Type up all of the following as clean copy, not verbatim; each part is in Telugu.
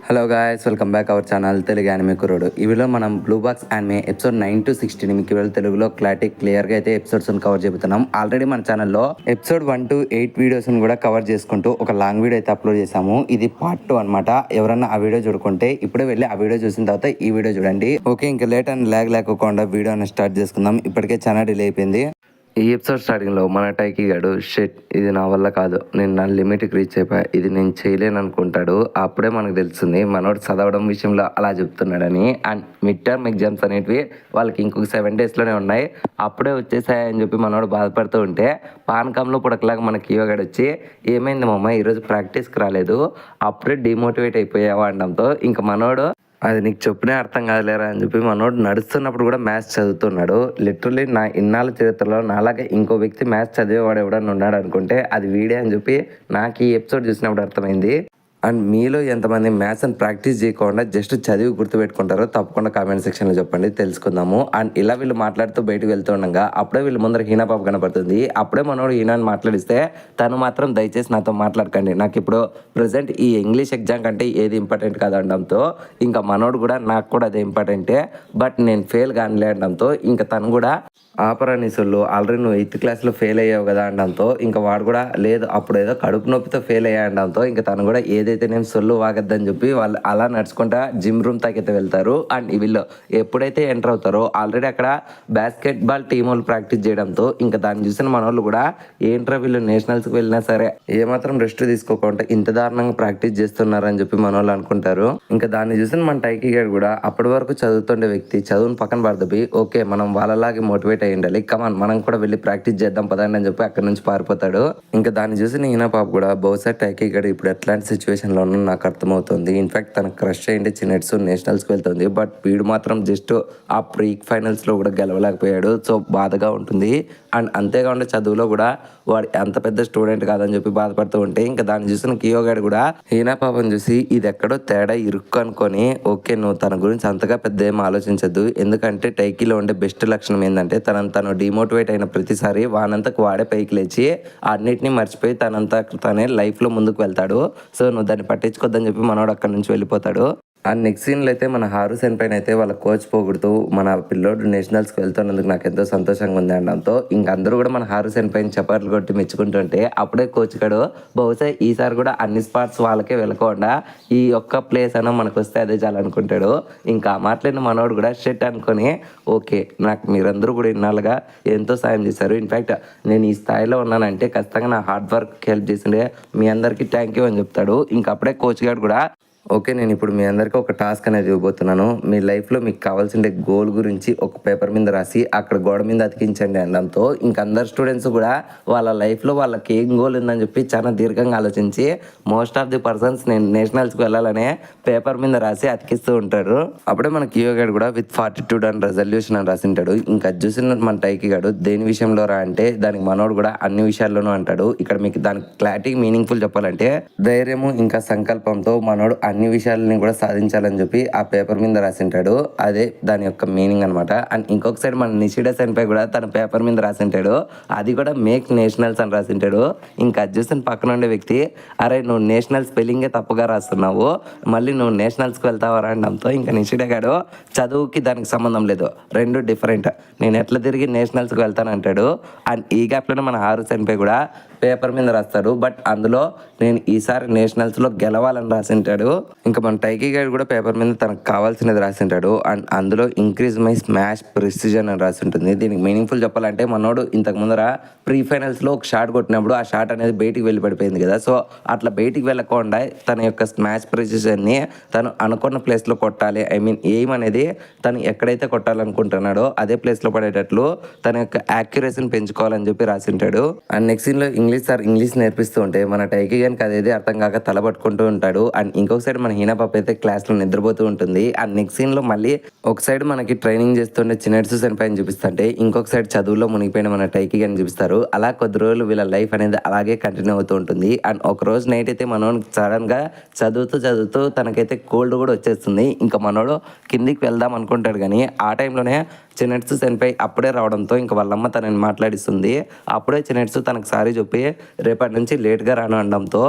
Hello guys, welcome back our channel Telugu anime కుర్రోడు. ఈ వీడియోలో మనం blue box anime episode 9 to 16 మీకు వీడియో తెలుగులో క్లియర్గా అయితే ఎపిసోడ్స్ కవర్ చెబుతున్నాం. ఆల్రెడీ మన ఛానల్లో ఎపిసోడ్ 1 to 8 వీడియోస్ కూడా కవర్ చేసుకుంటూ ఒక లాంగ్ వీడియో అయితే అప్లోడ్ చేసాము. ఇది పార్ట్ 2 అనమాట. ఎవరన్నా ఆ వీడియో చూడుకుంటే ఇప్పుడే వెళ్ళి ఆ వీడియో చూసిన తర్వాత ఈ వీడియో చూడండి. ఓకే, ఇంకా లేట్ అండ్ ల్యాగ్ లేకుండా వీడియో అనేది స్టార్ట్ చేసుకుందాం. ఇప్పటికే చాలా డిలే అయిపోయింది. ఈ ఎపిసోడ్ స్టార్టింగ్లో మన టైకి గాడు షెట్ ఇది నా వల్ల కాదు, నేను నా లిమిట్కి రీచ్ అయిపోయా, ఇది నేను చేయలేను అనుకుంటాడు. అప్పుడే మనకు తెలుస్తుంది మనోడు చదవడం విషయంలో అలా చెప్తున్నాడని. అండ్ మిడ్ టర్మ్ ఎగ్జామ్స్ అనేటివి వాళ్ళకి ఇంకొక 7 daysలోనే ఉన్నాయి, అప్పుడే వచ్చేసాయని చెప్పి మనోడు బాధపడుతూ ఉంటే పానకంలో పుడకలాగా మన కియోగాడు వచ్చి ఏమైంది మమ్మ ఈరోజు ప్రాక్టీస్కి రాలేదు, అప్పుడే డిమోటివేట్ అయిపోయావా అనడంతో ఇంకా మనోడు అది నీకు చెప్పినే అర్థం కాదులేరా అని చెప్పి మనోడు నడుస్తున్నప్పుడు కూడా మ్యాథ్స్ చదువుతున్నాడు. లిటరలీ నా ఇన్నాళ్ళ చరిత్రలో నాలాగే ఇంకో వ్యక్తి మ్యాథ్స్ చదివేవాడు ఎవడన్నా ఉన్నాడు అనుకుంటే అది వీడే అని చెప్పి నాకు ఈ ఎపిసోడ్ చూసినప్పుడు అర్థమైంది. అండ్ మీలో ఎంతమంది మ్యాథ్స్ అని ప్రాక్టీస్ చేయకుండా జస్ట్ చదివి గుర్తుపెట్టుకుంటారో తప్పకుండా కామెంట్ సెక్షన్లో చెప్పండి, తెలుసుకుందాము. అండ్ ఇలా వీళ్ళు మాట్లాడుతూ బయటకు వెళ్తూ ఉండగా అప్పుడే వీళ్ళ ముందర హీనా పాప కనపడుతుంది. అప్పుడే మనోడు హీనాని మాట్లాడిస్తే తను మాత్రం దయచేసి నాతో మాట్లాడకండి, నాకు ఇప్పుడు ప్రజెంట్ ఈ ఇంగ్లీష్ ఎగ్జామ్ కంటే ఏది ఇంపార్టెంట్ కాదనడంతో ఇంకా మనోడు కూడా నాకు కూడా అదే ఇంపార్టెంటే, బట్ నేను ఫెయిల్ కానిలే అనడంతో ఇంకా తను కూడా ఆపరానిసులు ఆల్రెడీ నువ్వు 8th క్లాస్లో ఫెయిల్ అయ్యావు కదా అనడంతో ఇంకా వాడు కూడా లేదు అప్పుడు ఏదో కడుపు నొప్పితో ఫెయిల్ అయ్యా అనడంతో ఇంకా తను కూడా ఏదైతే నేను సొల్లు వాగద్దని చెప్పి వాళ్ళు అలా నడుచుకుంటా జిమ్ రూమ్ తాకైతే వెళ్తారు. అండ్ వీళ్ళు ఎప్పుడైతే ఎంటర్ అవుతారో ఆల్రెడీ అక్కడ బాస్కెట్బాల్ టీం వాళ్ళు ప్రాక్టీస్ చేయడంతో ఇంకా దాన్ని చూసిన మన వాళ్ళు కూడా ఏంట్రా వీళ్ళు నేషనల్స్కి వెళ్ళినా సరే ఏమాత్రం రెస్ట్ తీసుకోకుండా ఇంత దారుణంగా ప్రాక్టీస్ చేస్తున్నారని చెప్పి మన వాళ్ళు అనుకుంటారు. ఇంకా దాన్ని చూసిన మన టైకి గారు కూడా అప్పటి వరకు చదువుతుండే వ్యక్తి చదువును పక్కన పడదబి ఓకే మనం వాళ్ళలాగే మోటివేట్ ఉండాలి, కమాన్ మనం కూడా వెళ్ళి ప్రాక్టీస్ చేద్దాం పదండి అని చెప్పి అక్కడ నుంచి పారిపోతాడు. ఇంకా దాన్ని చూసి ఈయన పాప కూడా బహుశా టైకి గడు ఇప్పుడు ఎట్లాంటి సిచ్యువేషన్ లో ఉన్నా నాకు అర్థమవుతుంది. ఇన్ఫాక్ట్ తన క్రష్ అయింది చిన్నట్స్ నేషనల్స్ కి వెళ్తుంది, బట్ వీడు మాత్రం జస్ట్ ఆ ప్రీ ఫైనల్స్ లో కూడా గెలవలేకపోయాడు. సో బాధగా ఉంటుంది. అండ్ అంతేకాకుండా చదువులో కూడా వాడు అంత పెద్ద స్టూడెంట్ కాదని చెప్పి బాధపడుతూ ఉంటే ఇంకా దాన్ని చూసిన కియో గాడు కూడా హీనా పాపని చూసి ఇది ఎక్కడో తేడా ఇరుక్కు అనుకొని ఓకే నువ్వు తన గురించి అంతగా పెద్ద ఏం ఆలోచించద్దు, ఎందుకంటే టైకీలో ఉండే బెస్ట్ లక్షణం ఏంటంటే తను డిమోటివేట్ అయిన ప్రతిసారి వానంతకు వాడే పైకి లేచి అన్నిటినీ మర్చిపోయి తనే లైఫ్లో ముందుకు వెళ్తాడు. సో నువ్వు దాన్ని పట్టించుకోద్దని చెప్పి మనోడు అక్కడి నుంచి వెళ్ళిపోతాడు. అండ్ నెక్స్ట్ సీన్లో అయితే మన హారు సెన్ పైన అయితే వాళ్ళ కోచ్ పోగొడుతూ మన పిల్లోడు నేషనల్స్కి వెళ్తున్నందుకు నాకు ఎంతో సంతోషంగా ఉంది అనడంతో ఇంకా అందరూ కూడా మన హారు సెన్ పైన చప్పట్లు కొట్టి మెచ్చుకుంటుంటే అప్పుడే కోచ్ గడు బహుశా ఈసారి కూడా అన్ని స్పాట్స్ వాళ్ళకే వెళ్ళకుండా ఈ ఒక్క ప్లేస్ అయినా మనకు వస్తే అదే చాలనుకుంటాడు. ఇంకా మాట్లాడిన మనోడు కూడా షెట్ అనుకొని ఓకే నాకు మీరందరూ కూడా ఇన్నాళ్ళుగా ఎంతో సాయం చేశారు, ఇన్ఫ్యాక్ట్ నేను ఈ స్థాయిలో ఉన్నానంటే ఖచ్చితంగా నా హార్డ్ వర్క్ హెల్ప్ చేసిండే మీ అందరికీ థ్యాంక్ యూ అని చెప్తాడు. ఇంకా అప్పుడే కోచ్ గారు కూడా ఓకే నేను ఇప్పుడు మీ అందరికీ ఒక టాస్క్ అనేది ఇవ్వబోతున్నాను, మీ లైఫ్లో మీకు కావాల్సిన గోల్ గురించి ఒక పేపర్ మీద రాసి అక్కడ గోడ మీద అతికించండి అనడంతో ఇంకా అందరు స్టూడెంట్స్ కూడా వాళ్ళ లైఫ్లో వాళ్ళకి ఏం గోల్ ఉందని చెప్పి చాలా దీర్ఘంగా ఆలోచించి మోస్ట్ ఆఫ్ ది పర్సన్స్ నేను నేషనల్స్కి వెళ్ళాలనే పేపర్ మీద రాసి అతికిస్తూ ఉంటారు. అప్పుడే మన కియో గాడు కూడా విత్ 42 అండ్ రెజల్యూషన్ అని రాసింటాడు. ఇంకా చూసిన మన టైకి గాడు దేని విషయంలో రా అంటే దానికి మనోడు కూడా అన్ని విషయాల్లోనూ అంటాడు. ఇక్కడ మీకు దానికి క్లారిటీ మీనింగ్ఫుల్ చెప్పాలంటే ధైర్యము ఇంకా సంకల్పంతో మనోడు అన్ని విషయాలని కూడా సాధించాలని చెప్పి ఆ పేపర్ మీద రాసింటాడు. అదే దాని యొక్క మీనింగ్ అనమాట. అండ్ ఇంకొక సైడ్ మన నిషిడా సెన్పై కూడా తన పేపర్ మీద రాసింటాడు, అది కూడా మేక్ నేషనల్స్ అని రాసింటాడు. ఇంకా అది చూసిన పక్కన ఉండే వ్యక్తి అరే నువ్వు నేషనల్ స్పెల్లింగే తప్పుగా రాస్తున్నావు, మళ్ళీ నువ్వు నేషనల్స్కి వెళ్తావా అనడంతో ఇంకా నిషిడా గాడు చదువుకి దానికి సంబంధం లేదు, రెండు డిఫరెంట్, నేను ఎట్లా తిరిగి నేషనల్స్కి వెళ్తానంటాడు. అండ్ ఈ గ్యాప్లోనే మన హారు సెన్పై కూడా పేపర్ మీద రాస్తాడు, బట్ అందులో నేను ఈసారి నేషనల్స్లో గెలవాలని రాసింటాడు. ఇంకా మన టైకీ గైడ్ కూడా పేపర్ మీద తనకు కావాల్సినది రాసింటాడు. అండ్ అందులో ఇంక్రీజ్ మై స్మాష్ ప్రెసిజన్ అని రాసి ఉంటుంది. దీనికి మీనింగ్ఫుల్ చెప్పాలంటే మనోడు ఇంతకు ముందర ప్రీ ఫైనల్స్లో ఒక షాట్ కొట్టినప్పుడు ఆ షాట్ అనేది బయటికి వెళ్ళి పడిపోయింది కదా, సో అట్లా బయటికి వెళ్ళకుండా తన యొక్క స్మాష్ ప్రెసిజన్ని తను అనుకున్న ప్లేస్లో కొట్టాలి, ఐ మీన్ ఎయిమ్ అనేది తను ఎక్కడైతే కొట్టాలనుకుంటున్నాడో అదే ప్లేస్లో పడేటట్లు తన యొక్క యాక్యురసీని పెంచుకోవాలని చెప్పి రాసింటాడు. అండ్ నెక్స్ట్ సీన్లో ఇంగ్లీష్ నేర్పిస్తూ ఉంటే మన టైకీ గానికి అదేది అర్థం కాక తల పట్టుకుంటూ ఉంటాడు. అండ్ ఇంకొక సైడ్ మన హీనా పాప అయితే క్లాస్లో నిద్రపోతూ ఉంటుంది. అండ్ నెక్స్ట్ సీన్లో మళ్ళీ ఒక సైడ్ మనకి ట్రైనింగ్ చేస్తుండే చిన్నట్సు సెన్పై అని చూపిస్తుంటే ఇంకొక సైడ్ చదువులో మునిగిపోయిన మన టైకీ గారిని చూపిస్తారు. అలా కొద్ది రోజులు వీళ్ళ లైఫ్ అనేది అలాగే కంటిన్యూ అవుతూ ఉంటుంది. అండ్ ఒక రోజు నైట్ అయితే మనోడు సడన్గా చదువుతూ తనకైతే కోల్డ్ కూడా వచ్చేస్తుంది. ఇంకా మనోడు కిందికి వెళ్దాం అనుకుంటాడు కానీ ఆ టైంలోనే చిన్నట్సు సెన్పై అప్పుడే రావడంతో ఇంకా వాళ్ళమ్మ తనని మాట్లాడిస్తుంది. అప్పుడే చిన్నట్సు తనకు సారీ చెప్పి రేపటి నుంచి లేట్గా రాను అనడంతో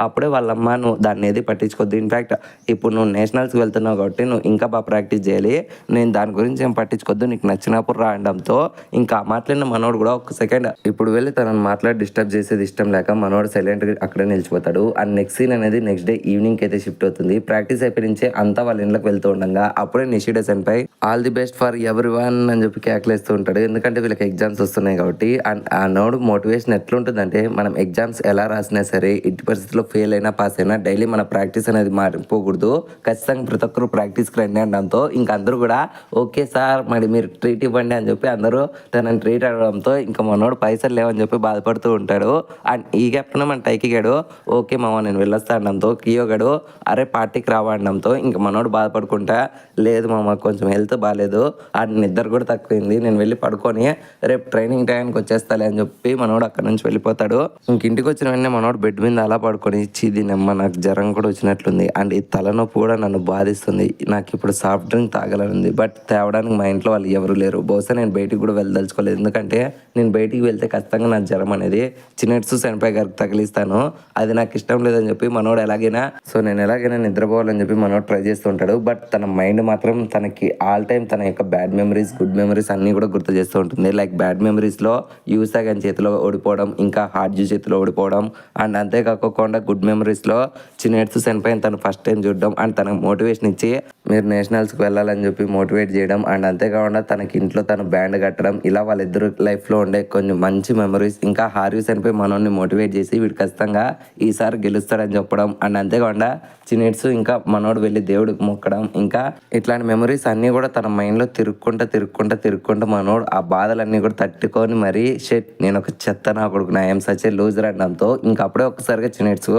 అప్పుడే వాళ్ళమ్మ నువ్వు దాన్ని ఏది పట్టించుకోద్దు, ఇన్ఫ్యాక్ట్ ఇప్పుడు నువ్వు నేషనల్స్కి వెళ్తున్నావు కాబట్టి నువ్వు ఇంకా బాగా ప్రాక్టీస్ చేయాలి, నేను దాని గురించి ఏం పట్టించుకోవద్దు, నీకు నచ్చినప్పుడు రా అనడంతో ఇంకా మాట్లాడిన మనోడు కూడా ఒక సెకండ్ ఇప్పుడు వెళ్ళి తనని మాట్లాడి డిస్టర్బ్ చేసేది ఇష్టం లేక మనోడు సైలెంట్గా అక్కడే నిలిచిపోతాడు. అండ్ నెక్స్ట్ సీన్ అనేది నెక్స్ట్ డే ఈవినింగ్ అయితే షిఫ్ట్ అవుతుంది. ప్రాక్టీస్ అయిపోయి నుంచే అంతా వాళ్ళ ఇంట్లోకి వెళ్తూ ఉండగా అప్పుడే నిషిడా సెన్పై ఆల్ ది బెస్ట్ ఫర్ ఎవరి వన్ అని చెప్పి కేకలేస్తూ ఉంటాడు. ఎందుకంటే వీళ్ళకి ఎగ్జామ్స్ వస్తున్నాయి కాబట్టి. అండ్ ఆ నోడు మోటివేషన్ ఎట్లుంటుందంటే మనం ఎగ్జామ్స్ ఎలా రాసినా సరే ఇంటి పరిస్థితుల్లో ఫెయిల్ అయినా పాస్ అయినా డైలీ మన ప్రాక్టీస్ అనేది మారిపోకూడదు, ఖచ్చితంగా ప్రతి ఒక్కరు ప్రాక్టీస్కి రండి అనడంతో ఇంకా అందరూ కూడా ఓకే సార్ మరి మీరు ట్రీట్ ఇవ్వండి అని చెప్పి అందరూ తనని ట్రీట్ అవ్వడంతో ఇంకా మనోడు పైసలు లేవని చెప్పి బాధపడుతూ ఉంటాడు. అండ్ ఈ గ్యాప్లో మన టైకి గాడు ఓకే మామ నేను వెళ్ళొస్తా అనడంతో కియో గడు అరే పార్టీకి రావడంతో ఇంకా మనోడు బాధపడుకుంటా లేదు మామ కొంచెం హెల్త్ బాగాలేదు అండ్ నిద్ర కూడా తక్కువైంది, నేను వెళ్ళి పడుకొని రేపు ట్రైనింగ్ టైంకి వచ్చేస్తాలే అని చెప్పి మనోడు అక్కడ నుంచి వెళ్ళిపోతాడు. ఇంక ఇంటికి వచ్చిన వెంటనే మనోడు బెడ్ మీద అలా పడుకొని దీనమ్మ నాకు జ్వరం కూడా వచ్చినట్లుంది అండ్ ఈ తలనొప్పి కూడా నన్ను బాధిస్తుంది, నాకు ఇప్పుడు సాఫ్ట్ డ్రింక్ తాగాలనుంది బట్ తేవడానికి మా ఇంట్లో వాళ్ళు ఎవరు లేరు, బహుశా నేను బయటికి కూడా వెళ్ళదలుచుకోలేదు ఎందుకంటే నేను బయటికి వెళ్తే ఖచ్చితంగా నా జ్వరం అనేది చిన్నట్సు సెన్పై గారికి తగిలిస్తాను, అది నాకు ఇష్టం లేదని చెప్పి మనోడు నేను ఎలాగైనా నిద్రపోవాలని చెప్పి మనోడు ట్రై చేస్తూ ఉంటాడు. బట్ తన మైండ్ మాత్రం తనకి ఆల్ టైమ్ తన యొక్క బ్యాడ్ మెమరీస్ గుడ్ మెమరీస్ అన్నీ కూడా గుర్తు చేస్తూ ఉంటుంది. లైక్ బ్యాడ్ మెమరీస్లో యూసాగన్ చేతిలో ఓడిపోవడం, ఇంకా హార్డ్జూ చేతిలో ఓడిపోవడం అండ్ అంతేకాకుండా గుడ్ మెమరీస్లో చిన్నట్సు సెన్పై తను ఫస్ట్ టైం చూడడం అండ్ తనకు మోటివేషన్ ఇచ్చి మీరు నేషనల్స్కి వెళ్ళాలని చెప్పి మోటివేట్ చేయడం అండ్ అంతేకాకుండా తనకి ఇంట్లో తను బ్యాండ్ కట్టడం, ఇలా వాళ్ళిద్దరు లైఫ్లో ఉండే కొన్ని మంచి మెమరీస్, ఇంకా హార్యూ సెన్పై మనోని మోటివేట్ చేసి వీడు ఖచ్చితంగా ఈసారి గెలుస్తాడని చెప్పడం అండ్ అంతేకాకుండా చిన్నట్సు ఇంకా మనోడు వెళ్ళి దేవుడికి మొక్కడం, ఇంకా ఇట్లాంటి మెమరీస్ అన్నీ కూడా తన మైండ్లో తిరుక్కుంటా మనోడు ఆ బాధలన్నీ కూడా తట్టుకొని మరీ షెట్ నేను ఒక చెత్త నా కొడుకు నా ఏం సచే లూజర్ అనడంతో ఇంకా అప్పుడే ఒక్కసారిగా చిన్నట్సు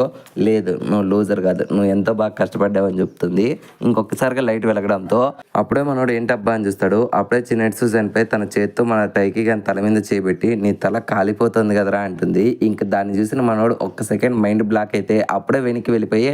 లేదు నువ్వు లూజర్ కాదు నువ్వు ఎంతో బాగా కష్టపడ్డావని చెప్తుంది. ఇంకొకసారిగా లైట్ వెలగడంతో అప్పుడే మనోడు ఏంటబ్బా అని చూస్తాడు. అప్పుడే చిన్నట్సు సెన్పై తన చేతితో మన టైకి కానీ తల మీద చేయబెట్టి నీ తల కాలిపోతుంది కదరా అంటుంది. ఇంకా దాన్ని చూసిన మనోడు ఒక్క సెకండ్ మైండ్ బ్లాక్ అయితే అప్పుడే వెనక్కి వెళ్ళిపోయి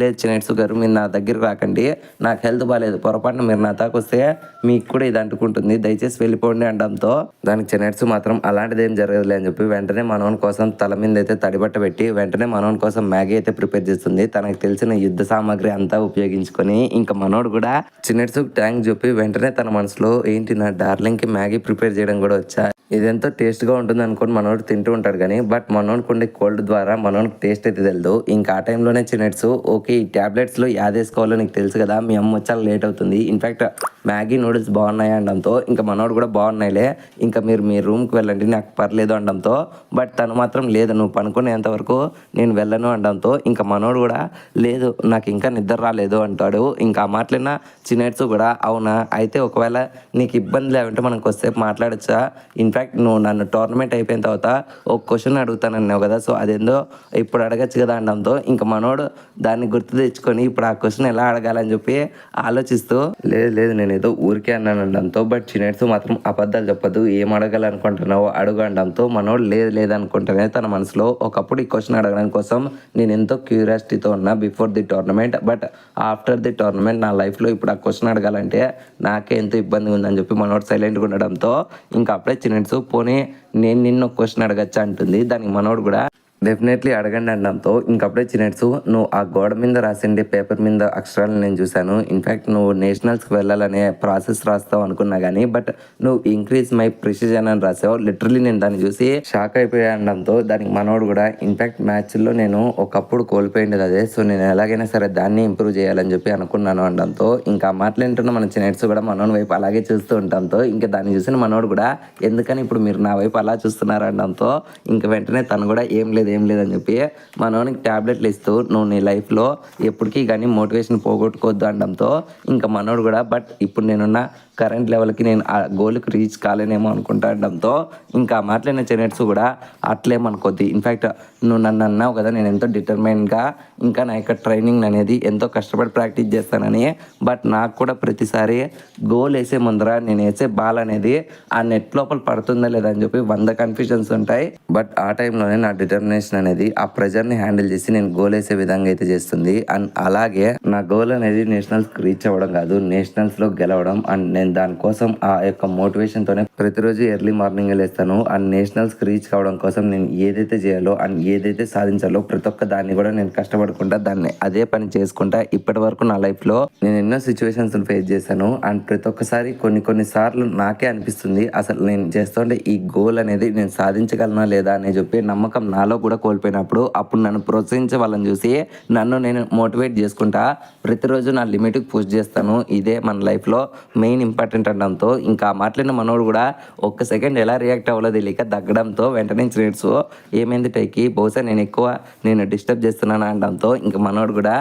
లేదు చిన్నట్సు గారు మీరు నా దగ్గరికి రాకండి, నాకు హెల్త్ బాగాలేదు, పొరపాటున మీరు నా తాకు వస్తే మీకు కూడా ఇది అంటుకుంటుంది, దయచేసి వెళ్ళిపోండి అనడంతో దానికి చిన్నట్సు మాత్రం అలాంటిది ఏం జరగదులే అని చెప్పి వెంటనే మనోన్ కోసం తల మీద అయితే తడిబట్ట పెట్టి వెంటనే మనోన్ కోసం మ్యాగీ అయితే ప్రిపేర్ చేస్తుంది. తనకు తెలిసిన యుద్ధ సామాగ్రి అంతా ఉపయోగించుకొని ఇంకా మనోడు కూడా చిన్నట్సు ట్యాంక్ చెప్పి వెంటనే తన మనసులో ఏంటి నా డార్లింగ్కి మ్యాగీ ప్రిపేర్ చేయడం కూడా వచ్చా, ఇదెంతో టేస్ట్గా ఉంటుంది అనుకోని మనోడు తింటూ ఉంటాడు కానీ బట్ మనోడికి ఉండే కోల్డ్ ద్వారా మనోడికి టేస్ట్ అయితే తెలియదు. ఇంకా ఆ టైంలోనే చిన్నట్సు ఓకే ఈ ట్యాబ్లెట్స్లో యాదేసుకోవాలో నీకు తెలుసు కదా మీ అమ్మ వచ్చాక లేట్ అవుతుంది, ఇన్ఫ్యాక్ట్ మ్యాగీ నూడిల్స్ బాగున్నాయి అనడంతో ఇంకా మనోడు కూడా బాగున్నాయిలే ఇంకా మీరు మీ రూమ్కి వెళ్ళండి నాకు పర్లేదు అనడంతో బట్ తను మాత్రం లేదు నువ్వు పనుకునేంత వరకు నేను వెళ్ళను అనడంతో ఇంకా మనోడు కూడా లేదు నాకు ఇంకా నిద్ర రాలేదు అంటాడు. ఇంకా మాట్లాడిన చిన్నట్సు కూడా అవునా అయితే ఒకవేళ నీకు ఇబ్బంది లేకుంటే మనం కొద్దిసేపు మాట్లాడచ్చా, ఇన్ఫ్యాక్ట్ నువ్వు నన్ను టోర్నమెంట్ అయిపోయిన తర్వాత ఒక క్వశ్చన్ అడుగుతానన్నావు కదా సో అదేందో ఇప్పుడు అడగచ్చు కదా అనడంతో ఇంకా మనోడు దాన్ని గుర్తు తెచ్చుకొని ఇప్పుడు ఆ క్వశ్చన్ ఎలా అడగాలని చెప్పి ఆలోచిస్తూ లేదు నేను ఏదో ఊరికే అన్నాను అనడంతో బట్ చిన్నట్సు మాత్రం అబద్ధాలు చెప్పదు ఏం అడగాలనుకుంటున్నావో అడుగు అనడంతో మనోడు లేదు అనుకుంటానే తన మనసులో ఒకప్పుడు ఈ క్వశ్చన్ అడగడానికి కోసం నేను ఎంతో క్యూరియాసిటీతో ఉన్నా before the tournament but after the tournament నా లైఫ్లో ఇప్పుడు ఆ క్వశ్చన్ అడగాలంటే నాకే ఎంతో ఇబ్బంది ఉందని చెప్పి మనోడు సైలెంట్గా ఉండడంతో ఇంకా అప్పుడే చిన్నట్సు పోనీ నేను నిన్ను క్వశ్చన్ అడగచ్చా అంటుంది. దానికి మనోడు కూడా డెఫినెట్లీ అడగండి అనడంతో ఇంకప్పుడే చిన్నట్సు నువ్వు ఆ గోడ మీద రాసిండే పేపర్ మీద అక్షరాలను నేను చూశాను, ఇన్ఫ్యాక్ట్ నువ్వు నేషనల్స్కి వెళ్ళాలనే ప్రాసెస్ రాస్తావు అనుకున్నా కానీ బట్ నువ్వు ఇంక్రీజ్ మై ప్రిసిజన్ అని రాసావు, లిటరలీ నేను దాన్ని చూసి షాక్ అయిపోయా అనడంతో దానికి మనోడు కూడా ఇన్ఫ్యాక్ట్ మ్యాచ్లో నేను ఒకప్పుడు కోల్పోయింది అదే సో నేను ఎలాగైనా సరే దాన్ని ఇంప్రూవ్ చేయాలని చెప్పి అనుకున్నాను అనడంతో ఇంకా మాట్లాడుతున్న మన చిన్నట్సు కూడా మనోడి వైపు అలాగే చూస్తూ ఉండడంతో ఇంకా దాన్ని చూసిన మనోడు కూడా ఎందుకని ఇప్పుడు మీరు నా వైపు అలా చూస్తున్నారు అనడంతో ఇంకా వెంటనే తను కూడా ఏం లేదని చెప్పి మనోనికి ట్యాబ్లెట్లు ఇస్తూ నువ్వు నీ లైఫ్లో ఎప్పటికీ కానీ మోటివేషన్ పోగొట్టుకోవద్దు అనడంతో ఇంకా మనోడు కూడా బట్ ఇప్పుడు నేనున్న కరెంట్ లెవెల్కి నేను ఆ గోల్కి రీచ్ కాలేనేమో అనుకుంటాడంతో ఇంకా మాట్లాడిన చిన్నట్సు కూడా అట్లేమనుకోద్ది, ఇన్ఫ్యాక్ట్ నువ్వు నన్ను అన్నావు కదా నేను ఎంతో డిటర్మైన్గా ఇంకా నా యొక్క ట్రైనింగ్ అనేది ఎంతో కష్టపడి ప్రాక్టీస్ చేస్తానని బట్ నాకు కూడా ప్రతిసారి గోల్ వేసే ముందర నేను వేసే బాల్ అనేది ఆ నెట్ లోపల పడుతుందా లేదా అని చెప్పి 100 కన్ఫ్యూజన్స్ ఉంటాయి బట్ ఆ టైంలోనే నా డిటర్మినేషన్ అనేది ఆ ప్రెజర్ని హ్యాండిల్ చేసి నేను గోల్ వేసే విధంగా అయితే చేస్తుంది. అండ్ అలాగే నా గోల్ అనేది నేషనల్స్కి రీచ్ అవ్వడం కాదు నేషనల్స్లో గెలవడం అండ్ నేను నేను దానికోసం ఆ యొక్క మోటివేషన్తోనే ప్రతిరోజు ఎర్లీ మార్నింగ్ లేస్తాను. అండ్ నేషనల్స్కి రీచ్ కావడం కోసం నేను ఏదైతే చేయాలో అండ్ ఏదైతే సాధించాలో ప్రతి ఒక్క దాన్ని కూడా నేను కష్టపడుకుంటా దాన్ని అదే పని చేసుకుంటా ఇప్పటి వరకు నా లైఫ్లో నేను ఎన్నో సిచ్యువేషన్స్ ఫేస్ చేశాను. అండ్ ప్రతి ఒక్కసారి కొన్ని సార్లు నాకే అనిపిస్తుంది అసలు నేను చేస్తుంటే ఈ గోల్ అనేది నేను సాధించగలనా లేదా అని చెప్పి నమ్మకం నాలో కూడా కోల్పోయినప్పుడు అప్పుడు నన్ను ప్రోత్సహించే వాళ్ళని చూసి నన్ను నేను మోటివేట్ చేసుకుంటా ప్రతిరోజు నా లిమిట్కి పుష్ చేస్తాను. ఇదే మన లైఫ్లో మెయిన్ ఇంపార్టెంట్ అనడంతో ఇంకా మాట్లాడిన మనోడు కూడా ఒక్క సెకండ్ ఎలా రియాక్ట్ అవ్వాలో తెలియక దగ్గడంతో వెంటనే చినెట్స్ ఏమైంది టైకి బహుశా నేను డిస్టర్బ్ చేస్తున్నాను అనడంతో ఇంకా మనోడు కూడా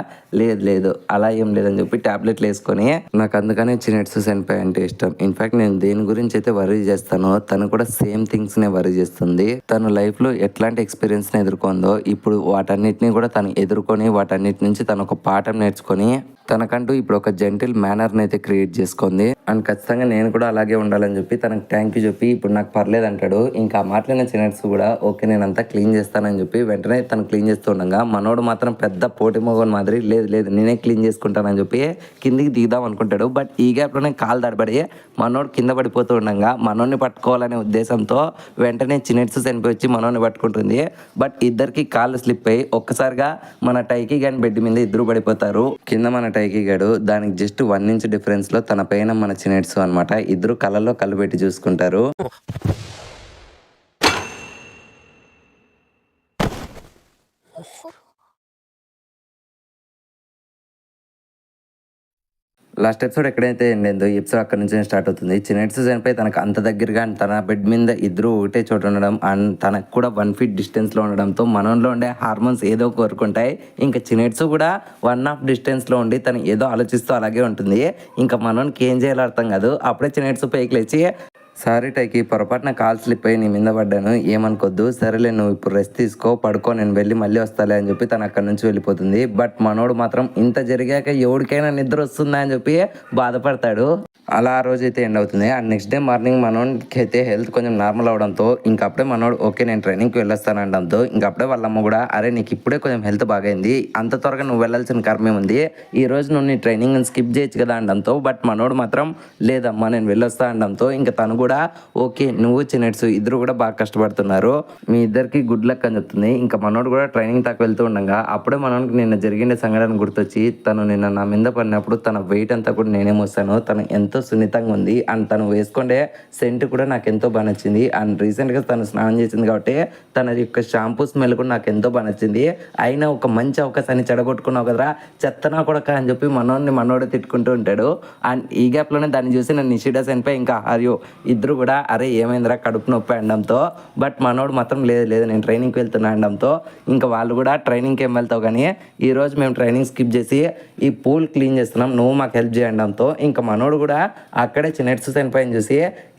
లేదు అలా ఏం లేదని చెప్పి టాబ్లెట్లు వేసుకొని నాకు అందుకనే చినెట్స్ సెన్పై అంటే ఇష్టం. ఇన్ఫాక్ట్ నేను దేని గురించి అయితే వరీ చేస్తానో తను కూడా సేమ్ థింగ్స్నే వరీ చేస్తుంది. తన లైఫ్లో ఎట్లాంటి ఎక్స్పీరియన్స్ని ఎదుర్కొందో ఇప్పుడు వాటన్నిటిని కూడా తను ఎదుర్కొని వాటన్నిటి నుంచి తను ఒక పాఠం నేర్చుకొని తనకంటూ ఇప్పుడు ఒక జెంటిల్ మేనర్ని అయితే క్రియేట్ చేసుకుంది. అండ్ ఖచ్చితంగా నేను కూడా అలాగే ఉండాలని చెప్పి తనకు థ్యాంక్ యూ చెప్పి ఇప్పుడు నాకు పర్లేదు అంటాడు. ఇంకా మాట్లాడిన చిన్నట్స్ కూడా ఓకే నేను అంతా క్లీన్ చేస్తానని చెప్పి వెంటనే తను క్లీన్ చేస్తూ ఉండగా మనోడు మాత్రం పెద్ద పోటీ మొగన్ మాదిరి లేదు నేనే క్లీన్ చేసుకుంటానని చెప్పి కిందికి దిగుదాం అనుకుంటాడు. బట్ ఈ గ్యాప్లోనే కాలు దడబడి మనోడు కింద పడిపోతూ ఉండగా మనోడిని పట్టుకోవాలనే ఉద్దేశంతో వెంటనే చిన్నట్స్ చనిపోయి వచ్చి మనోడిని పట్టుకుంటుంది. బట్ ఇద్దరికి కాళ్ళు స్లిప్ అయ్యి ఒక్కసారిగా మన టైకి గాని బెడ్ మీద ఇద్దరు పడిపోతారు. కింద మన టైకి గాడు దానికి జస్ట్ 1 ఇంచ్ డిఫరెన్స్ లో తన పైన మన చినెట్స్ అనమాట. ఇద్దరు కళ్ళలో కళ్ళు పెట్టి చూసుకుంటారు. లాస్ట్ ఎపిసోడ్ ఎక్కడైతే ఎండిందో ఎపిసోడ్ అక్కడ నుంచి స్టార్ట్ అవుతుంది. చినెట్స్ చనిపోయి తనకు అంత దగ్గరగా తన బెడ్ మీద ఇద్దరు ఒకటే చోట ఉండడం అండ్ తనకు కూడా 1 feet డిస్టెన్స్లో ఉండడంతో మనలో ఉండే హార్మోన్స్ ఏదో కోరుకుంటాయి. ఇంకా చినెట్స్ కూడా 1.5 డిస్టెన్స్లో ఉండి తను ఏదో ఆలోచిస్తూ అలాగే ఉంటుంది. ఇంకా మనోనికి ఏం చేయాలో అర్థం కాదు. అప్పుడే చినెట్స్ పైకి లేచి సారీ టైకి పొరపాటున కాల్ స్లిప్ అయ్యి నీ మీద పడ్డాను ఏమనుకోద్దు సరేలే నువ్వు ఇప్పుడు రెస్ట్ తీసుకో పడుకో నేను వెళ్ళి మళ్ళీ వస్తాలే అని చెప్పి తను అక్కడి నుంచి వెళ్ళిపోతుంది. బట్ మనోడు మాత్రం ఇంత జరిగాక ఎవరికైనా నిద్ర వస్తుందా అని చెప్పి బాధపడతాడు. అలా ఆ రోజు అయితే ఎండ్ అవుతుంది. అండ్ నెక్స్ట్ డే మార్నింగ్ మనోడికి అయితే హెల్త్ కొంచెం నార్మల్ అవడంతో ఇంకా అప్పుడే మనోడు ఓకే నేను ట్రైనింగ్కి వెళ్ళొస్తాను అనడంతో ఇంకా అప్పుడే వాళ్ళమ్మ కూడా అరే నీకు ఇప్పుడే కొంచెం హెల్త్ బాగైంది అంత త్వరగా నువ్వు వెళ్ళాల్సిన కర్మే ఉంది ఈ రోజు నువ్వు నీ ట్రైనింగ్ స్కిప్ చేయొచ్చు కదా అనడంతో బట్ మనోడు మాత్రం లేదమ్మా నేను వెళ్ళొస్తా అనడంతో ఇంకా తను కూడా ఓకే నువ్వు చిన్నట్స్ ఇద్దరు కూడా బాగా కష్టపడుతున్నారు మీ ఇద్దరికి గుడ్ లక్ అని చెప్తుంది. ఇంకా మనోడు కూడా ట్రైనింగ్ దాకా వెళ్తూ ఉండగా అప్పుడే మనోడికి నిన్న జరిగిన సంఘటన గుర్తొచ్చి తను నిన్న నా మీద పడినప్పుడు తన వెయిట్ అంతా కూడా నేనే మోస్తాను తను ఎంతో సున్నితంగా ఉంది అండ్ తను వేసుకుంటే సెంట్ కూడా నాకు ఎంతో బాగా నచ్చింది. అండ్ రీసెంట్గా తను స్నానం చేసింది కాబట్టి తన యొక్క షాంపూ స్మెల్ కూడా నాకు ఎంతో బాగా నచ్చింది. అయినా ఒక మంచి అవకాశాన్ని చెడగొట్టుకున్నావు కదరా చెత్తనా కొడక అని చెప్పి మనోడే తిట్టుకుంటూ ఉంటాడు. అండ్ ఈ గ్యాప్లోనే దాన్ని చూసి నేను నిషిడా సెన్పై ఇంకా హరియో ఇద్దరు కూడా అరే ఏమైందిరా కడుపు నొప్పి అనడంతో బట్ మనోడు మాత్రం లేదు నేను ట్రైనింగ్కి వెళ్తున్నా అనడంతో ఇంకా వాళ్ళు కూడా ట్రైనింగ్కి ఏం వెళ్తావు కానీ ఈరోజు మేము ట్రైనింగ్ స్కిప్ చేసి ఈ పూల్ క్లీన్ చేస్తున్నాం నువ్వు మాకు హెల్ప్ చేయడంతో ఇంకా మనోడు కూడా అక్కడే చిన్నట్స్ చనిపోయిన చూసి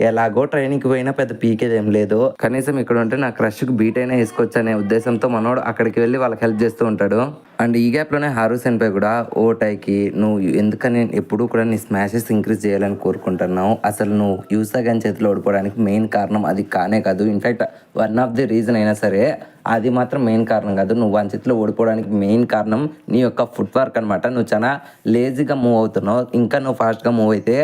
ఎలాగో ట్రైనింగ్కి పోయినా పెద్ద పీకేది ఏం లేదు కనీసం ఇక్కడ ఉంటే నా క్రష్కి బీట్ అయినా వేసుకోవచ్చు అనే ఉద్దేశంతో మనోడు అక్కడికి వెళ్ళి వాళ్ళకి హెల్ప్ చేస్తూ ఉంటాడు. అండ్ ఈ గ్యాప్లోనే హారు సెన్పై కూడా ఓ టైకి నువ్వు ఎందుకని ఎప్పుడు కూడా నీ స్మాషెస్ ఇంక్రీజ్ చేయాలని కోరుకుంటున్నావు అసలు నువ్వు యూసాగాన్ చేతిలో ఓడిపోవడానికి మెయిన్ కారణం అది కానే కాదు in fact one of the reason అయినా సరే అది మాత్రం మెయిన్ కారణం కాదు నువ్వు వాని చేతిలో ఓడిపోవడానికి మెయిన్ కారణం నీ యొక్క ఫుట్ వర్క్ అనమాట. నువ్వు చాలా లేజీగా మూవ్ అవుతున్నావు ఇంకా నువ్వు ఫాస్ట్గా మూవ్ అయితే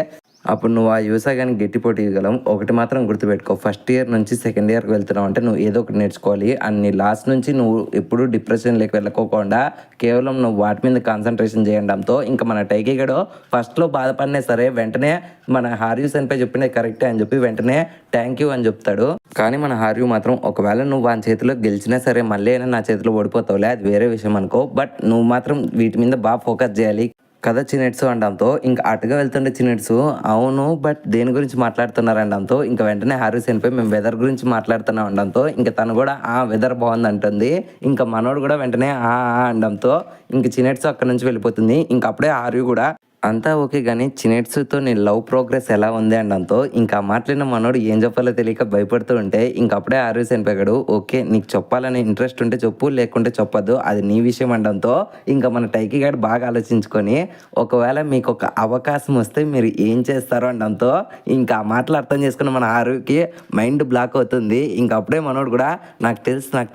అప్పుడు నువ్వు ఆ యూసాగాని గట్టి పోటీ ఇవ్వగలం. ఒకటి మాత్రం గుర్తుపెట్టుకో ఫస్ట్ ఇయర్ నుంచి సెకండ్ ఇయర్కి వెళ్తున్నావు అంటే నువ్వు ఏదో ఒకటి నేర్చుకోవాలి అండ్ నీ లాస్ట్ నుంచి నువ్వు ఎప్పుడు డిప్రెషన్లోకి వెళ్ళకోకుండా కేవలం నువ్వు వాటి మీద కాన్సన్ట్రేషన్ చేయడంతో ఇంకా మన టైగీగడు ఫస్ట్లో బాధపడినా సరే వెంటనే మన హార్యూ సెన్పై చెప్పిందే కరెక్టే అని చెప్పి వెంటనే థ్యాంక్ యూ అని చెప్తాడు. కానీ మన హార్యూ మాత్రం ఒకవేళ నువ్వు వాని చేతిలో గెలిచినా సరే మళ్ళీ అయినా నా చేతిలో ఓడిపోతావులే అది వేరే విషయం అనుకో బట్ నువ్వు మాత్రం వీటి మీద బాగా ఫోకస్ చేయాలి కదా చిన్నట్స్ అనడంతో ఇంకా అటుగా వెళ్తుండే చిన్నట్స్ అవును బట్ దేని గురించి మాట్లాడుతున్నారు అనడంతో ఇంకా వెంటనే హార్యూ సెన్పై మేము వెదర్ గురించి మాట్లాడుతున్నాం అనడంతో ఇంకా తను కూడా వెదర్ బాగుంది అంటుంది. ఇంకా మనోడు కూడా వెంటనే అనడంతో ఇంక చిన్నట్స్ అక్కడ నుంచి వెళ్ళిపోతుంది. ఇంకా అప్పుడే హార్యూ కూడా అంతా ఓకే కానీ చినెట్స్తో నీ లవ్ ప్రోగ్రెస్ ఎలా ఉంది అనడంతో ఇంకా మాట్లాడిన మనోడు ఏం చెప్పాలో తెలియక భయపడుతూ ఉంటే ఇంక అప్పుడే ఆర్యూస్ అనిపోయాడు ఓకే నీకు చెప్పాలని ఇంట్రెస్ట్ ఉంటే చెప్పు లేకుంటే చెప్పొద్దు అది నీ విషయం అనడంతో ఇంకా మన టైకి గారు బాగా ఆలోచించుకొని ఒకవేళ మీకు ఒక అవకాశం వస్తే మీరు ఏం చేస్తారో అనడంతో ఇంకా మాటలు అర్థం చేసుకున్న మన ఆరుకి మైండ్ బ్లాక్ అవుతుంది. ఇంకా అప్పుడే మనోడు కూడా నాకు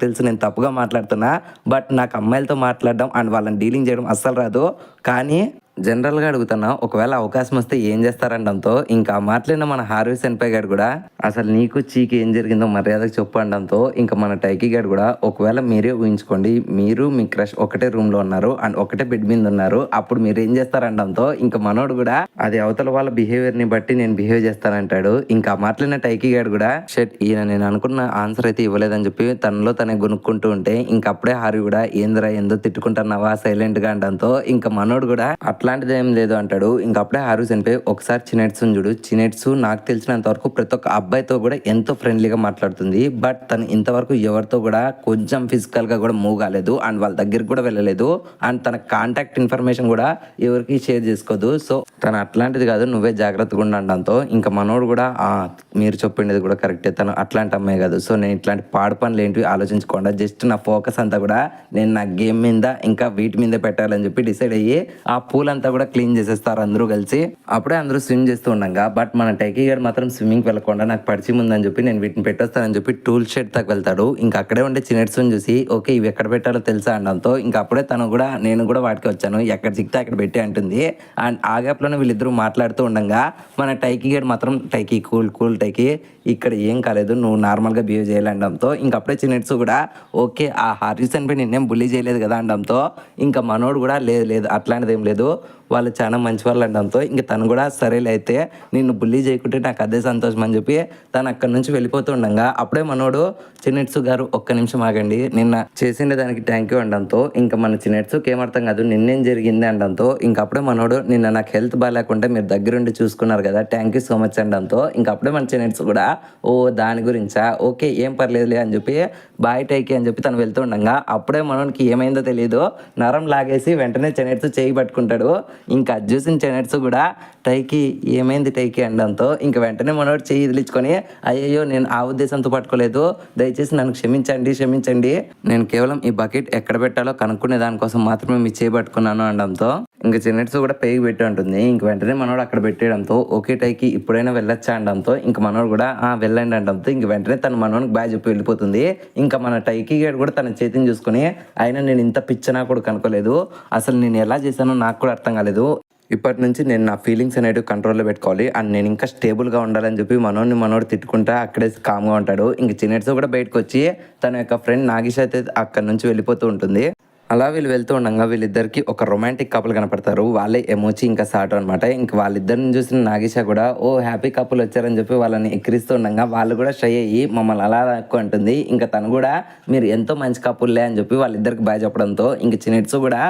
తెలుసు నేను తప్పుగా మాట్లాడుతున్నా బట్ నాకు అమ్మాయిలతో మాట్లాడడం అండ్ వాళ్ళని డీలింగ్ చేయడం అస్సలు రాదు కానీ జనరల్గా అడుగుతున్నా, ఒకవేళ అవకాశం వస్తే ఏం చేస్తారనడంతో ఇంకా మాట్లాడిన మన హార్వీ సెన్పై గారు కూడా అసలు నీకు చీకి ఏం జరిగిందో మర్యాదకు చెప్పు అనడంతో ఇంకా మన టైకీ గారు కూడా ఒకవేళ మీరే ఊహించుకోండి, మీరు మీ క్రష్ ఒకటే రూమ్లో ఉన్నారు అండ్ ఒకటే బెడ్ మీద ఉన్నారు, అప్పుడు మీరు ఏం చేస్తారనడంతో ఇంకా మనోడు కూడా అది అవతల వాళ్ళ బిహేవియర్ని బట్టి నేను బిహేవ్ చేస్తానంటాడు. ఇంకా మాట్లాడిన టైకీ గారు కూడా షెట్ ఈయన నేను అనుకున్న ఆన్సర్ అయితే ఇవ్వలేదని చెప్పి తనలో తనే గొనుక్కుంటూ ఉంటే ఇంకా అప్పుడే హార్వీ కూడా ఏందిరా ఏందో తిట్టుకుంటున్నావా సైలెంట్గా అనడంతో ఇంకా మనోడు కూడా అట్లాంటిది ఏం లేదు అంటాడు. ఇంకా అప్పుడే హార్వీ సెన్పై ఒకసారి చినెట్సు చూడు, చినెట్సు నాకు తెలిసినంత వరకు ప్రతి ఒక్క అబ్బాయితో కూడా ఎంతో ఫ్రెండ్లీగా మాట్లాడుతుంది, బట్ తను ఇంతవరకు ఎవరితో కూడా కొంచెం ఫిజికల్గా కూడా మూవ్ కాలేదు అండ్ వాళ్ళ దగ్గరికి కూడా వెళ్ళలేదు అండ్ తన కాంటాక్ట్ ఇన్ఫర్మేషన్ కూడా ఎవరికి షేర్ చేసుకోదు. సో తను అట్లాంటిది కాదు, నువ్వే జాగ్రత్తగా ఉండడంతో ఇంకా మనోడు కూడా మీరు చెప్పిండేది కూడా కరెక్టే, తను అట్లాంటి అమ్మాయి కాదు, సో నేను ఇట్లాంటి పాడు పనులు ఏంటివి ఆలోచించకుండా జస్ట్ నా ఫోకస్ అంతా కూడా నేను నా గేమ్ మీద ఇంకా వీటి మీద పెట్టాలని చెప్పి డిసైడ్ అయ్యి ఆ పూలంతా కూడా క్లీన్ చేసేస్తారు అందరూ కలిసి. అప్పుడే అందరూ స్విమ్ చేస్తూ ఉండగా బట్ మన టైకీ గారు మాత్రం స్విమ్మింగ్ వెళ్ళకుండా నాకు పరిచయం ఉందని చెప్పి నేను వీటిని పెట్టేస్తానని చెప్పి టూల్ షెడ్ దాకా వెళ్తాడు. ఇంకా అక్కడే ఉండే చినెట్స్ని చూసి ఓకే ఇవి ఎక్కడ పెట్టాలో తెలుసా అనడంతో ఇంకా అప్పుడే తను కూడా నేను కూడా వాటికి వచ్చాను, ఎక్కడ చిక్తే అక్కడ పెట్టి అంటుంది. అండ్ ఆ గ్యాప్లోనే వీళ్ళిద్దరూ మాట్లాడుతూ ఉండగా మన టైకీ గారు మాత్రం టైకీ కూల్ కూల్ టైకీ ఇక్కడ ఏం కాలేదు, నువ్వు నార్మల్గా బిహేవ్ చేయాలనడంతో ఇంకా అప్పుడే చినెట్స్ కూడా ఓకే ఆ హార్వీసన్ పై నిన్నేం బుల్లీ చేయలేదు కదా అనడంతో ఇంకా మనోడు కూడా లేదు లేదు అట్లాంటిది ఏం లేదు, వాళ్ళు చాలా మంచి వాళ్ళు అనడంతో ఇంకా తను కూడా సరేలే అయితే నిన్ను బుల్లీ చేయకుంటే నాకు అదే సంతోషం అని చెప్పి తను అక్కడి నుంచి వెళ్ళిపోతూ ఉండగా అప్పుడే మనోడు చినెట్సు గారు ఒక్క నిమిషం ఆగండి, నిన్న చేసిండే దానికి థ్యాంక్ యూ అనడంతో ఇంకా మన చినెట్సుకి ఏమర్థం కాదు నిన్నేం జరిగింది అనడంతో ఇంకా అప్పుడే మనోడు నిన్న నాకు హెల్త్ బాగాలేకుంటే మీరు దగ్గరుండి చూసుకున్నారు కదా థ్యాంక్ యూ సో మచ్ అనడంతో ఇంకా అప్పుడే మన చినెట్సు కూడా ఓ దాని గురించా ఓకే ఏం పర్లేదులే అని చెప్పి బాయ్ టైకి అని చెప్పి తను వెళ్తూ ఉండగా అప్పుడే మనోడికి ఏమైందో తెలియదు నరం లాగేసి వెంటనే చినెట్సు చేయి పట్టుకుంటాడు. ఇంకా అది చూసిన చినెట్సు కూడా టైకి ఏమైంది టైకి అనడంతో ఇంకా వెంటనే మనోడు చెయ్యి వదిలించుకొని అయ్యయ్యో నేను ఆ ఉద్దేశంతో పట్టుకోలేదు, దయచేసి నన్ను క్షమించండి, నేను కేవలం ఈ బకెట్ ఎక్కడ పెట్టాలో కనుక్కునే దానికోసం మాత్రమే మీ చేయి పట్టుకున్నాను అనడంతో ఇంకా చిన్నట్స్ కూడా పేగి పెట్టి ఉంటుంది. ఇంక వెంటనే మనోడు అక్కడ పెట్టేయడంతో ఓకే టైకి ఇప్పుడైనా వెళ్ళొచ్చా అనడంతో ఇంకా మనోడు కూడా వెళ్ళండి అనడంతో ఇంక వెంటనే తన మనోడికి బాయ్ చెప్పి వెళ్ళిపోతుంది. ఇంకా మన టైకి గేడ్ కూడా తన చేతిని చూసుకుని అయినా నేను ఇంత పిచ్చనా కూడా కనుక్కోలేదు, అసలు నేను ఎలా చేశానో నాకు కూడా అర్థం కాలేదు, ఇప్పటి నుంచి నేను నా ఫీలింగ్స్ అనేవి కంట్రోల్లో పెట్టుకోవాలి అండ్ నేను ఇంకా స్టేబుల్గా ఉండాలని చెప్పి మనోడు తిట్టుకుంటా అక్కడే కామ్గా ఉంటాడు. ఇంక చిన్నట్స్ కూడా బయటకు వచ్చి తన యొక్క ఫ్రెండ్ నాగేష్ అయితే అక్కడి నుంచి వెళ్ళిపోతూ ఉంటుంది. అలా వీళ్ళు వెళ్తూ ఉండగా వీళ్ళిద్దరికి ఒక రొమాంటిక్ కపుల్ కనపడతారు, వాళ్ళే ఎమోచి ఇంకా సాటో అనమాట. ఇంక వాళ్ళిద్దరిని చూసిన నాగేష కూడా ఓ హ్యాపీ కపుల్ వచ్చారని చెప్పి వాళ్ళని ఎక్కిరిస్తూ ఉండగా వాళ్ళు కూడా షై అయ్యి మమ్మల్ని అలా ఎక్కువ అంటుంది. ఇంకా తను కూడా మీరు ఎంతో మంచి కపుల్లే అని చెప్పి వాళ్ళిద్దరికి బాయ్ చెప్పడంతో ఇంక చిన్నట్స్ కూడా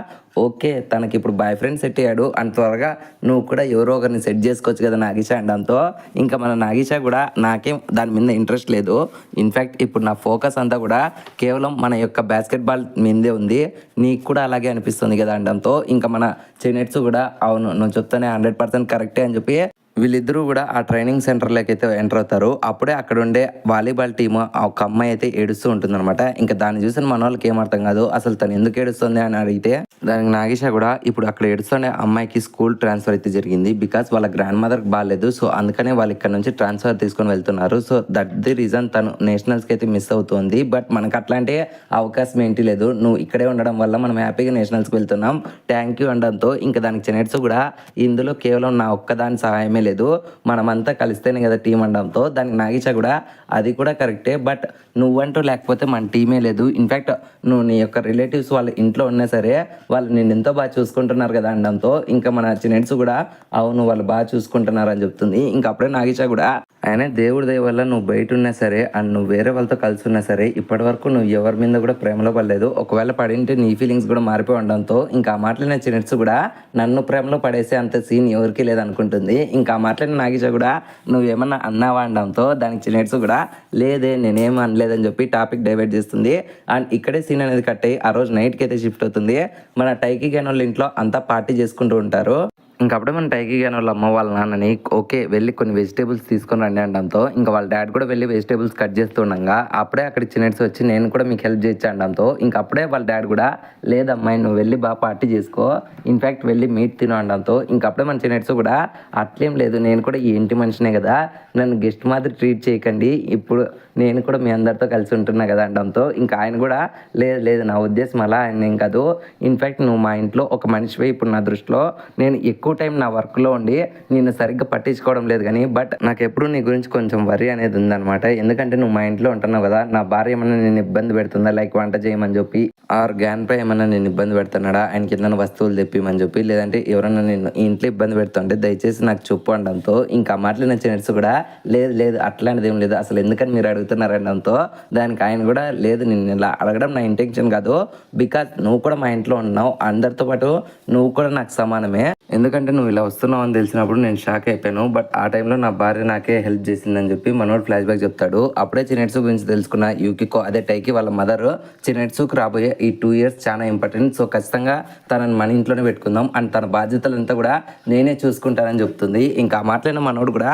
ఓకే తనకి ఇప్పుడు బాయ్ ఫ్రెండ్ సెట్ అయ్యాడు అంత త్వరగా నువ్వు కూడా ఎవరో ఒకరిని సెట్ చేసుకోవచ్చు కదా నాగేష అనడంతో ఇంకా మన నాగేష కూడా నాకేం దాని మీద ఇంట్రెస్ట్ లేదు, ఇన్ఫ్యాక్ట్ ఇప్పుడు నా ఫోకస్ అంతా కూడా కేవలం మన యొక్క బాస్కెట్బాల్ మీదే ఉంది, నీకు కూడా అలాగే అనిపిస్తుంది కదా అనడంతో ఇంకా మన చినెట్స్ కూడా అవును నువ్వు చెప్తానే 100% కరెక్టే అని చెప్పి వీళ్ళిద్దరూ కూడా ఆ ట్రైనింగ్ సెంటర్లోకి అయితే ఎంటర్ అవుతారు. అప్పుడే అక్కడ ఉండే వాలీబాల్ టీము ఒక అమ్మాయి అయితే ఏడుస్తూ ఉంటుంది అనమాట. ఇంకా దాన్ని చూసిన మన వాళ్ళకి ఏమర్థం కాదు, అసలు తను ఎందుకు ఏడుస్తుంది అని అడిగితే దానికి నాగేష కూడా ఇప్పుడు అక్కడ ఏడుస్తుండే అమ్మాయికి స్కూల్ ట్రాన్స్ఫర్ అయితే జరిగింది, బికాస్ వాళ్ళ గ్రాండ్ మదర్కి బాగాలేదు, సో అందుకనే వాళ్ళు ఇక్కడ నుంచి ట్రాన్స్ఫర్ తీసుకొని వెళ్తున్నారు, సో దట్ ది రీజన్ తను నేషనల్స్కి అయితే మిస్ అవుతుంది. బట్ మనకు అట్లాంటి అవకాశం ఏంటి లేదు, నువ్వు ఇక్కడే ఉండడం వల్ల మనం హ్యాపీగా నేషనల్స్కి వెళ్తున్నాం, థ్యాంక్ యూ అనడంతో ఇంకా దానికి చిన్నట్స్ కూడా ఇందులో కేవలం నా ఒక్కదాని సహాయమే లేదు, మనమంతా కలిస్తేనే కదా టీం అనడంతో దానికి నాగేష కూడా అది కూడా కరెక్టే, బట్ నువ్వంటూ లేకపోతే మన టీమే లేదు, ఇన్ఫ్యాక్ట్ నువ్వు నీ యొక్క రిలేటివ్స్ వాళ్ళ ఇంట్లో ఉన్నా సరే వాళ్ళు నేను ఎంతో బాగా చూసుకుంటున్నారు కదా అనడంతో ఇంకా మన చిన్నట్స్ కూడా అవును వాళ్ళు బాగా చూసుకుంటున్నారు అని చెప్తుంది. ఇంకా అప్పుడే నాగేష కూడా ఆయన దేవుడి దయ వల్ల నువ్వు బయట ఉన్నా సరే అండ్ నువ్వు వేరే వాళ్ళతో కలిసి ఉన్నా సరే ఇప్పటి వరకు నువ్వు ఎవరి మీద కూడా ప్రేమలో పడలేదు, ఒకవేళ పడింటే నీ ఫీలింగ్స్ కూడా మారిపోయి ఉండడంతో ఇంకా ఆ మాటలైన చిన్నట్స్ కూడా నన్ను ప్రేమలో పడేసే అంత సీన్ ఎవరికి లేదనుకుంటుంది. ఇంకా ఆ మాటలైన నాగేష కూడా నువ్వేమన్నా అన్నావా అనడంతో దానికి చిన్నట్స్ కూడా లేదే నేనేం అనలేదని చెప్పి టాపిక్ డైవర్ట్ చేస్తుంది. అండ్ ఇక్కడే సీన్ అనేది కట్ అయ్యి ఆ రోజు నైట్కి అయితే షిఫ్ట్ అవుతుంది. మన టైకి గన్ వాళ్ళ ఇంట్లో అంతా పార్టీ చేసుకుంటూ ఉంటారు. ఇంకప్పుడే మన టైకి గాని వాళ్ళ అమ్మ వాళ్ళ నాన్నని ఓకే వెళ్ళి కొన్ని వెజిటేబుల్స్ తీసుకొని రండి అనడంతో ఇంకా వాళ్ళ డాడ్ కూడా వెళ్ళి వెజిటేబుల్స్ కట్ చేస్తుండగా అప్పుడే అక్కడ చిన్నట్స్ వచ్చి నేను కూడా మీకు హెల్ప్ చేయొచ్చు అనడంతో ఇంకప్పుడే వాళ్ళ డాడ్ కూడా లేదమ్మాయి నువ్వు వెళ్ళి బాగా పార్టీ చేసుకో, ఇన్ఫ్యాక్ట్ వెళ్ళి మీట్ తిను అనడంతో ఇంకప్పుడే మన చిన్నట్స్ కూడా అట్లేం లేదు నేను కూడా ఈ ఇంటి మనిషినే కదా, నన్ను గెస్ట్ మాదిరి ట్రీట్ చేయకండి, ఇప్పుడు నేను కూడా మీ అందరితో కలిసి ఉంటున్నా కదా అనడంతో ఇంకా ఆయన కూడా లేదు లేదు నా ఉద్దేశం అలా ఆయన ఏం కాదు, ఇన్ఫ్యాక్ట్ నువ్వు మా ఇంట్లో ఒక మనిషివే, ఇప్పుడు నా దృష్టిలో నేను ఎక్కువ టైం నా వర్క్లో ఉండి నిన్ను సరిగ్గా పట్టించుకోవడం లేదు కానీ బట్ నాకు ఎప్పుడు నీ గురించి కొంచెం వరి అనేది ఉందన్నమాట, ఎందుకంటే నువ్వు మా ఇంట్లో ఉంటున్నావు కదా, నా భార్య ఏమన్నా నేను ఇబ్బంది పెడుతుందా లైక్ వంట చేయమని చెప్పి ఆర్ గ్యాన్ పై ఏమన్నా నేను ఇబ్బంది పెడుతున్నాడా, ఆయనకి ఏదైనా వస్తువులు తెప్పిమని చెప్పి లేదంటే ఎవరన్నా నేను ఈ ఇంట్లో ఇబ్బంది పెడుతుంటే దయచేసి నాకు చెప్పు అనడంతో ఇంకా మాటలు నచ్చినట్టు కూడా లేదు లేదు అట్లాంటిది ఏం లేదు, అసలు ఎందుకని మీరు అడుగుతున్నారు అనడంతో దానికి ఆయన కూడా లేదు నిన్ను ఇలా అడగడం నా ఇంటెన్షన్ కాదు, బికాజ్ నువ్వు కూడా మా ఇంట్లో ఉన్నావు, అందరితో పాటు నువ్వు కూడా నాకు సమానమే, ఎందుకంటే నువ్వు ఇలా వస్తున్నావు అని తెలిసినప్పుడు నేను షాక్ అయిపోయాను, బట్ ఆ టైంలో నా భార్య నాకే హెల్ప్ చేసిందని చెప్పి మనోడు ఫ్లాష్ బ్యాక్ చెప్తాడు. అప్పుడే చిన్నెట్సు గురించి తెలుసుకున్న యూకికో అదే టైకి వాళ్ళ మదర్ చిన్నెట్సుకు రాబోయే ఈ 2 years చాలా ఇంపార్టెంట్, సో ఖచ్చితంగా తనని మన ఇంట్లోనే పెట్టుకుందాం అండ్ తన బాధ్యతలంతా కూడా నేనే చూసుకుంటానని చెప్తుంది. ఇంకా మాట్లాడిన మనోడు కూడా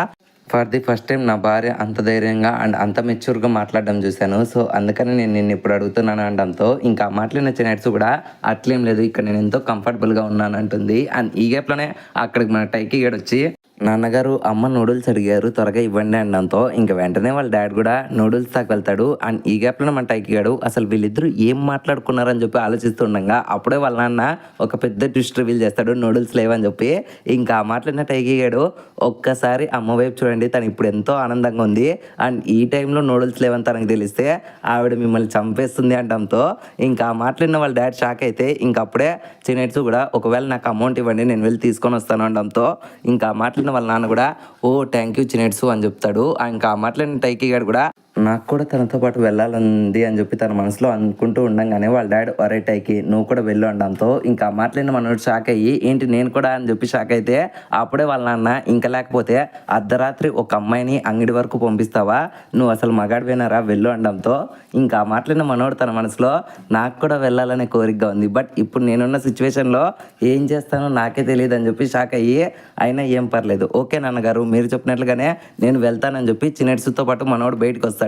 ఫర్ ది ఫస్ట్ టైం నా భార్య అంత ధైర్యంగా అండ్ అంత మెచ్యూర్గా మాట్లాడడం చూశాను, సో అందుకని నేను నిన్ను ఇప్పుడు అడుగుతున్నాను అనడంతో ఇంకా మాట్లాడిన చిన్నట్స్ కూడా అట్లేం లేదు ఇక్కడ నేను ఎంతో కంఫర్టబుల్గా ఉన్నాను అంటుంది. అండ్ ఈ గ్యాప్లోనే అక్కడికి మన టైకి గడ్ వచ్చి నాన్నగారు అమ్మ నూడిల్స్ అడిగారు త్వరగా ఇవ్వండి అనడంతో ఇంకా వెంటనే వాళ్ళ డాడ్ కూడా నూడిల్స్ దాకా వెళ్తాడు. అండ్ ఈ గ్యాప్లో మన టైకి గాడు అసలు వీళ్ళిద్దరూ ఏం మాట్లాడుకున్నారని చెప్పి ఆలోచిస్తుండగా అప్పుడే వాళ్ళ నాన్న ఒక పెద్ద ట్విస్ట్ రివీల్ చేస్తాడు, నూడిల్స్ లేవని చెప్పి. ఇంకా మాట్లాడిన టైకి గాడు ఒక్కసారి అమ్మ వైపు చూడండి, తను ఇప్పుడు ఎంతో ఆనందంగా ఉంది అండ్ ఈ టైంలో నూడిల్స్ లేవని తనకు తెలిస్తే ఆవిడ మిమ్మల్ని చంపేస్తుంది అనడంతో ఇంకా మాట్లాడిన వాళ్ళ డాడ్ షాక్ అయితే ఇంకప్పుడే చిన్నట్స్ కూడా ఒకవేళ నాకు అమౌంట్ ఇవ్వండి నేను వెళ్ళి తీసుకొని వస్తాను అనడంతో ఇంకా మాట్లాడిన వాళ్ళ నాన్న కూడా ఓ థ్యాంక్ యూ చిన్నట్సు అని చెప్తాడు. ఇంకా మాట్లాడిన టైకి గాడు కూడా నాకు కూడా తనతో పాటు వెళ్ళాలంది అని చెప్పి తన మనసులో అనుకుంటూ ఉండగానే వాళ్ళ డాడ్ ఒరే టైకి నువ్వు కూడా వెళ్ళు అనడంతో ఇంకా మాట్లాడిన మనోడు షాక్ అయ్యి ఏంటి నేను కూడా అని చెప్పి షాక్ అయితే అప్పుడే వాళ్ళ నాన్న ఇంకా లేకపోతే అర్ధరాత్రి ఒక అమ్మాయిని అంగడి వరకు పంపిస్తావా, నువ్వు అసలు మగాడిపోయినారా వెళ్ళు అనడంతో ఇంకా మాట్లాడిన మనోడు తన మనసులో నాకు కూడా వెళ్ళాలనే కోరికగా ఉంది, బట్ ఇప్పుడు నేనున్న సిచ్యువేషన్లో ఏం చేస్తానో నాకే తెలియదు అని చెప్పి షాక్ అయ్యి అయినా ఏం పర్లేదు ఓకే నాన్నగారు మీరు చెప్పినట్లుగానే నేను వెళ్తానని చెప్పి చిన్నట్సుతో పాటు మనోడు బయటకు వస్తాడు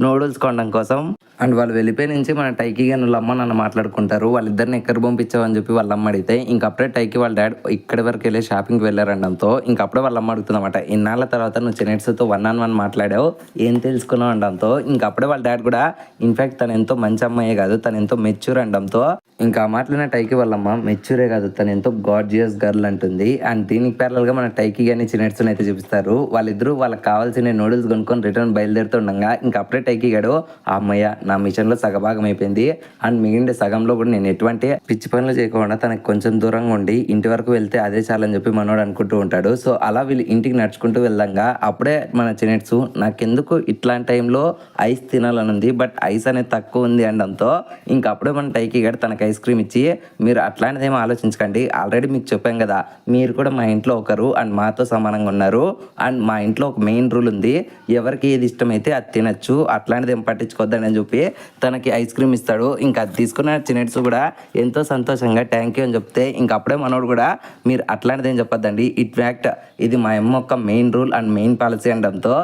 నూడిల్స్ కొనడం కోసం. అండ్ వాళ్ళు వెళ్ళిపోయి నుంచి మన టైకి గాని వాళ్ళ అమ్మ నాన్న మాట్లాడుకుంటారు, వాళ్ళిద్దరిని ఎక్కడ పంపించావని చెప్పి వాళ్ళ అమ్మ అడిగితే ఇంకప్పుడే టైకి వాళ్ళ డాడ్ ఇక్కడి వరకు వెళ్ళి షాపింగ్కి వెళ్ళారనడంతో ఇంకప్పుడే వాళ్ళ అమ్మ అడుగుతుందన్నమాట ఇన్నాళ్ళ తర్వాత నువ్వు చిన్నట్స్తో 1-on-1 మాట్లాడావు ఏం తెలుసుకున్నావు అనడంతో ఇంకప్పుడే వాళ్ళ డాడ్ కూడా ఇన్ఫాక్ట్ తను ఎంతో మంచి అమ్మాయే కాదు తను ఎంతో మెచ్యూర్ అనడంతో ఇంకా మాట్లాడిన టైకి వాళ్ళమ్మ మెచ్యూరే కాదు తను ఎంతో గార్జియస్ గర్ల్ అంటుంది. అండ్ దీనికి ప్యారల్గా మన టైకి కానీ చిన్నట్స్ని అయితే చూపిస్తారు, వాళ్ళిద్దరూ వాళ్ళకి కావాల్సిన నూడిల్స్ కొనుక్కొని రిటర్న్ బయలుదేరుతుండగా ఇంకా అప్పుడే టైకి గాడు అమ్మయ్య నా మిషన్లో సగభాగం అయిపోయింది అండ్ మిగిలిన సగంలో కూడా నేను ఎటువంటి పిచ్చి పనులు చేయకుండా తనకు కొంచెం దూరంగా ఉండి ఇంటి వరకు వెళ్తే అదే చాలని చెప్పి మనోడు అనుకుంటూ ఉంటాడు. సో అలా వీళ్ళు ఇంటికి నడుచుకుంటూ వెళ్దాంగా అప్పుడే మన చిన్నట్స్ నాకెందుకు ఇట్లాంటి టైంలో ఐస్ తినాలని ఉంది బట్ ఐస్ అనేది తక్కువ ఉంది అనడంతో ఇంకా అప్పుడే మన టైకి గాడు తనకు ఐస్ క్రీమ్ ఇచ్చి మీరు అట్లాంటిది ఏమో ఆలోచించకండి, ఆల్రెడీ మీకు చెప్పాం కదా మీరు కూడా మా ఇంట్లో ఒకరు అండ్ మాతో సమానంగా ఉన్నారు అండ్ మా ఇంట్లో ఒక మెయిన్ రూల్ ఉంది ఎవరికి ఏది ఇష్టమైతే అది తినచ్చు అట్లాంటిది ఏం పట్టించుకోద్దని అని చెప్పి తనకి ఐస్ క్రీమ్ ఇస్తాడు. ఇంకా అది తీసుకున్న చిన్నట్స్ కూడా ఎంతో సంతోషంగా థ్యాంక్ యూ అని చెప్తే ఇంక అప్పుడే మనోడు కూడా మీరు అట్లాంటిది ఏం చెప్పొద్దండి ఇన్ఫ్యాక్ట్ ఇది మా అమ్మ యొక్క main rule and main policy అనడంతో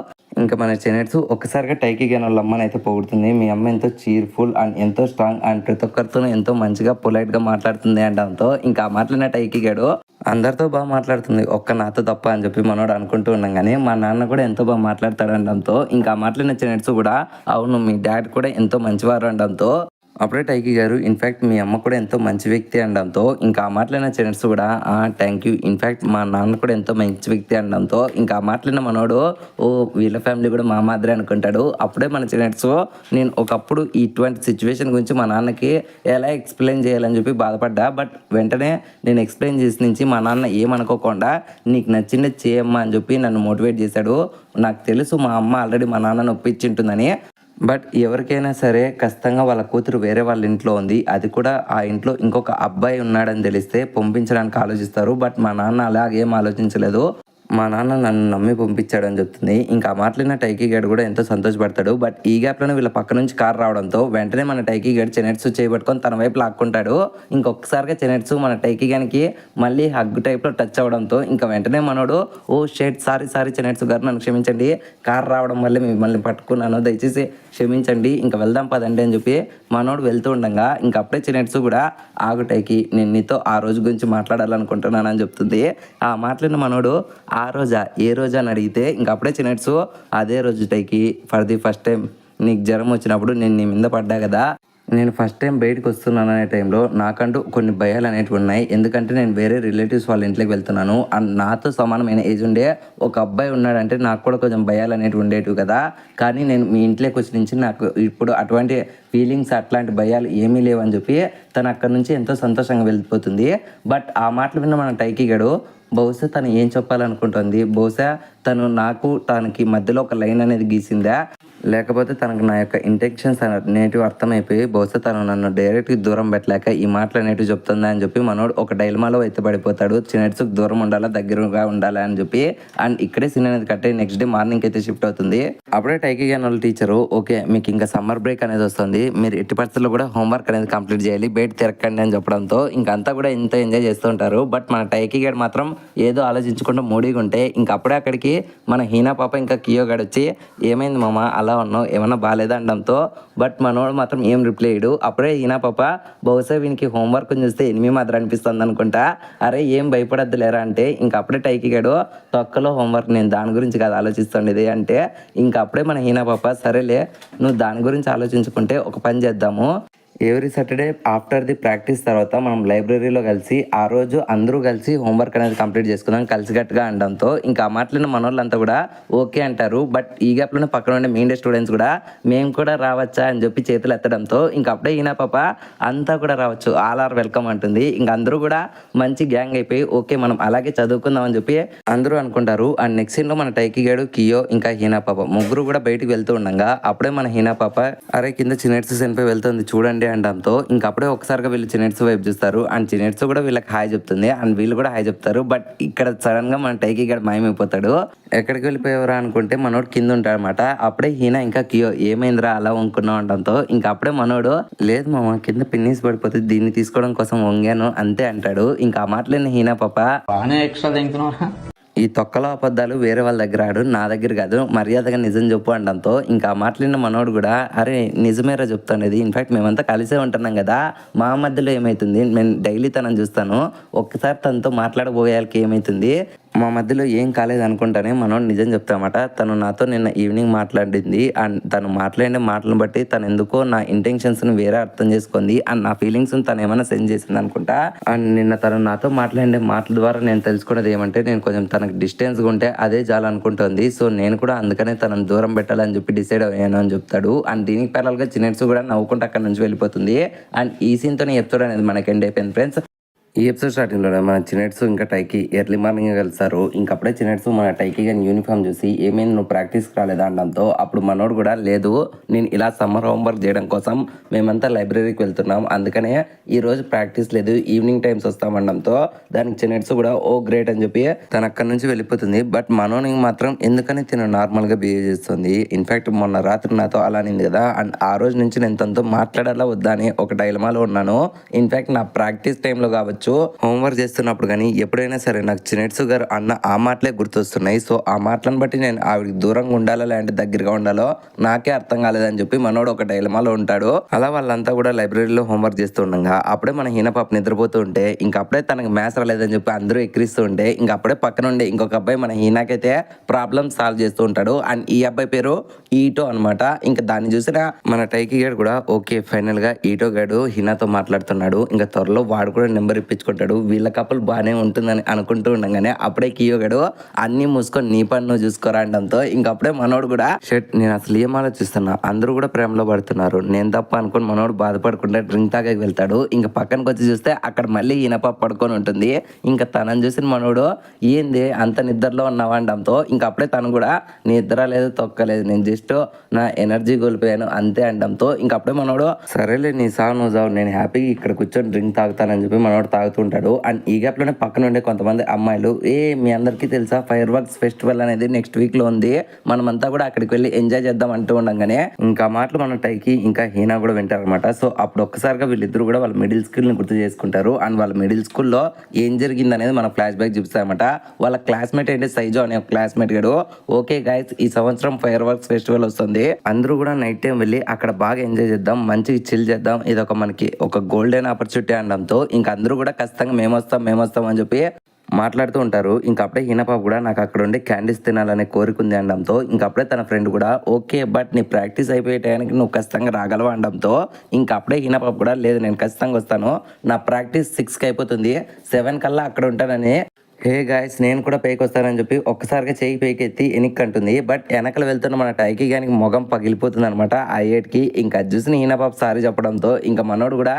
ఇంకా మన చిన్నట్స్ ఒక్కసారిగా టైకి గాని వాళ్ళ అమ్మని అయితే పొగుడుతుంది, మీ అమ్మ ఎంతో చీర్ఫుల్ అండ్ ఎంతో స్ట్రాంగ్ అండ్ ప్రతి ఒక్కరితో ఎంతో మంచిగా పొలైట్గా మాట్లాడుతుంది అనడంతో ఇంకా మాట్లాడిన టైకి గాడు అందరితో బాగా మాట్లాడుతుంది ఒక్క నాతో తప్ప అని చెప్పి మనోడు అనుకుంటూ ఉన్నాం కానీ మా నాన్న కూడా ఎంతో బాగా మాట్లాడతాడు అనడంతో ఇంకా మాట్లాడిన చిన్నట్స్ కూడా అవును మీ డాడ్ కూడా ఎంతో మంచివారు అనడంతో అప్పుడే టైకి గారు ఇన్ఫ్యాక్ట్ మీ అమ్మ కూడా ఎంతో మంచి వ్యక్తి అనడంతో ఇంకా మాట్లాడిన చిన్నట్స్ కూడా థ్యాంక్ యూ ఇన్ఫ్యాక్ట్ మా నాన్న కూడా ఎంతో మంచి వ్యక్తి అనడంతో ఇంకా మాట్లాడిన మనోడు ఓ వీళ్ళ ఫ్యామిలీ కూడా మా మాదిరి అనుకుంటాడు. అప్పుడే మన చిన్నట్స్ నేను ఒకప్పుడు ఇటువంటి సిచ్యువేషన్ గురించి మా నాన్నకి ఎలా ఎక్స్ప్లెయిన్ చేయాలని చెప్పి బాధపడ్డా, బట్ వెంటనే నేను ఎక్స్ప్లెయిన్ చేసి నుంచి మా నాన్న ఏమనుకోకుండా నీకు నచ్చింది చేయమ్మా అని చెప్పి నన్ను మోటివేట్ చేశాడు. నాకు తెలుసు మా అమ్మ ఆల్రెడీ మా నాన్నను ఒప్పించింటుందని, బట్ ఎవరికైనా సరే ఖచ్చితంగా వాళ్ళ కూతురు వేరే వాళ్ళ ఇంట్లో ఉంది అది కూడా ఆ ఇంట్లో ఇంకొక అబ్బాయి ఉన్నాడని తెలిస్తే పంపించడానికి ఆలోచిస్తారు, బట్ మా నాన్న అలాగేం ఆలోచించలేదు. మా నాన్న నన్ను నమ్మి పంపించాడు అని చెప్తుంది. ఇంకా ఆ మాటలిన టైకీ గడ్ కూడా ఎంతో సంతోషపడతాడు. బట్ ఈ గ్యాప్లోనే వీళ్ళ పక్క నుంచి కార్ రావడంతో వెంటనే మన టైకీ గడ్ చెనెట్సు చేయబట్టుకొని తన వైపు లాక్కుంటాడు. ఇంకొకసారిగా చెనెట్సు మన టైకీ గానికి మళ్ళీ హగ్ టైప్లో టచ్ అవ్వడంతో ఇంకా వెంటనే మనోడు ఓ షేట్ సారీ చెనెట్సు గారు నన్ను క్షమించండి, కార్ రావడం వల్లే మిమ్మల్ని పట్టుకున్నాను, దయచేసి క్షమించండి, ఇంకా వెళ్దాం పదండి అని చెప్పి మనోడు వెళ్తూ ఉండగా ఇంకా అప్పుడే చెనెట్సు కూడా ఆగు టైకీ, నేను నీతో ఆ రోజు గురించి మాట్లాడాలనుకుంటున్నాను అని చెప్తుంది. ఆ మాటలను మనోడు ఆ రోజా ఏ రోజా అని అడిగితే ఇంక అప్పుడే చిన్నట్సు అదే రోజు టైకి ఫర్ ది ఫస్ట్ టైం నీకు జ్వరం వచ్చినప్పుడు నేను నీ మీద పడ్డా కదా, నేను ఫస్ట్ టైం బయటకు వస్తున్నాను అనే టైంలో నాకంటూ కొన్ని భయాలు అనేటివి ఉన్నాయి. ఎందుకంటే నేను వేరే రిలేటివ్స్ వాళ్ళ ఇంట్లోకి వెళ్తున్నాను అండ్ నాతో సమానమైన ఏజ్ ఉండే ఒక అబ్బాయి ఉన్నాడంటే నాకు కూడా కొంచెం భయాలు అనేటివి ఉండేటివి కదా. కానీ నేను మీ ఇంట్లోకి వచ్చి నుంచి నాకు ఇప్పుడు అటువంటి ఫీలింగ్స్ అట్లాంటి భయాలు ఏమీ లేవని చెప్పి తను అక్కడి నుంచి ఎంతో సంతోషంగా వెళ్ళిపోతుంది. బట్ ఆ మాటలు విన్న మన టైకీ గడు బహుశా తను ఏం చెప్పాలనుకుంటుంది, బహుశా తను నాకు తనకి మధ్యలో ఒక లైన్ అనేది గీసిందా, లేకపోతే తనకు నా యొక్క ఇంటెన్షన్స్ అనేటివి అర్థమైపోయి బహుశా తను నన్ను డైరెక్ట్గా దూరం పెట్టలేక ఈ మాటలు అనేటివి చెప్తుందా అని చెప్పి మనోడు ఒక డైలమాలో అయితే పడిపోతాడు. చిన్నట్సుకు దూరం ఉండాలా దగ్గరగా ఉండాలా అని చెప్పి. అండ్ ఇక్కడే సీన్ అనేది కట్టే నెక్స్ట్ డే మార్నింగ్ అయితే షిఫ్ట్ అవుతుంది. అప్పుడే టైకీ గాన్ వాళ్ళ టీచరు ఓకే మీకు ఇంకా సమ్మర్ బ్రేక్ అనేది వస్తుంది, మీరు ఎట్టి పరిస్థితుల్లో కూడా హోంవర్క్ అనేది కంప్లీట్ చేయాలి, బయట తిరగండి అని చెప్పడంతో ఇంకంతా కూడా ఎంతో ఎంజాయ్ చేస్తూ ఉంటారు. బట్ మన టైకీ గాడు మాత్రం ఏదో ఆలోచించుకుంటూ మూడీగా ఉంటే ఇంక అప్పుడే అక్కడికి మన హీనా పాప ఇంకా కియో గడు వచ్చి ఏమైంది మామ అలా ఉన్నావు, ఏమన్నా బాగాలేదా అనడంతో బట్ మనోడు మాత్రం ఏం రిప్లై ఇయ్యడు. అప్పుడే హీనా పాప బహుశా వీనికి హోంవర్క్ చూస్తే ఎనిమి మాత్రం అనిపిస్తుంది అనుకుంటా, అరే ఏం భయపడద్దు లేరా అంటే ఇంక అప్పుడే టైకీ గడు తొక్కలో హోంవర్క్ నేను దాని గురించి కాదు ఆలోచిస్తుండేది అంటే ఇంక అప్పుడే మన హీనా పాప సరేలే నువ్వు దాని గురించి ఆలోచించుకుంటే ఒక పని చేద్దాము, every Saturday after the practice తర్వాత మనం లైబ్రరీలో కలిసి ఆ రోజు అందరూ కలిసి హోంవర్క్ అనేది కంప్లీట్ చేసుకుందాం కలిసికట్టుగా అనడంతో ఇంకా ఆ మాటలను మనోళ్ళంతా కూడా ఓకే అంటారు. బట్ ఈ గ్యాప్లోనే పక్కన ఉండే మెయిన్ డే స్టూడెంట్స్ కూడా మేము కూడా రావచ్చా అని చెప్పి చేతులు ఎత్తడంతో ఇంక అప్పుడే ఈయన పాప అంతా కూడా రావచ్చు ఆల్ ఆర్ వెల్కమ్ అంటుంది. ఇంక అందరూ కూడా మంచి గ్యాంగ్ అయిపోయి ఓకే మనం అలాగే చదువుకుందాం అని చెప్పి అందరూ అనుకుంటారు. అండ్ నెక్స్ట్ సీన్లో మన టైకీ గాడు కియో ఇంకా హీనా పాప ముగ్గురు కూడా బయటికి వెళ్తూ ఉండగా అప్పుడే మన హీనా పాప అరే కింద చిన్నట్స్ సెన్పై వెళ్తుంది చూడండి అనడంతో ఇంకా అప్పుడే ఒకసారిగా వీళ్ళు చినెట్స్ వైపు చూస్తారు. అండ్ చినెట్స్ కూడా వీళ్ళకి హాయ్ చెప్తుంది అండ్ వీళ్ళు కూడా హాయ్ చెప్తారు. బట్ ఇక్కడ సడన్ గా మన టైకీ గడ మాయమైపోతాడు. ఎక్కడికి వెళ్ళిపోయేవరా అనుకుంటే మనోడు కింద ఉంటాడు అనమాట. అప్పుడే హీనా ఇంకా కియో ఏమైందిరా అలా వంకున్నావు అనడంతో ఇంకా అప్పుడే మనోడు లేదు మామ కింద పిన్నీస్ పడిపోతుంది దీన్ని తీసుకోవడం కోసం వంగాను అంతే అంటాడు. ఇంకా ఆ మాటలేని హీనా పాప ఈ తొక్కలో అబద్ధాలు వేరే వాళ్ళ దగ్గర ఆడు నా దగ్గర కాదు మర్యాదగా నిజం చెప్పు అనడంతో ఇంకా ఆ మాటలిన్న మనోడు కూడా అరే నిజమేరా చెప్తానేది, ఇన్ఫాక్ట్ మేమంతా కలిసే ఉంటున్నాం కదా మా మధ్యలో ఏమవుతుంది, నేను డైలీ తనని చూస్తాను ఒక్కసారి తనతో మాట్లాడబోయేకి ఏమవుతుంది, మా మధ్యలో ఏం కాలేదు అనుకుంటానే మనోడు నిజం చెప్తామట. తను నాతో నిన్న ఈవినింగ్ మాట్లాడింది అండ్ తను మాట్లాడిన మాటలను బట్టి తను ఎందుకో నా ఇంటెన్షన్స్ని వేరే అర్థం చేసుకుంది అండ్ నా ఫీలింగ్స్ని తను ఏమైనా సెండ్ చేసింది అనుకుంటా. అండ్ నిన్న తను నాతో మాట్లాడే మాటల ద్వారా నేను తెలుసుకున్నది ఏమంటే నేను కొంచెం తనకు డిస్టెన్స్గా ఉంటే అదే చాలా అనుకుంటుంది. సో నేను కూడా అందుకనే తనను దూరం పెట్టాలని చెప్పి డిసైడ్ అయ్యాను అని చెప్తాడు. అండ్ దీనికి ప్యారల్గా చిన్నట్స్ కూడా నవ్వుకుంటూ అక్కడ నుంచి వెళ్ళిపోతుంది. అండ్ ఈ సీన్తోనే ఎపిసోడ్ అనేది మనకి ఎండ్ అయిపోయింది ఫ్రెండ్స్. ఈ ఎపిసోడ్ స్టార్టింగ్లో మన చిన్నట్స్ ఇంకా టైకి ఎర్లీ మార్నింగ్ కలిసారు. ఇంకప్పుడే చిన్నట్స్ మన టైకి కానీ యూనిఫామ్ చూసి ఏమైంది నువ్వు ప్రాక్టీస్కి రాలేదా అనడంతో అప్పుడు మనోడు కూడా లేదు నేను ఇలా సమ్మర్ హోంవర్క్ చేయడం కోసం మేమంతా లైబ్రరీకి వెళ్తున్నాం అందుకనే ఈరోజు ప్రాక్టీస్ లేదు ఈవినింగ్ టైమ్స్ వస్తామనడంతో దానికి చిన్నట్స్ కూడా ఓ గ్రేట్ అని చెప్పి తను అక్కడి నుంచి వెళ్ళిపోతుంది. బట్ మనోని మాత్రం ఎందుకని తిను నార్మల్గా బిహేవ్ చేస్తుంది. ఇన్ఫాక్ట్ మొన్న రాత్రి నాతో అలా అనింది కదా అండ్ ఆ రోజు నుంచి నేను తనతో మాట్లాడాలా వద్దా అని ఒక డైలమాలో ఉన్నాను. ఇన్ఫాక్ట్ నా ప్రాక్టీస్ టైంలో కావచ్చు హోంవర్క్ చేస్తున్నప్పుడు కానీ ఎప్పుడైనా సరే నాకు చినెట్స్ గారు అన్న ఆ మాటలే గుర్తొస్తున్నాయి. సో ఆ మాటలను బట్టి నేను ఆవిడకి దూరంగా ఉండాలా లేదంటే దగ్గరగా ఉండాలో నాకే అర్థం కాలేదని చెప్పి మనోడు ఒక డైలమాలో ఉంటాడు. అలా వాళ్ళంతా కూడా లైబ్రరీలో హోంవర్క్ చేస్తూ ఉండగా అప్పుడే మన హీన పాప నిద్రపోతూ ఉంటే ఇంకప్పుడే తనకు మ్యాథ్స్ రాలేదని చెప్పి అందరూ ఎక్కిరిస్తూ ఉంటే ఇంకప్పుడే పక్కన ఉండే ఇంకొక అబ్బాయి మన హీనాకైతే ప్రాబ్లమ్ సాల్వ్ చేస్తూ ఉంటాడు. అండ్ ఈ అబ్బాయి పేరు ఈటో అనమాట. ఇంకా దాన్ని చూసిన మన టైకీ గారు కూడా ఓకే ఫైనల్ గా ఈటో గాడు హీనాతో మాట్లాడుతున్నాడు ఇంకా త్వరలో వాడు కూడా నెంబర్ ఇప్పించుకుంటాడు వీళ్ళ కపుల్ బాగానే ఉంటుందని అనుకుంటూ ఉండగానే అప్పుడే కియో గడు అన్ని మూసుకొని నీ పని నువ్వు చూసుకోరా అనడంతో ఇంకప్పుడే మనోడు కూడా షట్ నేను అసలు ఏం ఆలోచిస్తున్నా అందరూ కూడా ప్రేమలో పడుతున్నారు నేను తప్ప అనుకుని మనోడు బాధపడకుండా డ్రింక్ తాగకి వెళ్తాడు. ఇంకా పక్కనకి వచ్చి చూస్తే అక్కడ మళ్ళీ ఈయనప పడుకొని ఉంటుంది. ఇంకా తనని చూసిన మనోడు ఏంది అంత నిద్రలో ఉన్నావా అనడంతో ఇంకప్పుడే తను కూడా నిద్ర లేదు తొక్కలేదు నేను జస్ట్ నా ఎనర్జీ కోల్పోయాను అంతే అనడంతో ఇంకప్పుడే మనోడు సరేలే నీ సాగు నువ్వు చావు నేను హ్యాపీగా ఇక్కడ కూర్చొని డ్రింక్ తాగుతానని చెప్పి మనోడు తాగుతుంటాడు. అండ్ ఈ గ్యాప్ లోనే పక్కన ఉండే కొంతమంది అమ్మాయిలు మీ అందరికీ తెలుసా ఫైర్ వర్క్స్ ఫెస్టివల్ అనేది నెక్స్ట్ వీక్ లో ఉంది, మనమంతా కూడా అక్కడికి వెళ్ళి ఎంజాయ్ చేద్దాం అంటూ ఉండగానే ఇంకా మాటలు మన టైకి ఇంకా హీనా కూడా వింటారు అనమాట. సో అప్పుడు ఒక్కసారిగా వీళ్ళిద్దరు కూడా వాళ్ళ మిడిల్ స్కూల్ ని గుర్తు చేసుకుంటారు. అండ్ వాళ్ళ మిడిల్ స్కూల్లో ఏం జరిగింది అనేది మన ఫ్లాష్ బ్యాక్ చూపిస్తారనమాట. వాళ్ళ క్లాస్మేట్ ఏంటి సైజో అనే ఒక క్లాస్మేట్ గాడు ఓకే గైస్ ఈ సంవత్సరం ఫైర్ వర్క్స్ ఫెస్టివల్ వస్తుంది, అందరూ కూడా నైట్ టైం వెళ్ళి అక్కడ బాగా ఎంజాయ్ చేద్దాం, మంచిగా చిల్ చేద్దాం, ఇది ఒక మనకి ఒక గోల్డెన్ ఆపర్చునిటీ అనడంతో ఇంకా అందరూ కూడా ఖచ్చితంగా మేమొస్తాం అని చెప్పి మాట్లాడుతూ ఉంటారు. ఇంకా అప్పుడే హీనాపాప కూడా నాకు అక్కడ ఉండే క్యాండీస్ తినాలనే కోరిక ఉంది అనడంతో ఇంకా అప్పుడే తన ఫ్రెండ్ కూడా ఓకే బట్ నీ ప్రాక్టీస్ అయిపోయే టైంకి నువ్వు ఖచ్చితంగా రాగలవా అనడంతో ఇంకా అప్పుడే హీనాపాప కూడా లేదు నేను ఖచ్చితంగా వస్తాను, నా ప్రాక్టీస్ 6కి అయిపోతుంది 7 కల్లా అక్కడ ఉంటానని హే గాయస్ నేను కూడా పైకి వస్తానని చెప్పి ఒక్కసారిగా చేయి పైకి ఎత్తి ఎనిక్కి అంటుంది. బట్ వెనకలు వెళ్తున్న మన టైకి గానికి మొగం పగిలిపోతుంది అనమాట ఆ ఏట్కి. ఇంకా చూసిన హీనాపాప సారీ చెప్పడంతో ఇంకా మనోడు కూడా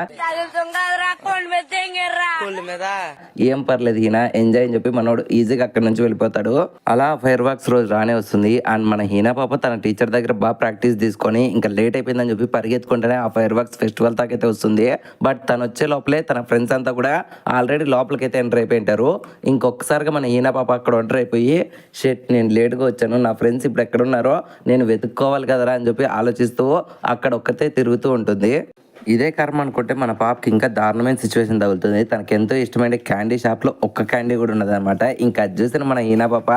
ఏం పర్లేదు హీనా ఎంజాయ్ అని చెప్పి మనోడు ఈజీగా అక్కడ నుంచి వెళ్ళిపోతాడు. అలా ఫైర్ వర్క్స్ రోజు రానే వస్తుంది. అండ్ మన హీనా పాప తన టీచర్ దగ్గర బాగా ప్రాక్టీస్ తీసుకొని ఇంకా లేట్ అయిపోయిందని చెప్పి పరిగెత్తుకుంటేనే ఆ ఫైర్ వర్క్స్ ఫెస్టివల్ దాకైతే వస్తుంది. బట్ తను వచ్చే లోపలే తన ఫ్రెండ్స్ అంతా కూడా ఆల్రెడీ లోపలికైతే ఎంటర్ అయిపోయింటారు. ఇంకొకసారిగా మన హీనా పాప అక్కడ ఒంటర్ అయిపోయి షెట్ నేను లేట్గా వచ్చాను, నా ఫ్రెండ్స్ ఇప్పుడు ఎక్కడ ఉన్నారో నేను వెతుక్కోవాలి కదరా అని చెప్పి ఆలోచిస్తూ అక్కడ ఒక్కతే తిరుగుతూ ఉంటుంది. ఇదే కర్మ అనుకుంటే మన పాపకి ఇంకా దారుణమైన సిచ్యువేషన్ తగులుతుంది. తనకి ఎంతో ఇష్టమైన క్యాండీ షాప్ లో ఒక్క క్యాండీ కూడా ఉండదు అనమాట. ఇంకా అది చూసిన మన హీనా పాప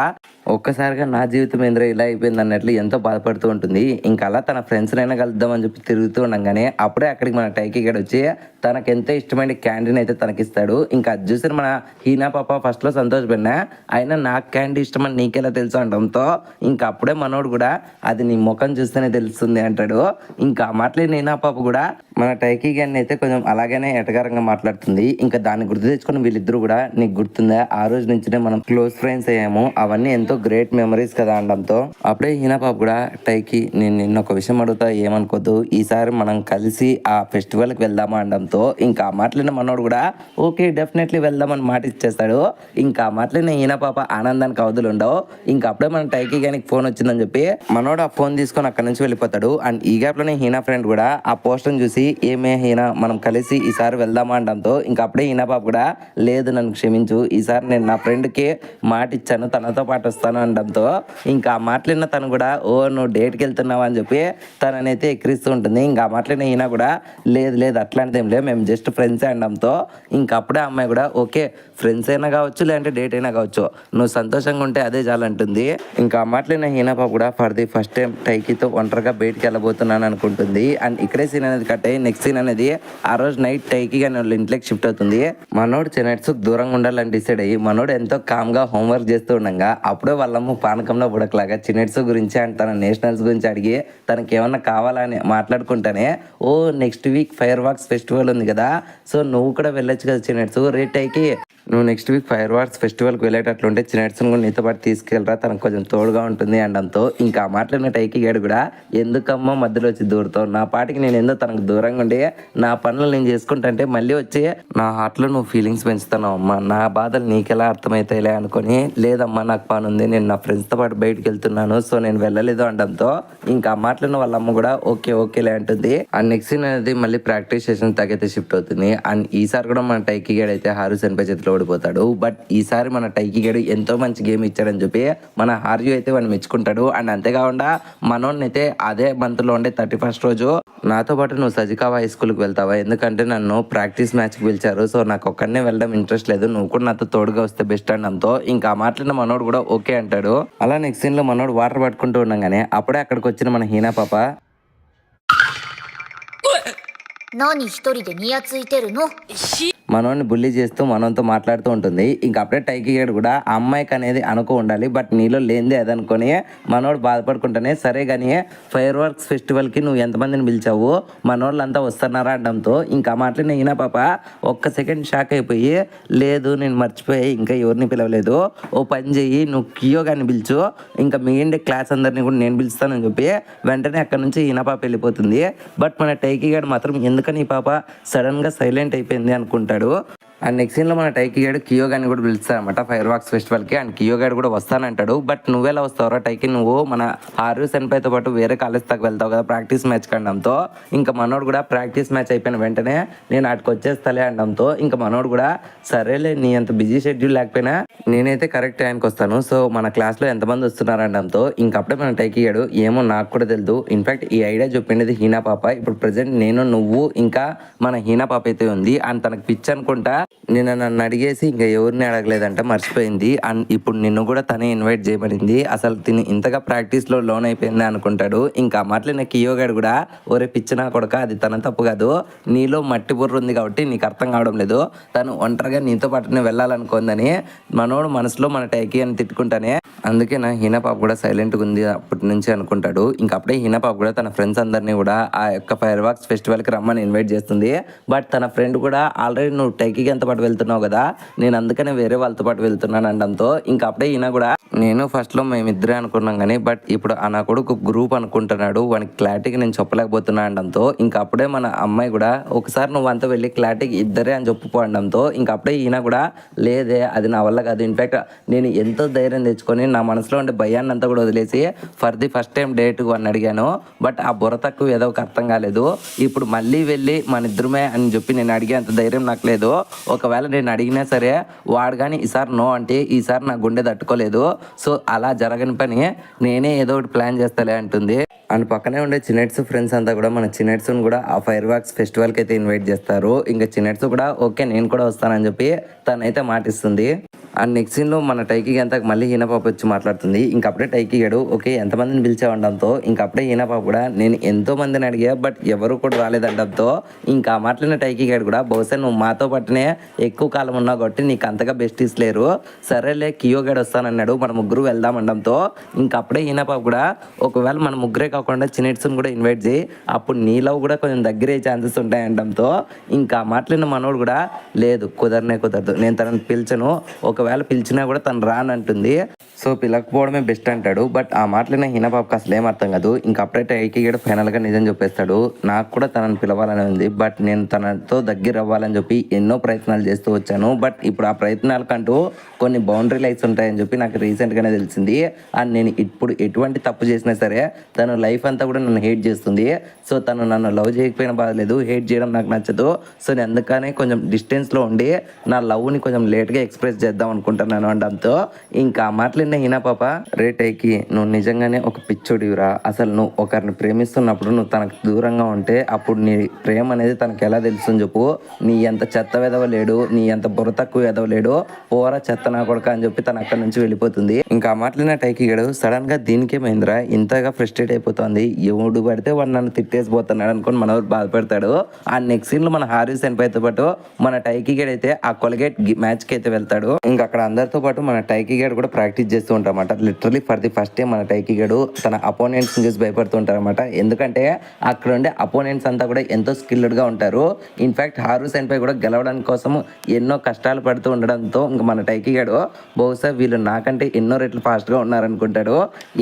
ఒక్కసారిగా నా జీవితం ఏంద్ర ఇలా అయిపోయింది అన్నట్లు ఎంతో బాధపడుతూ ఉంటుంది. ఇంకా అలా తన ఫ్రెండ్స్ అయినా కలుద్దామని చెప్పి తిరుగుతూ ఉండగానే అప్పుడే అక్కడికి మన టైకి గడ్ వచ్చి తనకు ఎంతో ఇష్టమైన క్యాండీని అయితే తనకిస్తాడు. ఇంకా అది చూసిన మన హీనా పాప ఫస్ట్ లో సంతోషపడినా అయినా నాకు క్యాండీ ఇష్టమని నీకెలా తెలుసు అనడంతో ఇంకా అప్పుడే మనోడు కూడా అది నీ ముఖం చూస్తేనే తెలుస్తుంది అంటాడు. ఇంకా మాట్లాడిన హీనా పాప కూడా మన టైకి గారిని అయితే కొంచెం అలాగనే ఎటకారంగా మాట్లాడుతుంది. ఇంకా దాన్ని గుర్తు తెచ్చుకుని వీళ్ళిద్దరు కూడా నీకు గుర్తుందా ఆ రోజు నుంచినే మనం క్లోజ్ ఫ్రెండ్స్ అయ్యాము, అవన్నీ ఎంతో గ్రేట్ మెమరీస్ కదా అనడంతో అప్పుడే హీనా పాప కూడా టైకి నేను నిన్న ఒక విషయం అడుగుతా ఏమనుకోద్దు, ఈసారి మనం కలిసి ఆ ఫెస్టివల్కి వెళ్దామా అనడంతో ఇంకా మాట్లాడిన మనోడు కూడా ఓకే డెఫినెట్లీ వెళ్దామని మాట ఇచ్చేస్తాడు. ఇంకా మాట్లాడిన హీనా పాప ఆనందానికి అవధులు ఉండవు. ఇంకా అప్పుడే మన టైకి గారికి ఫోన్ వచ్చిందని చెప్పి మనోడు ఆ ఫోన్ తీసుకొని అక్కడ నుంచి వెళ్ళిపోతాడు. అండ్ ఈ గ్యాప్ లోనే హీనా ఫ్రెండ్ కూడా ఆ పోస్టర్ చూసి ఏమే హీనా మనం కలిసి ఈసారి వెళ్దామా అనడంతో ఇంకా అప్పుడే హీనా పాప కూడా లేదు నన్ను క్షమించు, ఈసారి నేను నా ఫ్రెండ్కి మాట ఇచ్చాను తనతో పాటు వస్తాను అనడంతో ఇంకా ఆ మాటలిన్న తను కూడా ఓ నువ్వు డేట్కి వెళ్తున్నావా అని చెప్పి తననైతే ఎక్కిరిస్తూ ఉంటుంది. ఇంకా ఆ మాటలిన హీనా కూడా లేదు అట్లాంటిది ఏం లేదు మేము జస్ట్ ఫ్రెండ్స్ అనడంతో ఇంకా అప్పుడే అమ్మాయి కూడా ఓకే ఫ్రెండ్స్ అయినా కావచ్చు లేదంటే డేట్ అయినా కావచ్చు నువ్వు సంతోషంగా ఉంటే అదే చాలంటుంది. ఇంకా ఆ మాటలిన హీనా పాప కూడా ఫర్ ది ఫస్ట్ టైం టైకితో ఒంటరిగా బయటికి వెళ్ళబోతున్నాను అనుకుంటుంది. అండ్ ఇక్కడే సీన్ అనేది కట్ అయ్యి నెక్స్ట్ సీన్ అనేది ఆ రోజు నైట్ టైకి కానీ వాళ్ళ ఇంట్లోకి షిఫ్ట్ అవుతుంది. మనోడు చెనట్స్ దూరంగా ఉండాలని డిసైడ్ అయ్యి మనోడు ఎంతో కామ్ గా హోంవర్క్ చేస్తూ ఉండగా అప్పుడే వాళ్ళమ్మ పానకంలో బుడకలాగా చిన్నట్స్ గురించి అండ్ తన నేషనల్స్ గురించి అడిగి తనకి ఏమన్నా కావాలని మాట్లాడుకుంటానే oh next week fireworks festival ఉంది కదా సో నువ్వు కూడా వెళ్ళొచ్చు కదా చిన్నట్స్ రేట్ టైకి నువ్వు నెక్స్ట్ వీక్ ఫైర్ వర్క్స్ ఫెస్టివల్కి వెళ్ళేటట్లుంటే చిన్నట్స్ని కూడా నీతో పాటు తీసుకెళ్ళరా తనకు కొంచెం తోడుగా ఉంటుంది అనడంతో ఇంకా మాట్లాడిన టైకి గాడు కూడా ఎందుకమ్మా మధ్యలో వచ్చి దూరుతావు, నా పాటికి నేను ఎందుకు తనకు దూరంగా ఉండి నా పనులు నేను చేసుకుంటా మళ్ళీ వచ్చి నా హార్ట్లో నువ్వు ఫీలింగ్స్ పెంచుతున్నావు అమ్మా, నా బాధలు నీకెలా అర్థమవుతాయిలే అనుకొని లేదమ్మా నాకు పని ఉంది నేను నా ఫ్రెండ్స్తో పాటు బయటకు వెళ్తున్నాను సో నేను వెళ్ళలేదు అనడంతో ఇంకా మాట్లాడిన వాళ్ళ అమ్మ కూడా ఓకేలే అంటుంది. అండ్ నెక్స్ట్ సీన్ అనేది మళ్ళీ ప్రాక్టీస్ చేసిన తగ్గైతే షిఫ్ట్ అవుతుంది. అండ్ ఈసారి కూడా మన టైకి గేడ్ అయితే హారు సెన్పై చేతిలో ఓడిపోతాడు. బట్ ఈసారి మన టైకి గేడు ఎంతో మంచి గేమ్ ఇచ్చాడని చెప్పి మన హార్యు అయితే వాడిని మెచ్చుకుంటాడు. అండ్ అంతేకాకుండా మనోడిని అయితే అదే మంత్ లో ఉండే 31st రోజు నాతో పాటు నువ్వు సజికావా హై స్కూల్కి వెళ్తావా ఎందుకంటే నన్ను ప్రాక్టీస్ మ్యాచ్కి పిలిచారు సో నాకు ఒక్కడనే వెళ్ళడం ఇంట్రెస్ట్ లేదు, నువ్వు కూడా నాతో తోడుగా వస్తే బెస్ట్ అనడంతో ఇంకా మాట్లాడిన మనోడు కూడా ఓకే అంటాడు. అలా నెక్స్ట్ సీన్ లో మనోడు వాటర్ పట్టుకుంటూ ఉండగానే అప్పుడే అక్కడికి వచ్చిన మన హీనా పాప మనోని బుల్లి చేస్తూ మనోతో మాట్లాడుతూ ఉంటుంది. ఇంకా అప్పుడే టైకి గేడు కూడా ఆ అమ్మాయికి అనేది అనుకో ఉండాలి బట్ నీలో లేనిదే అదనుకొని మనోడు బాధపడుకుంటానే సరే కానీ ఫైర్ వర్క్స్ ఫెస్టివల్కి నువ్వు ఎంతమందిని పిలిచావు మనోళ్ళంతా వస్తున్నారా అనడంతో ఇంకా మాట్లాడిన హీనా పాప ఒక్క సెకండ్ షాక్ అయిపోయి లేదు నేను మర్చిపోయి ఇంకా ఎవరిని పిలవలేదు, ఓ పని చెయ్యి నువ్వు కియో కానీ పిలుచు ఇంకా మిగిలిన క్లాస్ అందరినీ కూడా నేను పిలుస్తానని చెప్పి వెంటనే అక్కడ నుంచి హీనా పాప వెళ్ళిపోతుంది. బట్ మన టైకి గేడు మాత్రం ఎందుకని ఈ పాప సడన్ గా సైలెంట్ అయిపోయింది అనుకుంటాడు. అండ్ నెక్స్ట్ సీన్లో మన టైకి గాడు కియో గాని కూడా పిలుస్తాడు అనమాట ఫైర్ వాక్స్ ఫెస్టివల్కి. అండ్ కియో గాడు కూడా వస్తానంటాడు. బట్ నువ్వెలా వస్తావురా టైకి, నువ్వు మన హారు సెన్పైతో పాటు వేరే కాలేజ్ దాకా వెళ్తావు కదా ప్రాక్టీస్ మ్యాచ్ అనడంతో ఇంకా మనోడు కూడా ప్రాక్టీస్ మ్యాచ్ అయిపోయిన వెంటనే నేను అటుకు వచ్చేస్తాలే అనడంతో ఇంకా మనోడు కూడా సరేలే నీ అంత బిజీ షెడ్యూల్ లేకపోయినా నేనైతే కరెక్ట్ టైంకి వస్తాను, సో మన క్లాస్లో ఎంతమంది వస్తున్నారు అనడంతో ఇంకప్పుడే మన టైకి గాడు ఏమో నాకు కూడా తెలియదు, ఇన్ఫాక్ట్ ఈ ఐడియా చెప్పిండేది హీనా పాప. ఇప్పుడు ప్రజెంట్ నేను నువ్వు ఇంకా మన హీనా పాప అయితే ఉంది. అండ్ తనకు పిచ్చి అనుకుంటా నేను నన్ను అడిగేసి ఇంకా ఎవరిని అడగలేదంట, మర్చిపోయింది. అండ్ ఇప్పుడు నిన్ను కూడా తనే ఇన్వైట్ చేయబడింది. అసలు తిని ఇంతగా ప్రాక్టీస్లో లోన్ అయిపోయింది అనుకుంటాడు. ఇంకా మాట్లాడిన కియో గాడు కూడా ఒరే పిచ్చినా కొడక అది తన తప్పు కాదు, నీలో మట్టి బుర్ర ఉంది కాబట్టి నీకు అర్థం కావడం లేదు, తను ఒంటరిగా నీతో పాటునే వెళ్ళాలనుకుందని మనోడు మనసులో మన టైకి అని తిట్టుకుంటానే. అందుకే నా హీనా పాప కూడా సైలెంట్గా ఉంది అప్పటి నుంచి అనుకుంటాడు. ఇంకా అప్పుడే హీనా పాప కూడా తన ఫ్రెండ్స్ అందరినీ కూడా ఆ యొక్క ఫైర్ వాక్స్ ఫెస్టివల్కి రమ్మని ఇన్వైట్ చేస్తుంది. బట్ తన ఫ్రెండ్ కూడా ఆల్రెడీ నువ్వు టైకి ఎంతో పాటు వెళ్తున్నావు కదా, నేను అందుకనే వేరే వాళ్ళతో పాటు వెళ్తున్నాను అనడంతో ఇంకా అప్పుడే ఈయన కూడా నేను ఫస్ట్లో మేమిద్దరే అనుకున్నాం కానీ బట్ ఇప్పుడు నా కొడుకు గ్రూప్ అనుకుంటున్నాడు, వానికి క్లారిటీకి నేను చెప్పలేకపోతున్నా అనడంతో ఇంకా అప్పుడే మన అమ్మాయి కూడా ఒకసారి నువ్వు అంతా వెళ్ళి క్లారిటీకి ఇద్దరే అని చెప్పుకోవడంతో ఇంకా అప్పుడే ఈయన కూడా లేదే అది నా వల్ల కాదు, ఇన్ఫాక్ట్ నేను ఎంతో ధైర్యం తెచ్చుకొని నా మనసులో ఉండే భయాన్ని అంతా కూడా వదిలేసి for the first time date అని అడిగాను. బట్ ఆ బుర్ర తక్కువ ఏదో ఒక అర్థం కాలేదు. ఇప్పుడు మళ్ళీ వెళ్ళి మన ఇద్దరమే అని చెప్పి నేను అడిగే అంత ధైర్యం నాకు లేదు. ఒకవేళ నేను అడిగినా సరే వాడు కానీ ఈసారి నో అంటే ఈసారి నా గుండె తట్టుకోలేదు, సో అలా జరగని పని నేనే ఏదో ఒకటి ప్లాన్ చేస్తాలే అంటుంది. అండ్ పక్కనే ఉండే చిన్నెట్స్ ఫ్రెండ్స్ అంతా కూడా మన చిన్నెట్స్ని కూడా ఆ ఫైర్ వాక్స్ ఫెస్టివల్కి అయితే ఇన్వైట్ చేస్తారు. ఇంకా చిన్నెట్స్ కూడా ఓకే నేను కూడా వస్తానని చెప్పి తనైతే మాటిస్తుంది. అండ్ నెక్స్ట్ సీన్లో మన టైకి అంతా మళ్ళీ హీనా పాప వచ్చి మాట్లాడుతుంది. ఇంకప్పుడే టైకి గడు ఓకే ఎంతమందిని పిలిచావడంతో ఇంకప్పుడే హీనా పాప కూడా నేను ఎంతో మందిని అడిగా బట్ ఎవరు కూడా రాలేదండంతో ఇంకా మాట్లాడిన టైకి గడు కూడా బహుశా నువ్వు మాతో పట్టునే ఎక్కువ కాలం ఉన్నావు కాబట్టి నీకు అంతగా బెస్టీస్ లేరు, సరేలే కియో గడు వస్తానన్నాడు మన ముగ్గురు వెళ్దామనడంతో ఇంకప్పుడే హీనా పాప కూడా ఒకవేళ మన ముగ్గురే కాకుండా చిన్నెట్స్ని కూడా ఇన్వైట్ చేయి, అప్పుడు నీ లవ్ కూడా కొంచెం దగ్గరే ఛాన్సెస్ ఉంటాయండంతో ఇంకా మాట్లాడిన మనోడు కూడా లేదు కుదరదు, నేను తనని పిలిచను, ఒకవేళ పిలిచినా కూడా తను రానంటుంది, సో పిలకపోవడమే బెస్ట్ అంటాడు. బట్ ఆ మాటలైన హీనా పాపకు అసలు ఏం అర్థం కాదు. ఇంకా అప్పుడే టైకి గడు ఫైనల్గా నిజం చెప్పేస్తాడు, నాకు కూడా తనని పిలవాలని ఉంది బట్ నేను తనతో దగ్గర అవ్వాలని చెప్పి ఎన్నో ప్రయత్నాలు చేస్తూ వచ్చాను, బట్ ఇప్పుడు ఆ ప్రయత్నాలకంటూ కొన్ని బౌండరీ లైన్స్ ఉంటాయని చెప్పి నాకు రీసెంట్గానే తెలిసింది. అండ్ నేను ఇప్పుడు ఎటువంటి తప్పు చేసినా సరే తను లైఫ్ అంతా కూడా నన్ను హేట్ చేస్తుంది, సో తను నన్ను లవ్ చేయకపోయినా బాధలేదు, హేట్ చేయడం నాకు నచ్చదు, సో నేను అందుకనే కొంచెం డిస్టెన్స్లో ఉండి నా లవ్ని కొంచెం లేట్గా ఎక్స్ప్రెస్ చేద్దాం అనుకుంటున్నాను అనడంతో ఇంకా మాట్లాడిన హీనా పాప రేటైకి నువ్వు నిజంగానే ఒక పిచ్చోడివిరా, అసలు నువ్వు ఒకరిని ప్రేమిస్తున్నప్పుడు నువ్వు తనకు దూరంగా ఉంటే అప్పుడు నీ ప్రేమ అనేది తనకు ఎలా తెలుస్తుంది చెప్పు, నీ ఎంత చెత్త వెదవలేడు, నీ ఎంత బుర్ర తక్కువ వెదవలేడు, పోరా చెత్త నా కొడుక అని చెప్పి తను అక్కడి నుంచి వెళ్ళిపోతుంది. ఇంకా మాట్లాడిన టైకి గడు సడన్ గా దీనికేమైందిరా ఇంతగా ఫ్రస్ట్రేట్ అయిపోతుంది, ఎవడు పడితే వాడు నన్ను తిట్టేసిపోతున్నాడు అనుకుని మనోడు బాధపడతాడు. ఆ నెక్స్ట్ సీన్ లో మన హారీస్ చనిపోయితో పాటు మన టైకి గడ్ అయితే ఆ కొలగేట్ మ్యాచ్ కి అయితే వెళ్తాడు. ఇంకా అక్కడ అందరితో పాటు మన టైకి గడ్ కూడా ప్రాక్టీస్ చేస్తూ ఉంటారన్నమాట. Literally for the first time మన టైకి గడు తన అపోనెంట్స్ చూసి భయపడుతూ ఉంటారన్నమాట. ఎందుకంటే అక్కడ ఉండే అపోనెంట్స్ అంతా కూడా ఎంతో స్కిల్డ్ గా ఉంటారు. ఇన్ఫాక్ట్ హారు సెన్పై కూడా గెలవడానికి కోసం ఎన్నో కష్టాలు పడుతూ ఉండడంతో ఇంకా మన టైకి గడు బహుశా వీళ్ళు నాకంటే ఎన్నో రెట్లు ఫాస్ట్ గా ఉన్నారనుకుంటాడు.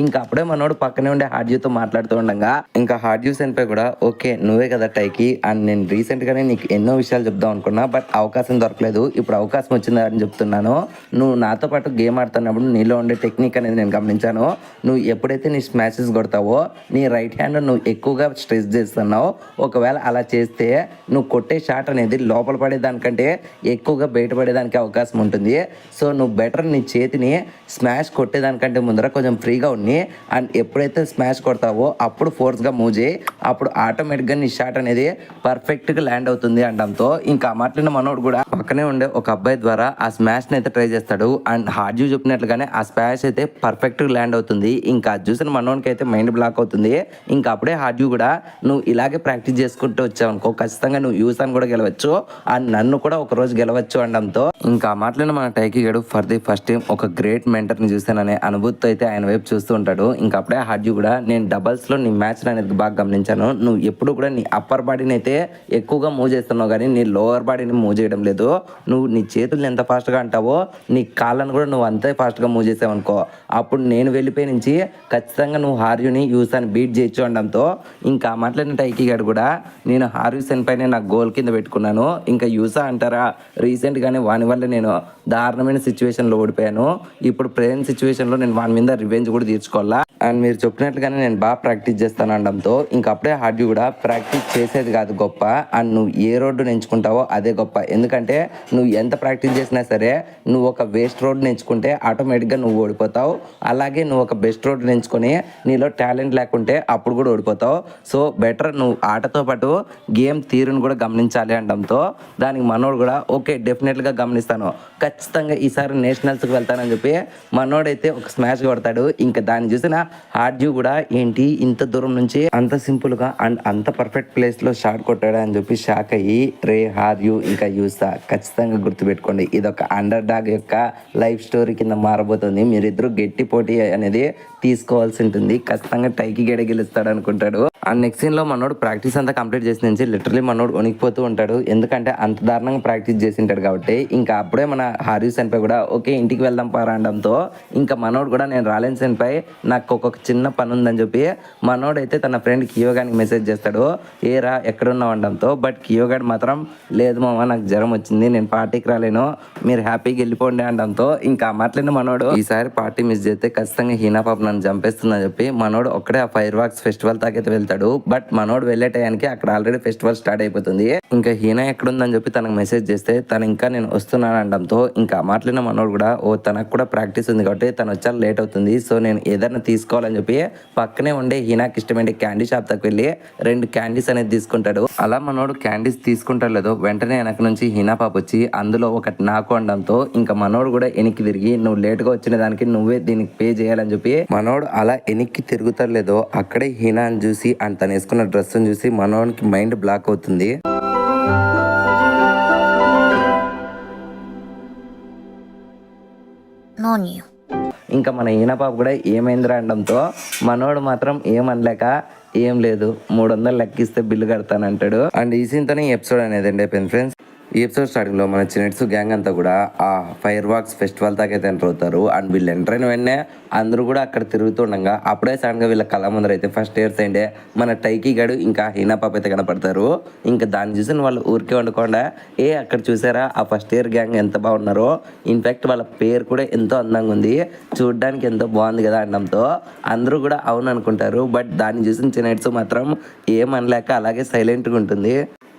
ఇంకా అప్పుడే మనోడు పక్కనే ఉండే హార్డ్యూతో మాట్లాడుతూ ఉండగా ఇంకా హార్డ్యూ సెన్పై కూడా ఓకే నువ్వే కదా టైకి అండ్ నేను రీసెంట్ గానే నీకు ఎన్నో విషయాలు చెప్దాం అనుకున్నా బట్ అవకాశం దొరకలేదు, ఇప్పుడు అవకాశం వచ్చిందా అని చెప్తున్నాను. నువ్వు నాతో పాటు గేమ్ ఆడుతున్నప్పుడు నీలో ఉండే టెక్నిక్ అనేది నేను గమనించాను. నువ్వు ఎప్పుడైతే నీ స్మాషెస్ కొడతావో నీ రైట్ హ్యాండ్ నువ్వు ఎక్కువగా స్ట్రెస్ చేస్తున్నావు, ఒకవేళ అలా చేస్తే నువ్వు కొట్టే షాట్ అనేది లోపల పడేదానికంటే ఎక్కువగా బయటపడేదానికి అవకాశం ఉంటుంది. సో నువ్వు బెటర్ నీ చేతిని స్మాష్ కొట్టేదానికంటే ముందర కొంచెం ఫ్రీగా ఉన్ని అండ్ ఎప్పుడైతే స్మాష్ కొడతావో అప్పుడు ఫోర్స్గా మూవ్ చేయి, అప్పుడు ఆటోమేటిక్గా నీ షాట్ అనేది పర్ఫెక్ట్గా ల్యాండ్ అవుతుంది అనడంతో ఇంకా మాట్లాడిన మనోడు కూడా పక్కనే ఉండే ఒక అబ్బాయి ద్వారా ఆ స్మాష్ని అయితే ట్రై చేస్తాడు అండ్ హార్డ్యూ చెప్పినట్లుగానే ఆ స్మాష్ అయితే పర్ఫెక్ట్గా ల్యాండ్ అవుతుంది. ఇంకా చూసిన మనోడికి అయితే మైండ్ బ్లాక్ అవుతుంది. ఇంకా అప్పుడే హార్డ్యూ కూడా నువ్వు ఇలాగే ప్రాక్టీస్ చేసుకుంటూ వచ్చావు అనుకో ఖచ్చితంగా నువ్వు యూసాన్ కూడా గెలవచ్చు అండ్ నన్ను కూడా ఒక రోజు గెలవచ్చు అనడంతో ఇంకా మాట్లాడిన మన టైకి గడు ఫర్ ది ఫస్ట్ టైం ఒక గ్రేట్ మెంటర్ని చూసాననే అనుభూతితో అయితే ఆయన వైపు చూస్తూ ఉంటాడు. ఇంకా అప్పుడే హార్డ్యూ కూడా నేను డబల్స్లో నీ మ్యాచ్ అనేది బాగా గమనించాను, నువ్వు ఎప్పుడు కూడా నీ అప్పర్ బాడీని అయితే ఎక్కువగా మూవ్ చేస్తున్నావు కానీ నీ లోవర్ బాడీని మూవ్ చేయడం లేదు, నువ్వు నీ చేతులు ఎంత ఫాస్ట్గా అంటావో నీ కాళ్ళను కూడా నువ్వు అంతే ఫాస్ట్గా మూవ్ చేసావు అనుకో, అప్పుడు నేను వెళ్ళిపోయి నుంచి ఖచ్చితంగా నువ్వు హార్యూని యూసాన్ని బీట్ చేయొచ్చు అనడంతో ఇంకా మాట్లాడిన టైకీ గారు కూడా నేను హార్యూసన్ పైన నా గోల్ కింద పెట్టుకున్నాను, ఇంకా యూసా అంటారా రీసెంట్గానే వాని వల్ల నేను దారుణమైన సిచ్యువేషన్లో ఓడిపోయాను, ఇప్పుడు ప్రెజెంట్ సిచ్యువేషన్లో నేను వాని మీద రివెంజ్ కూడా తీర్చుకోవాలా అండ్ మీరు చెప్పినట్లుగానే నేను బాగా ప్రాక్టీస్ చేస్తాను అనడంతో ఇంకా అప్పుడే హార్డ్యూ కూడా ప్రాక్టీస్ చేసేది కాదు గొప్ప, అండ్ నువ్వు ఏ రోడ్డు ఎంచుకుంటావో అదే గొప్ప. ఎందుకంటే నువ్వు ఎంత ప్రాక్టీస్ చేసినా సరే నువ్వు ఒక వేస్ట్ రోడ్డు ఎంచుకుంటే ఆటోమేటిక్గా నువ్వు ఓడిపోతావు, అలాగే నువ్వు ఒక బెస్ట్ రోడ్డు ఎంచుకొని నీలో టాలెంట్ లేకుంటే అప్పుడు కూడా ఓడిపోతావు. సో బెటర్ నువ్వు ఆటతో పాటు గేమ్ తీరును కూడా గమనించాలి అనడంతో దానికి మనోడు కూడా ఓకే డెఫినెట్గా గమనిస్తాను, ఖచ్చితంగా ఈసారి నేషనల్స్కి వెళ్తానని చెప్పి మనోడైతే ఒక స్మాష్ కొడతాడు. ఇంకా దాన్ని చూసిన హార్డ్యూ కూడా ఏంటి ఇంత దూరం నుంచి అంత సింపుల్గా అండ్ అంత పర్ఫెక్ట్ ప్లేస్లో షాట్ కొట్టాడు అని చెప్పి షాక్ అయ్యి రే హార్డ్యూ ఇంకా యూసా ఖచ్చితంగా గుర్తుపెట్టుకోండి, ఇదొక అండర్ డాగ్ యొక్క లైఫ్ స్టోరీ కింద మారబోతుంది. మీరిద్దరూ గట్టి పోటీ అనేది తీసుకోవాల్సి ఉంటుంది, ఖచ్చితంగా టైకి గడ గెలుస్తాడు అనుకుంటాడు. అండ్ నెక్స్ట్ సీన్లో మనోడు ప్రాక్టీస్ అంతా కంప్లీట్ చేసిన నుంచి లిటరలీ మనోడు వణికిపోతూ ఉంటాడు, ఎందుకంటే అంత దారుణంగా ప్రాక్టీస్ చేసి ఉంటాడు కాబట్టి. ఇంకా అప్పుడే మన హార్యూసన్ పై కూడా ఓకే ఇంటికి వెళ్దాం పారాడడంతో ఇంకా మనోడు కూడా నేను రాలెన్సన్ పై నాకు ఒక చిన్న పని ఉందని చెప్పి మనోడైతే తన ఫ్రెండ్ కియోగానికి మెసేజ్ చేస్తాడు, ఏరా ఎక్కడున్నావు అనడంతో. బట్ కియోగాడు మాత్రం లేదు మామ నాకు జ్వరం వచ్చింది నేను పార్టీకి రాలేను మీరు హ్యాపీగా వెళ్ళిపోండి అనడంతో ఇంకా మాట్లాడిన మనోడు ఈసారి పార్టీ మిస్ చేస్తే ఖచ్చితంగా హీనా పాప నన్ను చంపేస్తుందని చెప్పి మనోడు ఒక్కడే ఆ ఫైర్ వర్క్స్ ఫెస్టివల్ తాకైతే వెళ్తాడు. బట్ మనోడు వెళ్ళే టయానికి అక్కడ ఆల్రెడీ ఫెస్టివల్ స్టార్ట్ అయిపోతుంది. ఇంకా హీనా ఎక్కడుందని చెప్పి తనకు మెసేజ్ చేస్తే తను ఇంకా నేను వస్తున్నాను అనడంతో ఇంకా మాట్లాడిన మనోడు కూడా ఓ తనకు కూడా ప్రాక్టీస్ ఉంది కాబట్టి తను వచ్చాక లేట్ అవుతుంది, సో నేను ఏదైనా తీసుకోవాలని చెప్పి పక్కనే ఉండే హీనాకి ఇష్టమైన క్యాండీ షాప్ దగ్గర వెళ్ళి 2 క్యాండీస్ అనేది తీసుకుంటాడు. అలా మనోడు క్యాండీస్ తీసుకుంటాడు లేదో వెంటనే వెనక నుంచి హీనా పాప వచ్చి అందులో ఒకటి నాకు అనడంతో ఇంకా మనోడు కూడా వెనక్కి తిరిగి నువ్వు లేట్గా వచ్చిన దానికి నువ్వే దీనికి పే చేయాలని చెప్పి మనోడు అలా వెనక్కి తిరుగుతాడు లేదో అక్కడే హీనాని చూసి అండ్ తను వేసుకున్న డ్రెస్ చూసి మనోడికి మైండ్ బ్లాక్ అవుతుంది. ఇంకా మన ఈయన పాప కూడా ఏమైందిరా అనడంతో మనోడు మాత్రం ఏమనలేక ఏం లేదు 300 లెక్కిస్తే బిల్లు కడతానంటాడు. అండ్ ఈ సీన్తోనే ఈ ఎపిసోడ్ అనేది ఎండ్ అయిపోయింది ఫ్రెండ్స్. ఈ ఎపిసోడ్ స్టార్టింగ్లో మన చిన్నెట్స్ గ్యాంగ్ అంతా కూడా ఆ ఫైర్ వర్క్స్ ఫెస్టివల్ దాకైతే ఎంటర్ అవుతారు. అండ్ వీళ్ళు ఎంటర్ అయిన వెంటనే అందరూ కూడా అక్కడ తిరుగుతుండగా అప్పుడే సడన్గా వీళ్ళ కళ్ళ ముందర అయితే ఫస్ట్ ఇయర్స్ అయిండే మన టైకీ గడు ఇంకా హీనా పాప అయితే కనపడతారు. ఇంకా దాన్ని చూసి వాళ్ళు ఊరికే ఉండకుండా అక్కడ చూసారా ఆ ఫస్ట్ ఇయర్ గ్యాంగ్ ఎంత బాగున్నారో, ఇన్ఫాక్ట్ వాళ్ళ పేరు కూడా ఎంతో అందంగా ఉంది, చూడడానికి ఎంతో బాగుంది కదా అనడంతో అందరూ కూడా అవును అనుకుంటారు. బట్ దాన్ని చూసిన చిన్నెట్స్ మాత్రం ఏమనలేక అలాగే సైలెంట్గా ఉంటుంది.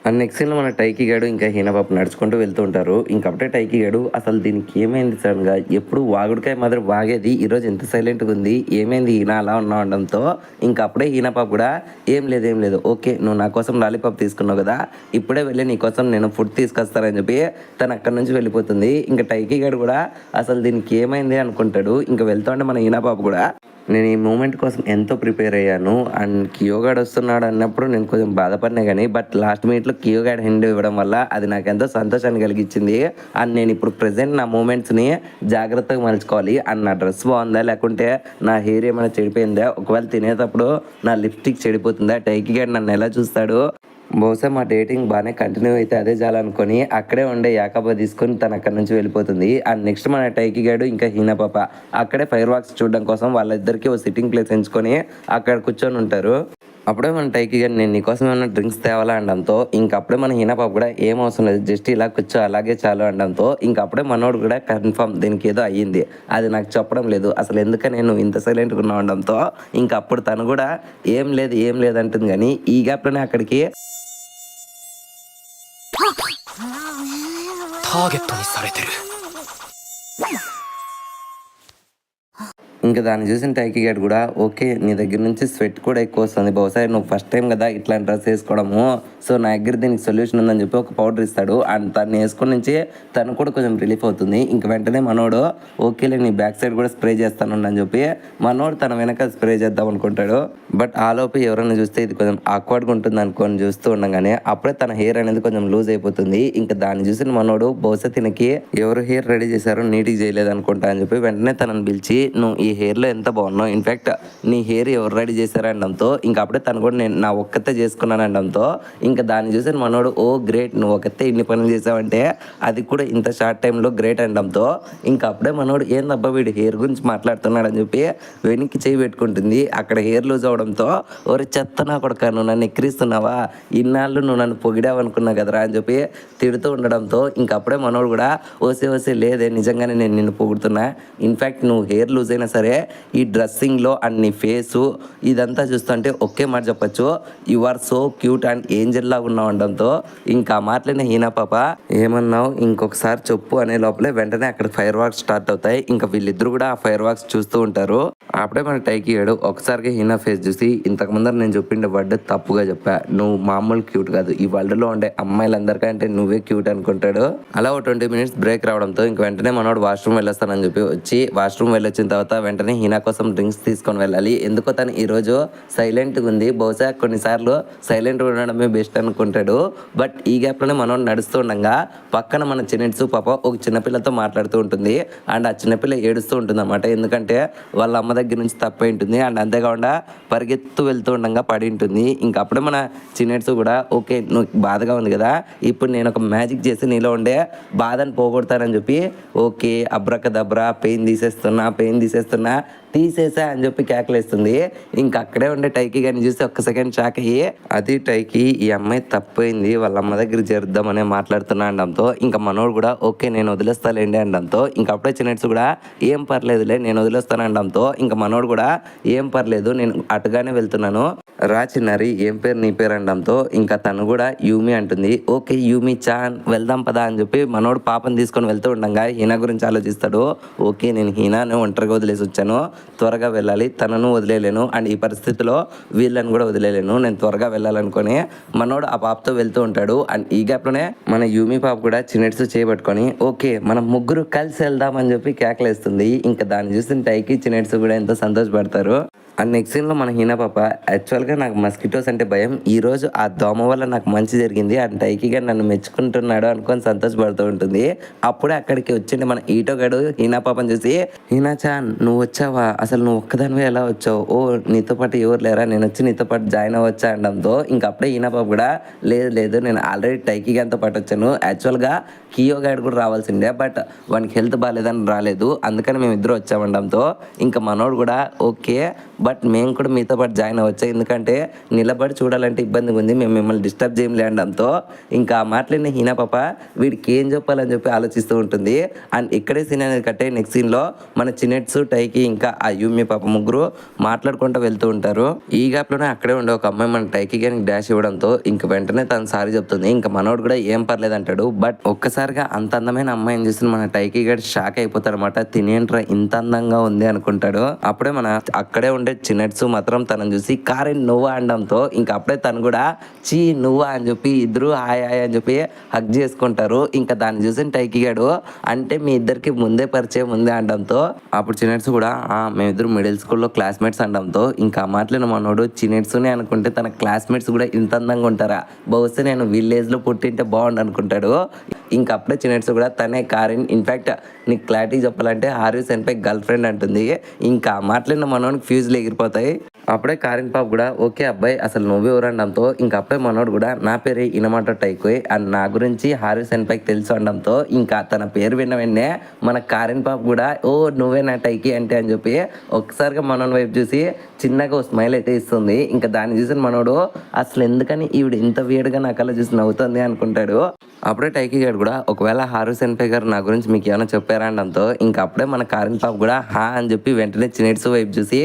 అండ్ నెక్స్ట్ సీన్లో మన టైకీ గడు ఇంకా హీనా పాప నడుచుకుంటూ వెళ్తూ ఉంటారు. ఇంకప్పుడే టైకీ గడు అసలు దీనికి ఏమైంది సడన్గా, ఎప్పుడు వాగుడికాయ మాత్రం వాగేది ఈరోజు ఎంత సైలెంట్గా ఉంది, ఏమైంది హీనా అలా ఉన్నా ఉండడంతో ఇంకా అప్పుడే హీనా పాప కూడా ఏం లేదు ఓకే నువ్వు నా కోసం లాలీపాప్ తీసుకున్నావు కదా ఇప్పుడే వెళ్ళి నీ కోసం నేను ఫుడ్ తీసుకొస్తానని చెప్పి తను అక్కడ నుంచి వెళ్ళిపోతుంది. ఇంకా టైకీ గడు కూడా అసలు దీనికి ఏమైంది అనుకుంటాడు. ఇంకా వెళ్తూ ఉంటే మన హీనా పాప కూడా నేను ఈ మూమెంట్ కోసం ఎంతో ప్రిపేర్ అయ్యాను అండ్ కియోగాడ్ వస్తున్నాడు అన్నప్పుడు నేను కొంచెం బాధపడినా కానీ బట్ లాస్ట్ మినిట్లో కియోగాడ్ హ్యాండ్ ఇవ్వడం వల్ల అది నాకు ఎంతో సంతోషాన్ని కలిగించింది. అండ్ నేను ఇప్పుడు ప్రెసెంట్ నా మూమెంట్స్ని జాగ్రత్తగా మలుచుకోవాలి. అండ్ నా డ్రెస్ బాగుందా లేకుంటే నా హెయిర్ ఏమైనా చెడిపోయిందా, ఒకవేళ తినేటప్పుడు నా లిప్స్టిక్ చెడిపోతుందా, టైకీ గాడు నన్ను ఎలా చూస్తాడు, బహుశా మా డేటింగ్ బాగానే కంటిన్యూ అయితే అదే చాలనుకొని అక్కడే ఉండే యాకబా తీసుకొని తను అక్కడ నుంచి వెళ్ళిపోతుంది. అండ్ నెక్స్ట్ మన టైకీ గాడు ఇంకా హీనా పాప అక్కడే ఫైర్ వర్క్స్ చూడడం కోసం వాళ్ళిద్దరికి ఓ సిట్టింగ్ ప్లేస్ ఎంచుకొని అక్కడ కూర్చొని ఉంటారు. అప్పుడే మన టైకీ గారు నేను నీకోసం ఏమైనా డ్రింక్స్ తేవాలా అనడంతో ఇంకప్పుడే మన హీనా పాప కూడా ఏం అవసరం లేదు జస్ట్ ఇలా కూర్చో అలాగే చాలు అనడంతో ఇంకప్పుడే మనోడు కూడా కన్ఫర్మ్ దీనికి ఏదో అయ్యింది, అది నాకు చెప్పడం లేదు అసలు ఎందుకని నేను ఇంత సైలెంట్గా ఉన్నా అనడంతో ఇంకప్పుడు తను కూడా ఏం లేదు అంటుంది. కానీ ఈ గ్యాప్లోనే అక్కడికి ターゲットにされてる。 ఇంకా దాన్ని చూసిన టైకీ గారు కూడా ఓకే నీ దగ్గర నుంచి స్వెట్ కూడా ఎక్కువ వస్తుంది, బహుశా నువ్వు ఫస్ట్ టైం కదా ఇట్లాంటి డ్రెస్ వేసుకోవడము, సో నా దగ్గర దీనికి సొల్యూషన్ ఉందని చెప్పి ఒక పౌడర్ ఇస్తాడు. అండ్ తను వేసుకుని నుంచి తను కూడా కొంచెం రిలీఫ్ అవుతుంది. ఇంక వెంటనే మనోడు ఓకేలే నీ బ్యాక్ సైడ్ కూడా స్ప్రే చేస్తాను అని చెప్పి మనోడు తన వెనక స్ప్రే చేద్దాం అనుకుంటాడు. బట్ ఆలోపు ఎవరైనా చూస్తే ఇది కొంచెం ఆక్వర్డ్గా ఉంటుంది అనుకొని చూస్తూ ఉండగానే అప్పుడే తన హెయిర్ అనేది కొంచెం లూజ్ అయిపోతుంది. ఇంకా దాన్ని చూసిన మనోడు బహుశా తినకి ఎవరు హెయిర్ రెడీ చేశారో నీట్గా చేయలేదు అనుకుంటా అని చెప్పి వెంటనే తనని పిలిచి నువ్వు ఈ హెయిర్లో ఎంత బాగున్నావు, ఇన్ఫ్యాక్ట్ నీ హెయిర్ ఎవరు రెడీ చేశారు అనడంతో ఇంకా అప్పుడే తను కూడా నేను నా ఒక్కతే చేసుకున్నాను అనడంతో ఇంకా దాన్ని చూసి మనోడు ఓ గ్రేట్, నువ్వు ఒక్కతే ఇన్ని పనులు చేసావంటే అది కూడా ఇంత షార్ట్ టైంలో గ్రేట్ అనడంతో ఇంకా అప్పుడే మనోడు ఏందబ్బా వీడు హెయిర్ గురించి మాట్లాడుతున్నాడు అని చెప్పి వెనక్కి చేయి పెట్టుకుంటుంది. అక్కడ హెయిర్ లూజ్ అవడంతో ఒరే చెత్త నా కొడుక, నువ్వు నన్ను ఎక్కిరిస్తున్నావా, ఇన్నాళ్ళు నువ్వు నన్ను పొగిడావు అనుకున్నా కదరా అని చెప్పి తిడుతూ ఉండడంతో ఇంకా అప్పుడే మనోడు కూడా ఓసే లేదే నిజంగానే నేను నిన్ను పొగుడుతున్నా, ఇన్ఫ్యాక్ట్ నువ్వు హెయిర్ లూజ్ అయినా సరే ఈ డ్రెస్సింగ్లో అండ్ నీ ఫేసు ఇదంతా చూస్తుంటే ఒకే మాట చెప్పచ్చు, you are so cute and angel లాగా ఉన్నావు అనడంతో ఇంకా మాటలైన హీనా పాప ఏమన్నావు ఇంకొకసారి చెప్పు అనే లోపలే వెంటనే అక్కడ ఫైర్ వర్క్స్ స్టార్ట్ అవుతాయి. ఇంకా వీళ్ళిద్దరు కూడా ఆ ఫైర్ వర్క్స్ చూస్తూ ఉంటారు. అప్పుడే మన టైకి ఏడు ఒకసారిగా హీనా ఫేస్ చూసి ఇంతకు ముందర నేను చెప్పిండే వర్డ్ తప్పుగా చెప్పా, నువ్వు మామూలు క్యూట్ కాదు, ఈ వరల్డ్లో ఉండే అమ్మాయిలందరికంటే నువ్వే క్యూట్ అనుకుంటాడు. అలా ఒక 20 minutes బ్రేక్ రావడంతో ఇంక వెంటనే మనోడు వాష్రూమ్ వెళ్ళొస్తానని చెప్పి వచ్చి వాష్రూమ్ వెళ్ళొచ్చిన తర్వాత వెంటనే హీనా కోసం డ్రింక్స్ తీసుకొని వెళ్ళాలి. ఎందుకో తను ఈరోజు సైలెంట్గా ఉంది, బహుశా కొన్నిసార్లు సైలెంట్గా ఉండడమే బెస్ట్ అనుకుంటాడు. బట్ ఈ గ్యాప్లోనే మనోడు నడుస్తూ ఉండగా పక్కన మన చిన్నెట్సు పాప ఒక చిన్నపిల్లతో మాట్లాడుతూ ఉంటుంది అండ్ ఆ చిన్నపిల్ల ఏడుస్తూ ఉంటుంది అన్నమాట. ఎందుకంటే వాళ్ళ అమ్మ దగ్గర నుంచి తప్పై ఉంటుంది అండ్ అంతేకాకుండా పరిగెత్తు వెళ్తూ ఉండగా పడి ఉంటుంది. ఇంకా అప్పుడే మన చిన్నెట్సు కూడా ఓకే నువ్వు బాధగా ఉంది కదా, ఇప్పుడు నేను ఒక మ్యాజిక్ చేసి నీలో ఉండే బాధను పోగొడతానని చెప్పి ఓకే అబ్రకదబ్రా పెయిన్ తీసేస్తున్నా తీసేసా అని చెప్పి కేకలేస్తుంది. ఇంకా అక్కడే ఉండే టైకి గారిని చూసి ఒక్క సెకండ్ షాక్ అయ్యి అది టైకి ఈ అమ్మాయి తప్పైంది వాళ్ళ అమ్మ దగ్గర చేరుద్దామనే మాట్లాడుతున్నా అనడంతో ఇంకా మనోడు కూడా ఓకే నేను వదిలేస్తాలేండి అనడంతో ఇంకా అప్పుడే చిన్నట్స్ కూడా ఏం పర్లేదులే నేను వదిలేస్తాను అనడంతో ఇంకా మనోడు కూడా ఏం పర్లేదు నేను అటుగానే వెళ్తున్నాను రా చిన్నారి ఏం పేరు నీ పేరు అనడంతో ఇంకా తను కూడా యూమి అంటుంది. ఓకే యూమి చాన్ వెళ్దాం పదా అని చెప్పి మనోడు పాపని తీసుకొని వెళ్తూ ఉండగా హీనా గురించి ఆలోచిస్తాడు. ఓకే నేను హీనాను ఒంటరిగా వదిలేసి వచ్చాను, త్వరగా వెళ్ళాలి, తనను వదిలేలేను అండ్ ఈ పరిస్థితిలో వీళ్ళని కూడా వదిలేలేను, నేను త్వరగా వెళ్ళాలనుకొని మనోడు ఆ పాపతో వెళ్తూ ఉంటాడు. అండ్ ఈ గ్యాప్లోనే మన యూమి పాప కూడా చిన్నట్స్ చేయబట్టుకొని ఓకే మనం ముగ్గురు కలిసి వెళ్దామని చెప్పి కేకలేస్తుంది. ఇంకా దాన్ని చూసిన టైకి చిన్నట్స్ కూడా ఎంతో సంతోషపడతారు. అండ్ నెక్స్ట్ సీన్లో మన హీనా పాప యాక్చువల్గా నాకు మస్కిటోస్ అంటే భయం, ఈరోజు ఆ దోమ వల్ల నాకు మంచి జరిగింది అండ్ టైకీగా నన్ను మెచ్చుకుంటున్నాడు అనుకొని సంతోషపడుతూ ఉంటుంది. అప్పుడే అక్కడికి వచ్చిండే మన ఈటో గడు హీనా పాపని చూసి హీనా చాన్ నువ్వు వచ్చావా, అసలు నువ్వు ఒక్కదానివే ఎలా వచ్చావు, ఓ నీతో పాటు ఎవరు లేరా, నేను వచ్చి నీతో పాటు జాయిన్ అవ్వచ్చా అనడంతో ఇంకా అప్పుడే హీనా పాప కూడా లేదు నేను ఆల్రెడీ టైకీగాతో పాటు వచ్చాను, యాక్చువల్గా కియో గైడ్ కూడా రావాల్సిందే బట్ వానికి హెల్త్ బాగాలేదని రాలేదు, అందుకని మేము ఇద్దరు వచ్చామనడంతో ఇంకా మనోడు కూడా ఓకే బట్ మేము కూడా మీతో పాటు జాయిన్ అవ్వచ్చా, ఎందుకంటే నిలబడి చూడాలంటే ఇబ్బందిగా ఉంది, మేము మిమ్మల్ని డిస్టర్బ్ చేయలేం అనడంతో ఇంకా ఆ మాటలైన హీనా పాప వీడికి ఏం చెప్పాలని చెప్పి ఆలోచిస్తూ ఉంటుంది. అండ్ ఇక్కడే సీన్ అనేది కట్టే నెక్స్ట్ సీన్లో మన చిన్నెట్స్ టైకి ఇంకా ఆ యూమి పాప ముగ్గురు మాట్లాడుకుంటూ వెళ్తూ ఉంటారు. ఈ గ్యాప్లోనే అక్కడే ఉండే ఒక అమ్మాయి మన టైకి గారికి డాష్ ఇవ్వడంతో ఇంక వెంటనే తను సారీ చెప్తుంది. ఇంకా మనోడు కూడా ఏం పర్లేదు అంటాడు. బట్ ఒక్కసారిగా అంత అందమైన అమ్మాయిని చూసి మన టైకి గారు షాక్ అయిపోతాడు అనమాట, తినేంట్రా ఇంత అందంగా ఉంది అనుకుంటాడు. అప్పుడే మన అక్కడే ఉండే చిన్నట్స్ మాత్రం తనను చూసి కారెన్ నువ్వా అనడంతో ఇంకా అప్పుడే తను కూడా చీ నువ్వా అని చెప్పి ఇద్దరు హాయ్ అని చెప్పి హగ్ చేసుకుంటారు. ఇంకా దాన్ని చూసిన టైకి గాడు అంటే మీ ఇద్దరికి ముందే పరిచయం ఉంది అనడంతో అప్పుడు చిన్నట్స్ కూడా మేమిద్దరు మిడిల్ స్కూల్లో క్లాస్మేట్స్ అనడంతో ఇంకా మాట్లాడిన మనోడు చిన్నట్స్నే అనుకుంటే తన క్లాస్మేట్స్ కూడా ఇంత అందంగా ఉంటారా, బహుశా నేను విలేజ్లో పుట్టింటే బాగుండు అనుకుంటాడు. ఇంకా అప్పుడే చిన్నట్స్ కూడా తనే కారెన్, ఇన్ఫ్యాక్ట్ నీకు క్లారిటీ చెప్పాలంటే హార్వీ సెన్పై గర్ల్ ఫ్రెండ్ అంటుంది. ఇంకా మాట్లాడిన మనోడికి ఫ్యూజ్లు ఎగిరిపోతాయి. అప్పుడే కారెన్ పాప కూడా ఓకే అబ్బాయి అసలు నువ్వే ఎవరనడంతో ఇంకా అప్పుడే మనోడు కూడా నా పేరే ఇనమాట టైకోయ్ అండ్ నా గురించి హార్వీ సెన్పైకి తెలుసు అనడంతో ఇంకా తన పేరు విన్న వెంటనే మన కారెన్ పాప కూడా ఓ నువ్వే నా టైకి అంటే అని చెప్పి ఒక్కసారిగా మనోని వైపు చూసి చిన్నగా ఓ స్మైల్ అయితే ఇస్తుంది. ఇంకా దాన్ని చూసిన మనోడు అసలు ఎందుకని ఈవిడ ఇంత వేడిగా నా కళ్ళ చూసి నవ్వుతుంది అనుకుంటాడు. అప్పుడే టైకి గారు కూడా ఒకవేళ హార్వీ సెన్పై గారు నా గురించి మీకు ఏమైనా చెప్పారా అనడంతో ఇంకా అప్పుడే మన కారెన్ పాప కూడా హా అని చెప్పి వెంటనే చిన్నట్స్ వైపు చూసి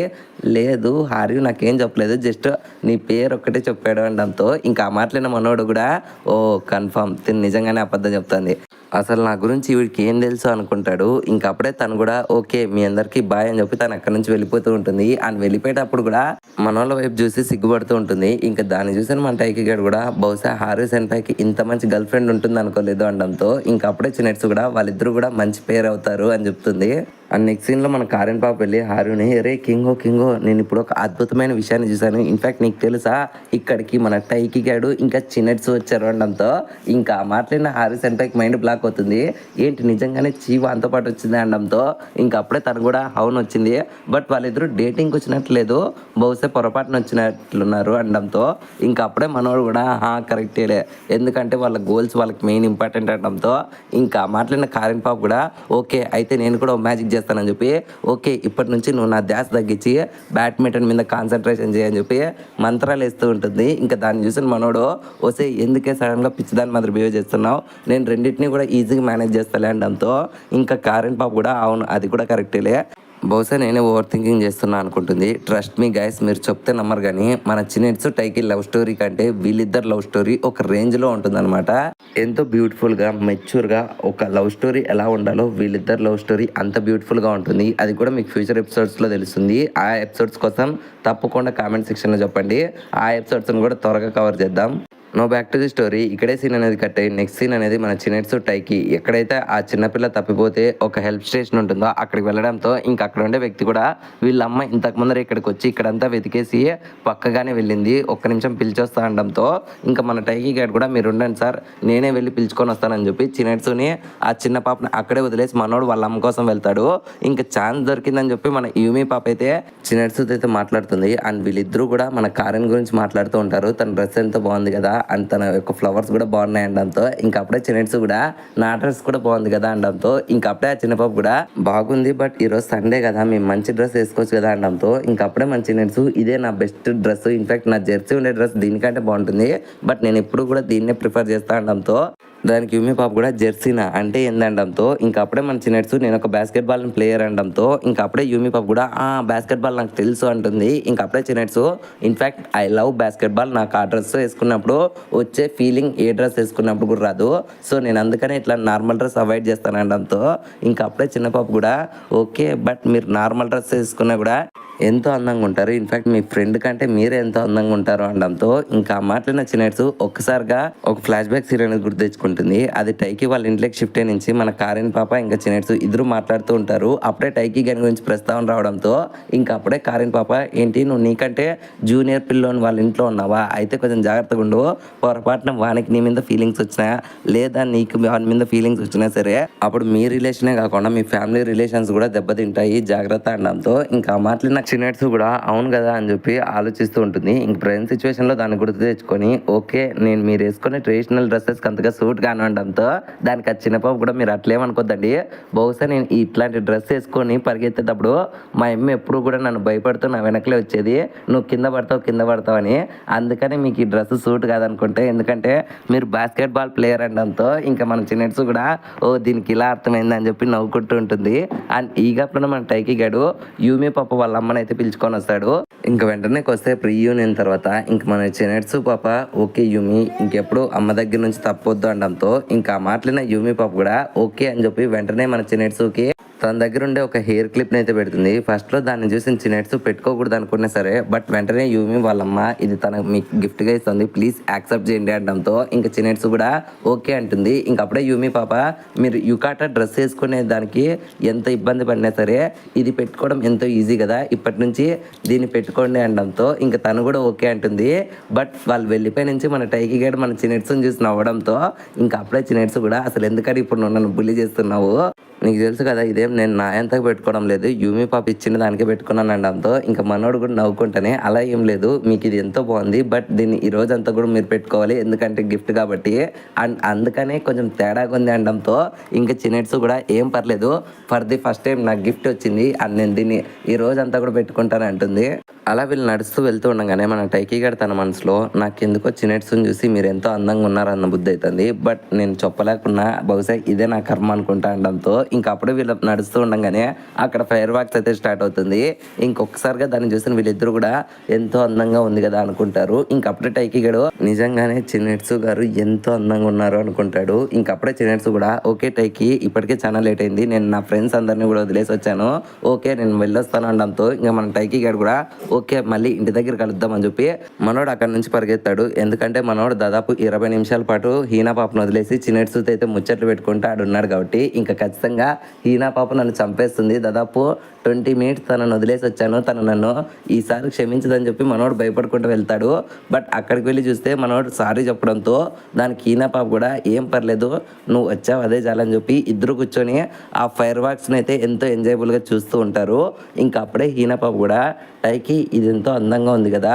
లేదు హార్వీ నాకేం చెప్పలేదు, జస్ట్ నీ పేరు ఒక్కటే చెప్పాడు అనడంతో ఇంకా ఆ మాటలైన మనోడు కూడా ఓ కన్ఫర్మ్ తిని నిజంగానే అబద్ధం చెప్తుంది, అసలు నా గురించి వీడికి ఏం తెలుసు అనుకుంటాడు. ఇంకా అప్పుడే తను కూడా ఓకే మీ అందరికీ బాయ్ అని చెప్పి తను అక్కడి నుంచి వెళ్ళిపోతూ ఉంటుంది. అండ్ వెళ్ళిపోయేటప్పుడు కూడా మనోళ్ళ వైపు చూసి సిగ్గుపడుతూ ఉంటుంది. ఇంకా దాన్ని చూసిన మన టైకి గారు కూడా బహుశా హార్వీ సెన్పైకి ఇంత మంచి గర్ల్ ఫ్రెండ్ ఉంటుంది అనుకోలేదు అనడంతో ఇంకా అప్పుడే చిన్నట్స్ కూడా వాళ్ళిద్దరు కూడా మంచి పేరు అవుతారు అని చెప్తుంది. అండ్ నెక్స్ట్ సీన్లో మన కారెన్ పాప వెళ్ళి హారుని రే కింగో నేను ఇప్పుడు ఒక అద్భుతమైన విషయాన్ని చూశాను. ఇన్ఫాక్ట్ నీకు తెలుసా ఇక్కడికి మన టైకి గాడు ఇంకా చిన్నట్స్ వచ్చారు అనడంతో ఇంకా మాట్లాడిన హారు సెన్పైకి మైండ్ బ్లాక్ అవుతుంది. ఏంటి నిజంగానే చీవ అంతో పాటు వచ్చింది అనడంతో ఇంకా అప్పుడే తను కూడా అవును వచ్చింది. బట్ వాళ్ళిద్దరూ డేటింగ్కి వచ్చినట్లేదు, బహుశా పొరపాటున వచ్చినట్లున్నారు అనడంతో ఇంకా అప్పుడే మనోడు కూడా కరెక్టేలే, ఎందుకంటే వాళ్ళ గోల్స్ వాళ్ళకి మెయిన్ ఇంపార్టెంట్ అనడంతో ఇంకా మాట్లాడిన కారెన్ పాప కూడా ఓకే అయితే నేను కూడా మ్యాజిక్ చేస్తానని చెప్పి ఓకే ఇప్పటి నుంచి నువ్వు నా ధ్యాస తగ్గించి బ్యాడ్మింటన్ మీద కాన్సన్ట్రేషన్ చేయని చెప్పి మంత్రాలు వేస్తూ ఉంటుంది. ఇంకా దాన్ని చూసిన మనోడు ఓసే ఎందుకే సడన్గా పిచ్చిదాని మాదిరి బిహేవ్ చేస్తున్నావు, నేను రెండింటిని కూడా ఈజీగా మేనేజ్ చేస్తాలే అనడంతో ఇంకా కారెన్ పాప కూడా అవును అది కూడా కరెక్టేలే, బహుశా నేనే ఓవర్ థింకింగ్ చేస్తున్నా అనుకుంటుంది. ట్రస్ట్ మీ గైస్, మీరు చెప్తే నమ్మరు కానీ మన చిన్నట్స్ టైకి లవ్ స్టోరీ కంటే వీళ్ళిద్దరు లవ్ స్టోరీ ఒక రేంజ్లో ఉంటుందన్నమాట. ఎంతో బ్యూటిఫుల్గా మెచ్యూర్గా ఒక లవ్ స్టోరీ ఎలా ఉండాలో వీళ్ళిద్దరు లవ్ స్టోరీ అంత బ్యూటిఫుల్గా ఉంటుంది. అది కూడా మీకు ఫ్యూచర్ ఎపిసోడ్స్లో తెలుస్తుంది. ఆ ఎపిసోడ్స్ కోసం తప్పకుండా కామెంట్ సెక్షన్లో చెప్పండి, ఆ ఎపిసోడ్స్ని కూడా త్వరగా కవర్ చేద్దాం. No back to the story. ఇక్కడే సీన్ అనేది కట్ అయ్యి నెక్స్ట్ సీన్ అనేది మన చిన్నట్స్ టైకి ఎక్కడైతే ఆ చిన్నపిల్ల తప్పిపోతే ఒక హెల్ప్ స్టేషన్ ఉంటుందో అక్కడికి వెళ్ళడంతో ఇంకా అక్కడ ఉండే వ్యక్తి కూడా వీళ్ళ అమ్మ ఇంతకు ముందర ఇక్కడికి వచ్చి ఇక్కడంతా వెతికేసి పక్కగానే వెళ్ళింది, ఒక్క నిమిషం పిలిచొస్తా అనడంతో ఇంకా మన టైకి గారు కూడా మీరు ఉండండి సార్ నేనే వెళ్ళి పిలుచుకొని వస్తానని చెప్పి చిన్నట్స్ని ఆ చిన్న పాపని అక్కడే వదిలేసి మనోడు వాళ్ళ అమ్మ కోసం వెళ్తాడు. ఇంకా ఛాన్స్ దొరికిందని చెప్పి మన యూమి పాప అయితే చిన్నట్స్ అయితే మాట్లాడుతుంది. అండ్ వీళ్ళిద్దరూ కూడా మన కారెన్ గురించి మాట్లాడుతూ ఉంటారు. తన డ్రెస్ ఎంత బాగుంది కదా అండ్ తన యొక్క ఫ్లవర్స్ కూడా బాగున్నాయి అనడంతో ఇంకా అప్పుడే చిన్నట్స్ కూడా నా డ్రెస్ కూడా బాగుంది కదా అనడంతో ఇంకా అప్పుడే ఆ చిన్న పాప కూడా బాగుంది బట్ ఈరోజు సండే కదా మేము మంచి డ్రెస్ వేసుకోవచ్చు కదా అనడంతో ఇంకా అప్పుడే మన చిన్నట్స్ ఇదే నా బెస్ట్ డ్రెస్, ఇన్ఫాక్ట్ నా జెర్సీ ఉండే డ్రెస్ దీనికంటే బాగుంటుంది బట్ నేను ఎప్పుడు కూడా దీన్నే ప్రిఫర్ చేస్తా అనడంతో దానికి యూమి పాప కూడా జెర్సీనా అంటే ఏందనడంతో ఇంకా అప్పుడే మన చిన్నట్స్ నేను ఒక బాస్కెట్ బాల్ ప్లేయర్ అనడంతో ఇంకా అప్పుడే యూమి పాప కూడా బాస్కెట్ బాల్ నాకు తెలుసు అంటుంది. ఇంకా అప్పుడే చిన్నట్స్ in fact I love basketball, నాకు ఆ డ్రెస్ వేసుకున్నప్పుడు వచ్చే ఫీలింగ్ ఏ డ్రెస్ వేసుకున్నప్పుడు కూడా రాదు, సో నేను అందుకనే ఇట్లా నార్మల్ డ్రెస్ అవాయిడ్ చేస్తాను అనడంతో ఇంకా అప్పుడే చిన్న పాప కూడా ఓకే బట్ మీరు నార్మల్ డ్రెస్ వేసుకున్నా కూడా ఎంతో అందంగా ఉంటారు, ఇన్ఫాక్ట్ మీ ఫ్రెండ్ కంటే మీరే ఎంతో అందంగా ఉంటారు అనడంతో ఇంకా మాట్లాడిన చిన్నట్స్ ఒక్కసారిగా ఒక ఫ్లాష్ బ్యాక్ సీన్ అనేది గుర్తు తెచ్చుకుంటుంది. అది టైకి వాళ్ళ ఇంట్లోకి షిఫ్ట్ అయ్యి నుంచి మన కారెన్ పాప ఇంకా చిన్నట్స్ ఇద్దరు మాట్లాడుతూ ఉంటారు. అప్పుడే టైకి గని గురించి ప్రస్తావన రావడంతో ఇంకా అప్పుడే కారెన్ పాప ఏంటి నువ్వు నీకంటే జూనియర్ పిల్లోని వాళ్ళ ఇంట్లో ఉన్నావా, అయితే కొంచెం జాగ్రత్తగా ఉండు, పొరపాటున వానికి నీ మీద ఫీలింగ్స్ వచ్చినా లేదా నీకు వాని మీద ఫీలింగ్స్ వచ్చినా సరే అప్పుడు మీ రిలేషనే కాకుండా మీ ఫ్యామిలీ రిలేషన్స్ కూడా దెబ్బతింటాయి, జాగ్రత్త అనడంతో ఇంకా మాట్లాడిన చిన్నట్స్ కూడా అవును కదా అని చెప్పి ఆలోచిస్తూ ఉంటుంది. ఇంక ప్రజెంట్ సిచ్యువేషన్లో దాన్ని గుర్తు తెచ్చుకొని ఓకే నేను మీరు వేసుకునే ట్రెడిషనల్ డ్రెస్సెస్కి అంతగా సూట్ కానడంతో దానికి ఆ చిన్నపాప కూడా మీరు అట్లేమనుకోద్దండి, బహుశా నేను ఇట్లాంటి డ్రెస్ వేసుకొని పరిగెత్తేటప్పుడు మా అమ్మ ఎప్పుడు కూడా నన్ను భయపడుతూ నా వెనకలే వచ్చేది, నువ్వు కింద పడతావు అని, అందుకని మీకు ఈ డ్రెస్ సూట్ కాదనుకుంటే ఎందుకంటే మీరు బాస్కెట్ బాల్ ప్లేయర్ అనడంతో ఇంకా మన చిన్నట్స్ కూడా దీనికి ఇలా అర్థమైంది అని చెప్పి నవ్వుకుంటూ ఉంటుంది. అండ్ ఈ గప్పుడు మన టైకి గాడు యూమి పాప వాళ్ళ అమ్మని అయితే పిలుచుకొని వస్తాడు. ఇంకా వెంటనే వస్తే రీయూనియన్ తర్వాత ఇంక మన చిన్నట్స్ పాప ఓకే యూమి ఇంకెప్పుడు అమ్మ దగ్గర నుంచి తప్పొద్దు అనడంతో ఇంకా మాట్లాడిన యూమి పాప కూడా ఓకే అని చెప్పి వెంటనే మన చిన్నట్స్కి తన దగ్గర ఉండే ఒక హెయిర్ క్లిప్ని అయితే పెడుతుంది. ఫస్ట్లో దాన్ని చూసి చిన్నట్స్ పెట్టుకోకూడదు అనుకున్నా సరే బట్ వెంటనే యూమి వాళ్ళమ్మ ఇది తనకు మీకు గిఫ్ట్గా ఇస్తుంది ప్లీజ్ యాక్సెప్ట్ చేయండి అనడంతో ఇంకా చిన్నట్స్ కూడా ఓకే అంటుంది. ఇంక అప్పుడే యూమి పాప మీరు యుకాటా డ్రెస్ వేసుకునే దానికి ఎంత ఇబ్బంది పడినా సరే ఇది పెట్టుకోవడం ఎంతో ఈజీ కదా, ఇప్పటి నుంచి దీన్ని పెట్టుకోండి అనడంతో ఇంకా తను కూడా ఓకే అంటుంది. బట్ వాళ్ళు వెళ్ళిపోయి నుంచి మన టైకి గడ్ మన చిన్నట్స్ని చూసి నవ్వడంతో ఇంకా అప్పుడే చిన్నట్స్ కూడా అసలు ఎందుకని ఇప్పుడు నువ్వు నన్ను బుల్లి చేస్తున్నావు, నీకు తెలుసు కదా ఇదేం నేను నా ఎంతకు పెట్టుకోవడం లేదు, యూమి పాప ఇచ్చిన దానికే పెట్టుకున్నాను అనడంతో ఇంకా మనోడు కూడా నవ్వుకుంటానే అలా ఏం లేదు మీకు ఇది ఎంతో బాగుంది బట్ దీన్ని ఈ రోజు అంతా కూడా మీరు పెట్టుకోవాలి ఎందుకంటే గిఫ్ట్ కాబట్టి అండ్ అందుకనే కొంచెం తేడాగా ఉంది అనడంతో ఇంకా చిన్నట్స్ కూడా ఏం పర్లేదు ఫర్ ది ఫస్ట్ టైం నాకు గిఫ్ట్ వచ్చింది అండ్ నేను దీన్ని ఈ రోజు అంతా కూడా పెట్టుకుంటాను అంటుంది. అలా వీళ్ళు నడుస్తూ వెళ్తూ ఉండగానే మన టైకి గారు తన మనసులో నాకెందుకో చిన్నట్స్ని చూసి మీరు ఎంతో అందంగా ఉన్నారన్న బుద్ధి అవుతుంది బట్ నేను చెప్పలేకున్నా బహుశా ఇదే నా కర్మ అనుకుంటా అనడంతో ఇంకా అప్పుడు వీళ్ళు నడుస్తూ ఉండగానే అక్కడ ఫైర్ వర్క్స్ అయితే స్టార్ట్ అవుతుంది. ఇంకొకసారిగా దాన్ని చూసిన వీళ్ళిద్దరు కూడా ఎంతో అందంగా ఉంది కదా అనుకుంటారు. ఇంకప్పుడే టైకి గడు నిజంగానే చిన్నట్స్ గారు ఎంతో అందంగా ఉన్నారు అనుకుంటాడు. ఇంకప్పుడే చిన్నట్స్ కూడా ఓకే టైకి ఇప్పటికే చాలా లేట్ అయింది, నేను నా ఫ్రెండ్స్ అందరినీ కూడా వదిలేసి వచ్చాను, ఓకే నేను వెళ్ళొస్తాను అనడంతో ఇంకా మన టైకి గడు కూడా ఓకే మళ్ళీ ఇంటి దగ్గర కలుద్దాం అని చెప్పి మనోడు అక్కడ నుంచి పరిగెత్తాడు. ఎందుకంటే మనోడు దాదాపు 20 నిమిషాల పాటు హీనా పాపను వదిలేసి చిన్నెట్సుతో అయితే ముచ్చట్లు పెట్టుకుంటూ ఆడున్నాడు కాబట్టి ఇంకా ఖచ్చితంగా హీనా పాప నన్ను చంపేస్తుంది. దాదాపు 20 మినిట్స్ తనను వదిలేసి వచ్చాను, తను నన్ను ఈసారి క్షమించదని చెప్పి మనోడు భయపడుకుంటూ వెళ్తాడు. బట్ అక్కడికి వెళ్ళి చూస్తే మనోడు సారీ చెప్పడంతో దానికి హీనా పాప కూడా ఏం పర్లేదు నువ్వు వచ్చావు అదే చాలని చెప్పి ఇద్దరు కూర్చొని ఆ ఫైర్ వర్క్స్ని అయితే ఎంతో ఎంజాయబుల్గా చూస్తూ ఉంటారు. ఇంకా అప్పుడే హీనా పాప కూడా టైకి ఇది ఎంతో అందంగా ఉంది కదా,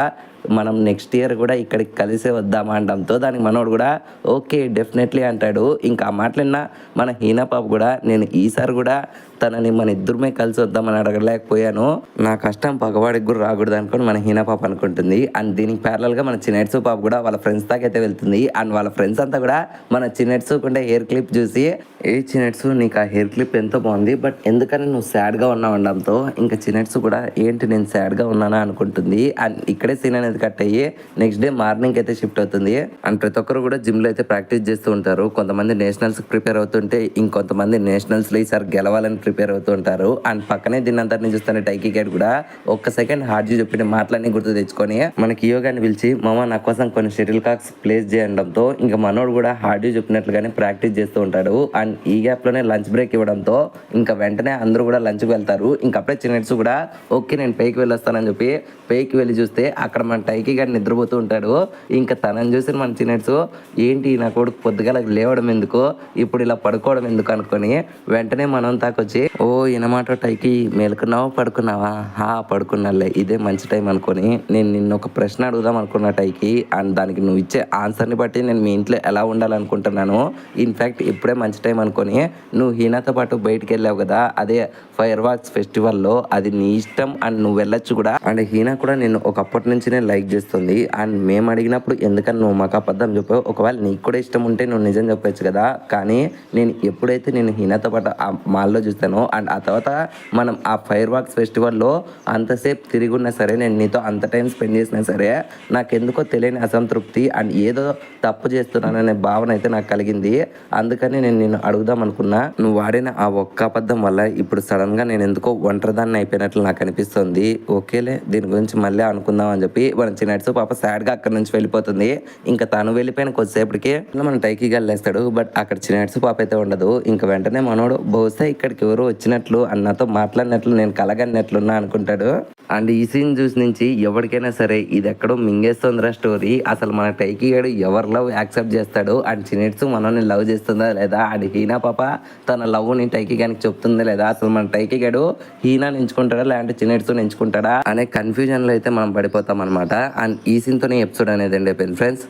మనం నెక్స్ట్ ఇయర్ కూడా ఇక్కడికి కలిసే వద్దామా అనడంతో దానికి మనోడు కూడా ఓకే డెఫినెట్లీ అంటాడు. ఇంకా ఆ మాటలన్నా మన హీనా పాప కూడా నేను ఈసారి కూడా తనని మన ఇద్దరమే కలిసి వద్దామని అడగలేకపోయాను, నా కష్టం పగవాడికి కూడా రాకూడదు అనుకుని మన హీనా పాప అనుకుంటుంది. అండ్ దీనికి ప్యారలల్గా మన చిన్నెట్సు పాప కూడా వాళ్ళ ఫ్రెండ్స్ దాకా అయితే వెళ్తుంది. అండ్ వాళ్ళ ఫ్రెండ్స్ అంతా కూడా మన చిన్నెట్సుకుంటే హెయిర్ క్లిప్ చూసి ఏ చిన్నెట్సు నీకు ఆ హెయిర్ క్లిప్ ఎంతో బాగుంది బట్ ఎందుకని నువ్వు సాడ్గా ఉన్నావు అనడంతో ఇంకా చిన్నెట్సు కూడా ఏంటి నేను సాడ్గా ఉన్నానా అనుకుంటుంది. అండ్ ఇక్కడే సీన్ అనేది కట్ అయ్యి నెక్స్ట్ డే మార్నింగ్ అయితే షిఫ్ట్ అవుతుంది. అండ్ ప్రతి ఒక్కరు కూడా జిమ్లో అయితే ప్రాక్టీస్ చేస్తూ ఉంటారు. కొంతమంది నేషనల్స్ ప్రిపేర్ అవుతుంటే ఇంకొంతమంది నేషనల్స్లో ఈసారి గెలవాలని ప్రిపేర్ అవుతూ ఉంటారు. అండ్ పక్కనే దీన్నంతటిని చూస్తున్న టైకీ గేట్ కూడా ఒక్క సెకండ్ హార్జీ చెప్పిన మాటలన్నీ గుర్తు తెచ్చుకొని మనకి యోగాని పిలిచి మామ నా కోసం కొన్ని షటిల్ కాక్స్ ప్లేస్ చేయడంతో ఇంకా మనోడు కూడా హార్జీ చెప్పినట్లుగానే ప్రాక్టీస్ చేస్తూ ఉంటాడు. అండ్ ఈ గ్యాప్లోనే లంచ్ బ్రేక్ ఇవ్వడంతో ఇంకా వెంటనే అందరూ కూడా లంచ్కి వెళ్తారు. ఇంకా అప్పుడే చిన్నట్స్ కూడా ఓకే నేను పైకి వెళ్ళొస్తానని చెప్పి పైకి వెళ్ళి చూస్తే అక్కడ మన టైకీ గారు నిద్రపోతూ ఉంటాడు. ఇంకా తనని చూసి మన చిన్నట్స్ ఏంటి నా కొడుకు పొద్దుగాల లేవడం ఎందుకు ఇప్పుడు ఇలా పడుకోవడం ఎందుకు అనుకొని వెంటనే మనం తాకొచ్చి ఓ ఈయనమాట టైకి మేలుకున్నావా పడుకున్నావా పడుకున్నాలే ఇదే మంచి టైం అనుకొని నేను నిన్ను ఒక ప్రశ్న అడుగుదాం అనుకున్నా టైకి. అండ్ దానికి నువ్వు ఇచ్చే ఆన్సర్ని బట్టి నేను మీ ఇంట్లో ఎలా ఉండాలనుకుంటున్నాను. ఇన్ఫ్యాక్ట్ ఇప్పుడే మంచి టైం అనుకొని నువ్వు హీనాతో పాటు బయటికి వెళ్ళావు కదా అదే ఫైర్ వర్క్స్ ఫెస్టివల్లో, అది నీ ఇష్టం అండ్ నువ్వు వెళ్ళొచ్చు కూడా. అండ్ హీనా కూడా నేను ఒకప్పటి నుంచినే లైక్ చేస్తుంది. అండ్ మేము అడిగినప్పుడు ఎందుకని నువ్వు మాకు అబద్ధం చెప్పావు, ఒకవేళ నీకు కూడా ఇష్టం ఉంటే నువ్వు నిజం చెప్పొచ్చు కదా. కానీ నేను ఎప్పుడైతే నేను హీనాతో పాటు ఆ మాల్లో చూస్తానో అండ్ ఆ తర్వాత మనం ఆ ఫైర్ వర్క్స్ ఫెస్టివల్లో అంతసేపు తిరిగి ఉన్నా సరే నేను నీతో అంత టైం స్పెండ్ చేసినా సరే నాకెందుకో తెలియని అసంతృప్తి అండ్ ఏదో తప్పు చేస్తున్నాననే భావన అయితే నాకు కలిగింది. అందుకని నేను నిన్ను అడుగుదాం అనుకున్నా. నువ్వు వాడిన ఆ ఒక్క అబద్ధం వల్ల ఇప్పుడు సడన్గా నేను ఎందుకో ఒంటరిదాన్ని అయిపోయినట్లు నాకు అనిపిస్తుంది. ఓకేలే దీని గురించి మళ్ళీ అనుకుందాం అని చెప్పి మన చిన్నట్స్ పాప సాడ్గా అక్కడ నుంచి వెళ్ళిపోతుంది. ఇంకా తను వెళ్ళిపోయిన కొద్దిసేపటికి మన టైకి గల్లేస్తాడు. బట్ అక్కడ చిన్నట్స్ పాప అయితే ఉండదు. ఇంకా వెంటనే మనోడు బహుశా ఇక్కడికి ఎవరు వచ్చినట్లు అన్నతో మాట్లాడినట్లు నేను కలగన్నట్లున్నా అనుకుంటాడు. అండ్ ఈ సీన్ చూసి నుంచి ఎవరికైనా సరే ఇది ఎక్కడో మింగేస్తుందిరా స్టోరీ, అసలు మన టైకి గాడు ఎవరు లవ్ యాక్సెప్ట్ చేస్తాడు అండ్ చిన్నట్స్ మనల్ని లవ్ చేస్తుందా లేదా, అండ్ హీనా పాప తన లవ్ని టైకి గానికి చెప్తుందా లేదా, అసలు మన టైకి గాడు హీనా ఎంచుకుంటాడా లేదంటే చిన్నట్స్ ఎంచుకుంటాడా అనే కన్ఫ్యూజన్లో అయితే మనం పడిపోతాం అనమాట. అండ్ ఈ సీన్తోనే ఎపిసోడ్ అనేది ఎండ్ అయిపోయింది ఫ్రెండ్స్.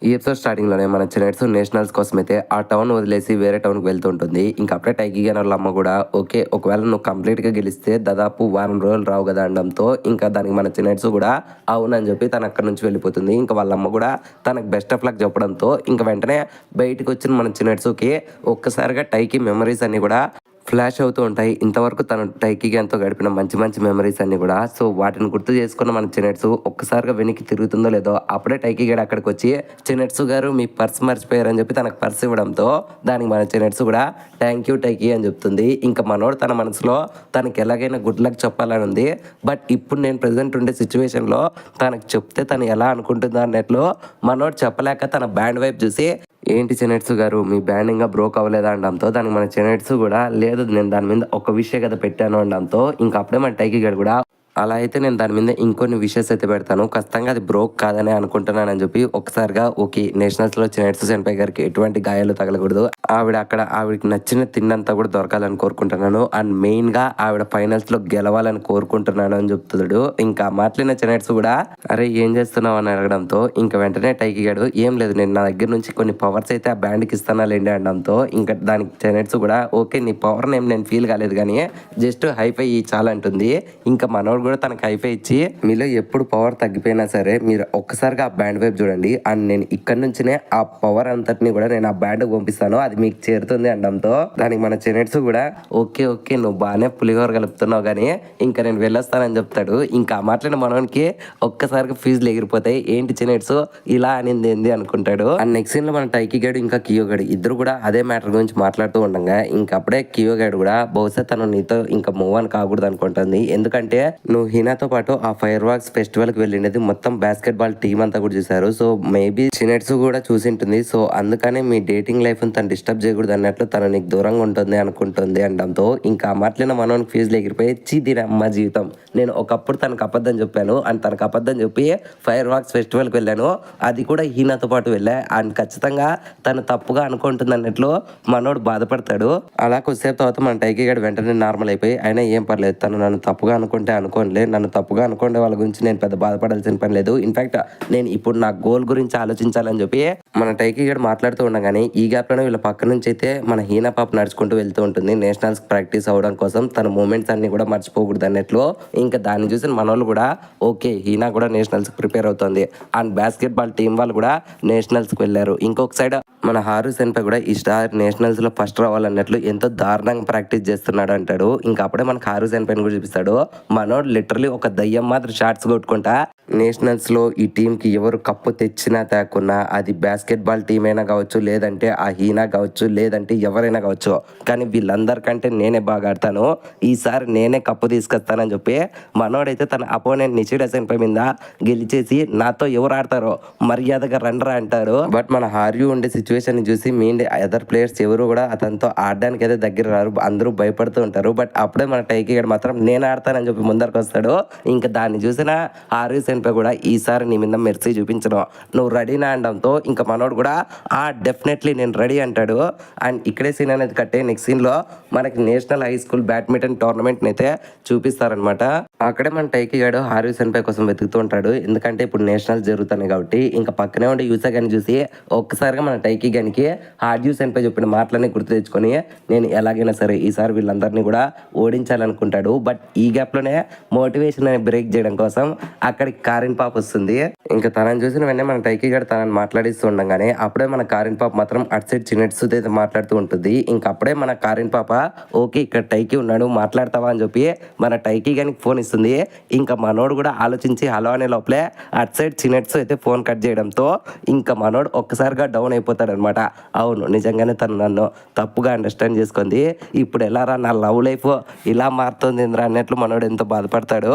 ఈ ఎపిసోడ్ స్టార్టింగ్లోనే మన చిన్నట్స్ నేషనల్స్ కోసం అయితే ఆ టౌన్ వదిలేసి వేరే టౌన్కి వెళ్తుంటుంది. ఇంకా అప్పుడే టైకి గాని వాళ్ళ అమ్మ కూడా ఓకే ఒకవేళ నువ్వు కంప్లీట్గా గెలిస్తే దాదాపు 1 వారం రోజులు రావు కదా అనడంతో ఇంకా దానికి మన చిన్నట్స్ కూడా అవునని చెప్పి తను అక్కడ నుంచి వెళ్ళిపోతుంది. ఇంకా వాళ్ళ అమ్మ కూడా తనకు బెస్ట్ ఆఫ్ లక్ చెప్పడంతో ఇంకా వెంటనే బయటకు వచ్చిన మన చిన్నట్స్కి ఒక్కసారిగా టైకి మెమరీస్ అన్ని కూడా ఫ్లాష్ అవుతూ ఉంటాయి. ఇంతవరకు తను టైకి గాన్తో గడిపిన మంచి మంచి మెమరీస్ అన్ని కూడా. సో వాటిని గుర్తు చేసుకున్న మన చిన్నట్స్ ఒక్కసారిగా వెనక్కి తిరుగుతుందో లేదో అప్పుడే టైకి గాడు అక్కడికి వచ్చి చిన్నట్స్ గారు మీ పర్స్ మర్చిపోయారని చెప్పి తనకు పర్స్ ఇవ్వడంతో దానికి మన చిన్నట్స్ కూడా థ్యాంక్ యూ టైకి అని చెప్తుంది. ఇంకా మనోడు తన మనసులో తనకి ఎలాగైనా గుడ్ లక్ చెప్పాలని ఉంది. బట్ ఇప్పుడు నేను ప్రెసెంట్ ఉండే సిచ్యువేషన్లో తనకు చెప్తే తను ఎలా అనుకుంటుందో అన్నట్లు మనోడు చెప్పలేక తన బ్యాండ్ వైపు చూసి ఏంటి చిన్నట్స్ గారు మీ బ్యాండ్ ఇంకా బ్రోక్ అవ్వలేదా అనడంతో దానికి మన చిన్నట్స్ కూడా లేదు నేను దాని మీద ఒక విషయం కదా పెట్టాను అనడంతో ఇంకా అప్పుడే మన టైకి గాడు కూడా అలా అయితే నేను దాని మీద ఇంకొన్ని విషయస్ అయితే పెడతాను, ఖచ్చితంగా అది బ్రోక్ కాదని అనుకుంటున్నానని చెప్పి ఒకసారిగా ఓకే నేషనల్స్లో చిన్నట్స్ సెన్పై గారికి ఎటువంటి గాయాలు తగలకూడదు, ఆవిడకి నచ్చిన తిన్నంతా కూడా దొరకాలని కోరుకుంటున్నాను అండ్ మెయిన్గా ఆవిడ ఫైనల్స్లో గెలవాలని కోరుకుంటున్నాను అని చెప్తున్నాడు. ఇంకా మాట్లాడిన చిన్నట్స్ కూడా అరే ఏం చేస్తున్నావు అని అడగడంతో ఇంకా వెంటనే టైకి గాడు ఏం లేదు నేను నా దగ్గర నుంచి కొన్ని పవర్స్ అయితే ఆ బ్యాండ్కి ఇస్తానాలేండి అనడంతో ఇంకా దానికి చిన్నట్స్ కూడా ఓకే నీ పవర్ నేమ్ నేను ఫీల్ కాలేదు కానీ జస్ట్ హైఫై చాలా అంటుంది. ఇంకా మనోడు కూడా తనకు హైఫై ఇచ్చి మీలో ఎప్పుడు పవర్ తగ్గిపోయినా సరే మీరు ఒక్కసారిగా ఆ బ్యాండ్ వైపు చూడండి అండ్ నేను ఇక్కడ నుంచినే ఆ పవర్ అంతటిని కూడా నేను ఆ బ్యాండ్ పంపిస్తాను అది మీకు చేరుతుంది అనడంతో దానికి మన చిన్నట్స్ కూడా ఓకే ఓకే నువ్వు బాగానే పులిహోర కలుపుతున్నావు కానీ ఇంకా నేను వెళ్ళొస్తానని చెప్తాడు. ఇంకా మాట్లాడిన మనోనికి ఒక్కసారిగా ఫీజులు ఎగిరిపోతాయి, ఏంటి చిన్నట్స్ ఇలా అనింది ఏంది అనుకుంటాడు. అండ్ నెక్స్ట్ సీన్ లో మన టైకి గాడు ఇంకా కియో గాడు ఇద్దరు కూడా అదే మ్యాటర్ గురించి మాట్లాడుతూ ఉండగా ఇంకా అప్పుడే కియో గాడు కూడా బహుశా తను నీతో ఇంకా మూవ్ అని కాకూడదు అనుకుంటుంది. ఎందుకంటే నువ్వు హీనాతో పాటు ఆ ఫైర్ వర్క్స్ ఫెస్టివల్ కి వెళ్ళినది మొత్తం బాస్కెట్ బాల్ టీం అంతా కూడా చూసారు. సో మేబీ చినెట్స్ కూడా చూసింటుంది. సో అందుకనే మీ డేటింగ్ లైఫ్ తను డిస్టర్బ్ చేయకూడదు అన్నట్లు తను నీకు దూరంగా ఉంటుంది అనుకుంటుంది అనడంతో ఇంకా మాట్లాడిన మనోని ఫీజులు ఎగిరిపోయి దీని అమ్మ జీవితం, నేను ఒకప్పుడు తనకు అబద్ధం చెప్పాను అండ్ తనకు అబద్ధం చెప్పి ఫైర్ వర్క్స్ ఫెస్టివల్కి వెళ్ళాను, అది కూడా హీనాతో పాటు వెళ్ళా అండ్ ఖచ్చితంగా తను తప్పుగా అనుకుంటుంది అన్నట్లు మనోడు బాధపడతాడు. అలా కొద్దిసేపు తర్వాత మన టైకీ గడు వెంటనే నార్మల్ అయిపోయి అయినా ఏం పర్లేదు, తను నన్ను తప్పుగా అనుకుంటే అనుకోనిలే, నన్ను తప్పుగా అనుకునే వాళ్ళ గురించి నేను పెద్ద బాధపడాల్సిన పని లేదు, ఇన్ఫాక్ట్ నేను ఇప్పుడు నా గోల్ గురించి ఆలోచించాలని చెప్పి మన టైకీ గడు మాట్లాడుతూ ఉండగానే ఈ గ్యాప్లోనే వీళ్ళ పక్క నుంచి అయితే మన హీనా పాప నడుచుకుంటూ వెళ్తూ ఉంటుంది నేషనల్స్ ప్రాక్టీస్ అవ్వడం కోసం. తన మూమెంట్స్ అన్ని కూడా మర్చిపోకూడదు అన్నట్లు ఇంకా దాన్ని చూసిన మనోళ్ళు కూడా ఓకే హీనా కూడా నేషనల్స్ ప్రిపేర్ అవుతుంది అండ్ బాస్కెట్ బాల్ టీం వాళ్ళు కూడా నేషనల్స్కి వెళ్ళారు. ఇంకొక సైడ్ మన హారు సెన్పై కూడా ఈ స్టార్ నేషనల్స్ లో ఫస్ట్ రావాలన్నట్లు ఎంతో దారుణంగా ప్రాక్టీస్ చేస్తున్నాడు అంటాడు. ఇంకా అప్పుడే మనకు హారు సెన్పైని కూడా చూపిస్తాడు. మనోడు లిటరలీ ఒక దయ్యం మాత్రం షాట్స్ కొట్టుకుంటా నేషనల్స్ లో ఈ టీం కి ఎవరు కప్పు తెచ్చినా తేకున్నా అది బాస్కెట్ బాల్ టీం అయినా కావచ్చు, లేదంటే ఆ హీనా కావచ్చు, లేదంటే ఎవరైనా కావచ్చు, కానీ వీళ్ళందరికంటే నేనే బాగా ఆడతాను, ఈసారి నేనే కప్పు తీసుకొస్తానని చెప్పి మనోడైతే తన అపోనెంట్ నిషిడా సెన్పై మీద గెలిచేసి నాతో ఎవరు ఆడతారో మర్యాదగా రండ్రా అంటారు. బట్ మన హార్యూ ఉండే సిచ్యువేషన్ ని చూసి మెయిన్ అదర్ ప్లేయర్స్ ఎవరు కూడా అతనితో ఆడడానికి అయితే దగ్గర రారు, అందరూ భయపడుతూ ఉంటారు. బట్ అప్పుడే మన టైకీ గడు మాత్రం నేను ఆడతానని చెప్పి ముందరకు వస్తాడు. ఇంకా దాన్ని చూసిన హార్యూ సెన్పై కూడా ఈసారి నీ మీద మెర్సీ చూపించడం, నువ్వు రెడీనా అనడంతో ఇంకా మనోడు కూడా డెఫినెట్లీ నేను రెడీ అంటాడు. అండ్ ఇక్కడే సీన్ అనేది కట్టే నెక్స్ట్ సీన్ లో మనకి national high school badminton tournament అయితే చూపిస్తారనమాట. అక్కడే మన టైకీ గడు హార్యూ సెన్పై కోసం వెతుకుతూ ఉంటాడు, ఎందుకంటే ఇప్పుడు నేషనల్స్ జరుగుతున్నాయి కాబట్టి. ఇంకా పక్కనే ఉండే యూసా గాని చూసి ఒక్కసారిగా మన టైకీ గానికి హార్యూ సెన్పై చెప్పిన మాటలని గుర్తు తెచ్చుకొని నేను ఎలాగైనా సరే ఈసారి వీళ్ళందరినీ కూడా ఓడించాలనుకుంటాడు. బట్ ఈ గ్యాప్ లోనే మోటివేషన్ అని బ్రేక్ చేయడం కోసం అక్కడికి కారిన్ పాప్ వస్తుంది. ఇంకా తనని చూసిన వెంటనే మన టైకీ గడు తనని మాట్లాడిస్తూ ఉండగానే అప్పుడే మన కారిన్ పాప్ మాత్రం అటు సైడ్ చిన్నెట్స్ అయితే మాట్లాడుతూ ఉంటుంది. ఇంకా అప్పుడే మన కారిన్ పాప ఓకే ఇక్కడ టైకీ ఉన్నాడు మాట్లాడతావా అని చెప్పి మన టైకీ గానికి ఫోన్ ఇస్తుంది. ఇంకా మనోడు కూడా ఆలోచించి హలో అనే లోపలే అటు సైడ్ చిన్నెట్స్ అయితే ఫోన్ కట్ చేయడంతో ఇంకా మనోడు ఒక్కసారిగా డౌన్ అయిపోతాడు అనమాట. అవును నిజంగానే తను నన్ను తప్పుగా అండర్స్టాండ్ చేసుకుంది, ఇప్పుడు ఎలా రా నా లవ్ లైఫ్ ఇలా మారుతుంది అన్నట్లు మనోడు ఎంతో బాధపడతాడు.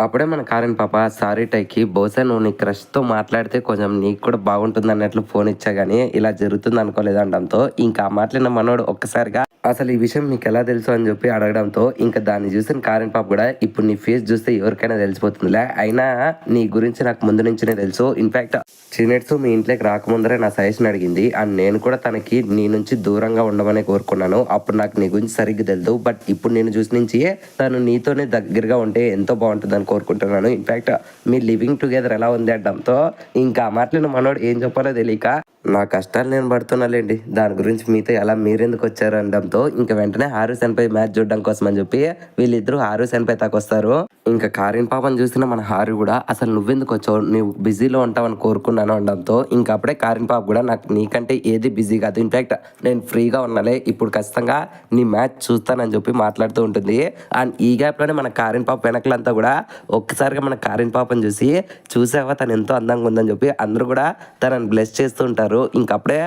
అప్పుడే మన కారిన్ పాప సారీ టైకి, బహుశా నువ్వు నీ క్రష్తో మాట్లాడితే కొంచెం నీకు కూడా బాగుంటుంది అన్నట్లు ఫోన్ ఇచ్చా కానీ ఇలా జరుగుతుంది అనుకోలేదు అనడంతో ఇంకా ఆ మాట్లాడిన మనోడు ఒక్కసారిగా అసలు ఈ విషయం మీకు ఎలా తెలుసు అని చెప్పి అడగడంతో ఇంకా దాన్ని చూసిన కారిన్ పాప కూడా ఇప్పుడు నీ ఫేస్ చూస్తే ఎవరికైనా తెలిసిపోతుందిలే, అయినా నీ గురించి నాకు ముందు నుంచినే తెలుసు, ఇన్ఫాక్ట్ చిన్నెట్స్ మీ ఇంట్లోకి రాకముందరే నా సజెషన్ అడిగింది అండ్ నేను కూడా తనకి నీ నుంచి దూరంగా ఉండమని కోరుకున్నాను, అప్పుడు నాకు నీ గురించి సరిగ్గా తెలియదు, బట్ ఇప్పుడు నేను చూసి నుంచి తను నీతోనే దగ్గరగా ఉంటే ఎంతో బాగుంటుందని కోరుకుంటున్నాను, ఇన్ఫాక్ట్ మీ లివింగ్ టుగెదర్ ఎలా ఉంది అనడంతో ఇంకా ఆ మాటలను మనోడు ఏం చెప్పాలో తెలియక నా కష్టాలు నేను పడుతున్నాలేండి, దాని గురించి మీతో ఎలా మీరెందుకు వచ్చారు అనడంతో ఇంకా వెంటనే హారు సెన్పై మ్యాచ్ చూడడం కోసం అని చెప్పి వీళ్ళిద్దరూ హారు సెన్పై తాకొస్తారు. ఇంకా కారిన్ పాపని చూసిన మన హారు కూడా అసలు నువ్వెందుకు వచ్చావు, నువ్వు బిజీలో ఉంటావని కోరుకున్నాను అనడంతో ఇంకా అప్పుడే కారిన్ పాప కూడా నాకు నీకంటే ఏది బిజీ కాదు, ఇన్ఫాక్ట్ నేను ఫ్రీగా ఉన్నాలే, ఇప్పుడు ఖచ్చితంగా నీ మ్యాచ్ చూస్తానని చెప్పి మాట్లాడుతూ ఉంటుంది. అండ్ ఈ గ్యాప్లోనే మన కారిన్ పాప వెనకలంతా కూడా ఒక్కసారిగా మన కారిన్ పాపని చూసావా తను ఎంతో అందంగా ఉందని చెప్పి అందరూ కూడా తనని బ్లెస్ చేస్తూ ఉంటారు. ఇంకా అప్పుడే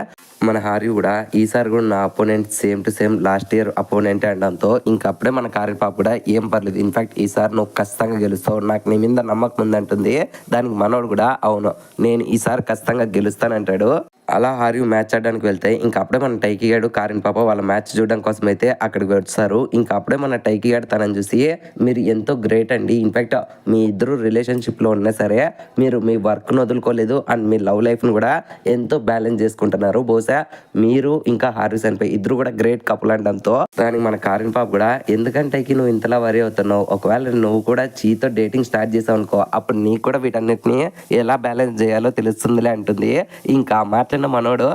మన హారి కూడా ఈసారి కూడా నా opponent same to same last year opponent అనడంతో ఇంకా అప్పుడే మన కారిన్ పాప కూడా ఏం పర్లేదు, ఇన్ఫాక్ట్ ఈసారి నువ్వు ఖచ్చితంగా గెలుస్తావు, నాకు నీ మీద నమ్మకం ఉందంటుంది. దానికి మనోడు కూడా అవును నేను ఈసారి ఖచ్చితంగా గెలుస్తానంటాడు. అలా హారియు మ్యాచ్ ఆడడానికి వెళ్తే ఇంకా అప్పుడే మన టైకీ గాడు కారిన్ పాప వాళ్ళ మ్యాచ్ చూడడం కోసం అయితే అక్కడికి వచ్చారు. ఇంకా అప్పుడే మన టైకీ గాడు తనని చూసి మీరు ఎంతో గ్రేట్ అండి, ఇన్ఫాక్ట్ మీ ఇద్దరు రిలేషన్షిప్లో ఉన్నా సరే మీరు మీ వర్క్ను వదులుకోలేదు అండ్ మీ లవ్ లైఫ్ను కూడా ఎంతో బ్యాలెన్స్ చేసుకుంటున్నారు, బహుశా మీరు ఇంకా హారియు సెన్పై ఇద్దరు కూడా గ్రేట్ కపుల్ అనడంతో దానికి మన కారిన్ పాప కూడా ఎందుకంటే నువ్వు ఇంతలా వరి అవుతున్నావు, ఒకవేళ నువ్వు కూడా చీతో డేటింగ్ స్టార్ట్ చేసావు అనుకో అప్పుడు నీకు కూడా వీటన్నిటిని ఎలా బ్యాలెన్స్ చేయాలో తెలుస్తుందిలే అంటుంది. ఇంకా ఆ మాట మనోడు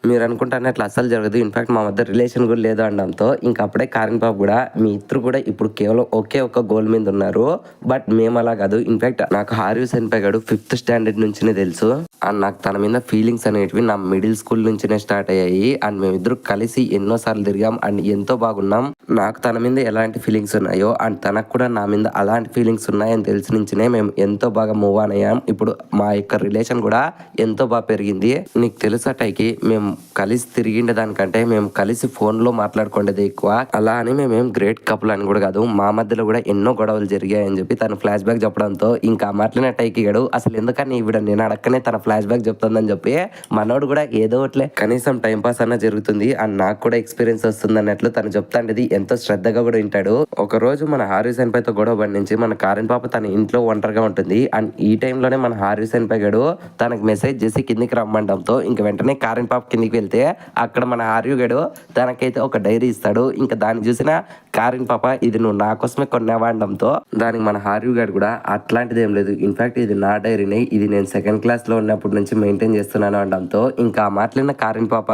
మీరు అనుకుంటానే అట్లా అస్సలు జరగదు, ఇన్ఫాక్ట్ మా మధ్య రిలేషన్ కూడా లేదు అనడంతో ఇంకా అప్పుడే కారిన్ పాప కూడా మీ ఇద్దరు కూడా ఇప్పుడు కేవలం ఒకే ఒక గోల్ మీద ఉన్నారు, బట్ మేము అలా కాదు, ఇన్ఫాక్ట్ నాకు హారియు సెన్పై గాడు 5th స్టాండర్డ్ నుంచినే తెలుసు, అండ్ నాకు తన మీద ఫీలింగ్స్ అనేటివి నా మిడిల్ స్కూల్ నుంచినే స్టార్ట్ అయ్యాయి. అండ్ మేమిద్దరు కలిసి ఎన్నోసార్లు తిరిగాం అండ్ ఎంతో బాగున్నాం. నాకు తన మీద ఎలాంటి ఫీలింగ్స్ ఉన్నాయో అండ్ తనకు కూడా నా మీద అలాంటి ఫీలింగ్స్ ఉన్నాయని తెలిసి నుంచినే మేము ఎంతో బాగా మూవ్ ఆన్ అయ్యాం. ఇప్పుడు మా యొక్క రిలేషన్ కూడా ఎంతో బాగా పెరిగింది. నీకు తెలుసా టైకి, మేము కలిసి తిరిగిండే దానికంటే మేము కలిసి ఫోన్లో మాట్లాడుకునేది ఎక్కువ. అలా అని మేమేం గ్రేట్ కపుల్ అని కూడా కాదు, మా మధ్యలో కూడా ఎన్నో గొడవలు జరిగాయని చెప్పి తను ఫ్లాష్ బ్యాక్ చెప్పడంతో ఇంకా మాట్లాడిన టైకి గడు అసలు ఎందుకని ఈవిడ నేను అడక్కనే తన ఫ్లాష్ బ్యాక్ చెప్తుందని చెప్పి మనోడు కూడా ఏదో ఒకట్లే కనీసం టైం పాస్ అన్న జరుగుతుంది అండ్ నాకు కూడా ఎక్స్పీరియన్స్ వస్తుంది అన్నట్లు తను చెప్తాండేది ఎంతో శ్రద్ధగా కూడా వింటాడు. ఒక రోజు మన హారీ సెన్పైతో గొడవ పడి నుంచి మన కారెన్ పాప తన ఇంట్లో ఒంటరిగా ఉంటుంది అండ్ ఈ టైంలోనే మన హారీ సెన్పై గడు తనకు మెసేజ్ చేసి కిందికి రమ్మండంతో ఇంక వెంటనే కారెన్ పాప కిందికి వెళ్తే అక్కడ మన హారీ గడు తనకైతే ఒక డైరీ ఇస్తాడు. ఇంకా దాన్ని చూసిన కారెన్ పాప ఇది నువ్వు నా కోసమే కొన్నావా అనడంతో దానికి మన హారీ గారు కూడా అట్లాంటిది ఏం లేదు, ఇన్ఫాక్ట్ ఇది నా డైరీని, ఇది నేను సెకండ్ క్లాస్ లో ఉన్నప్పటి నుంచి మెయింటైన్ చేస్తున్నాను అనడంతో ఇంకా మాట్లాడిన కారెన్ పాప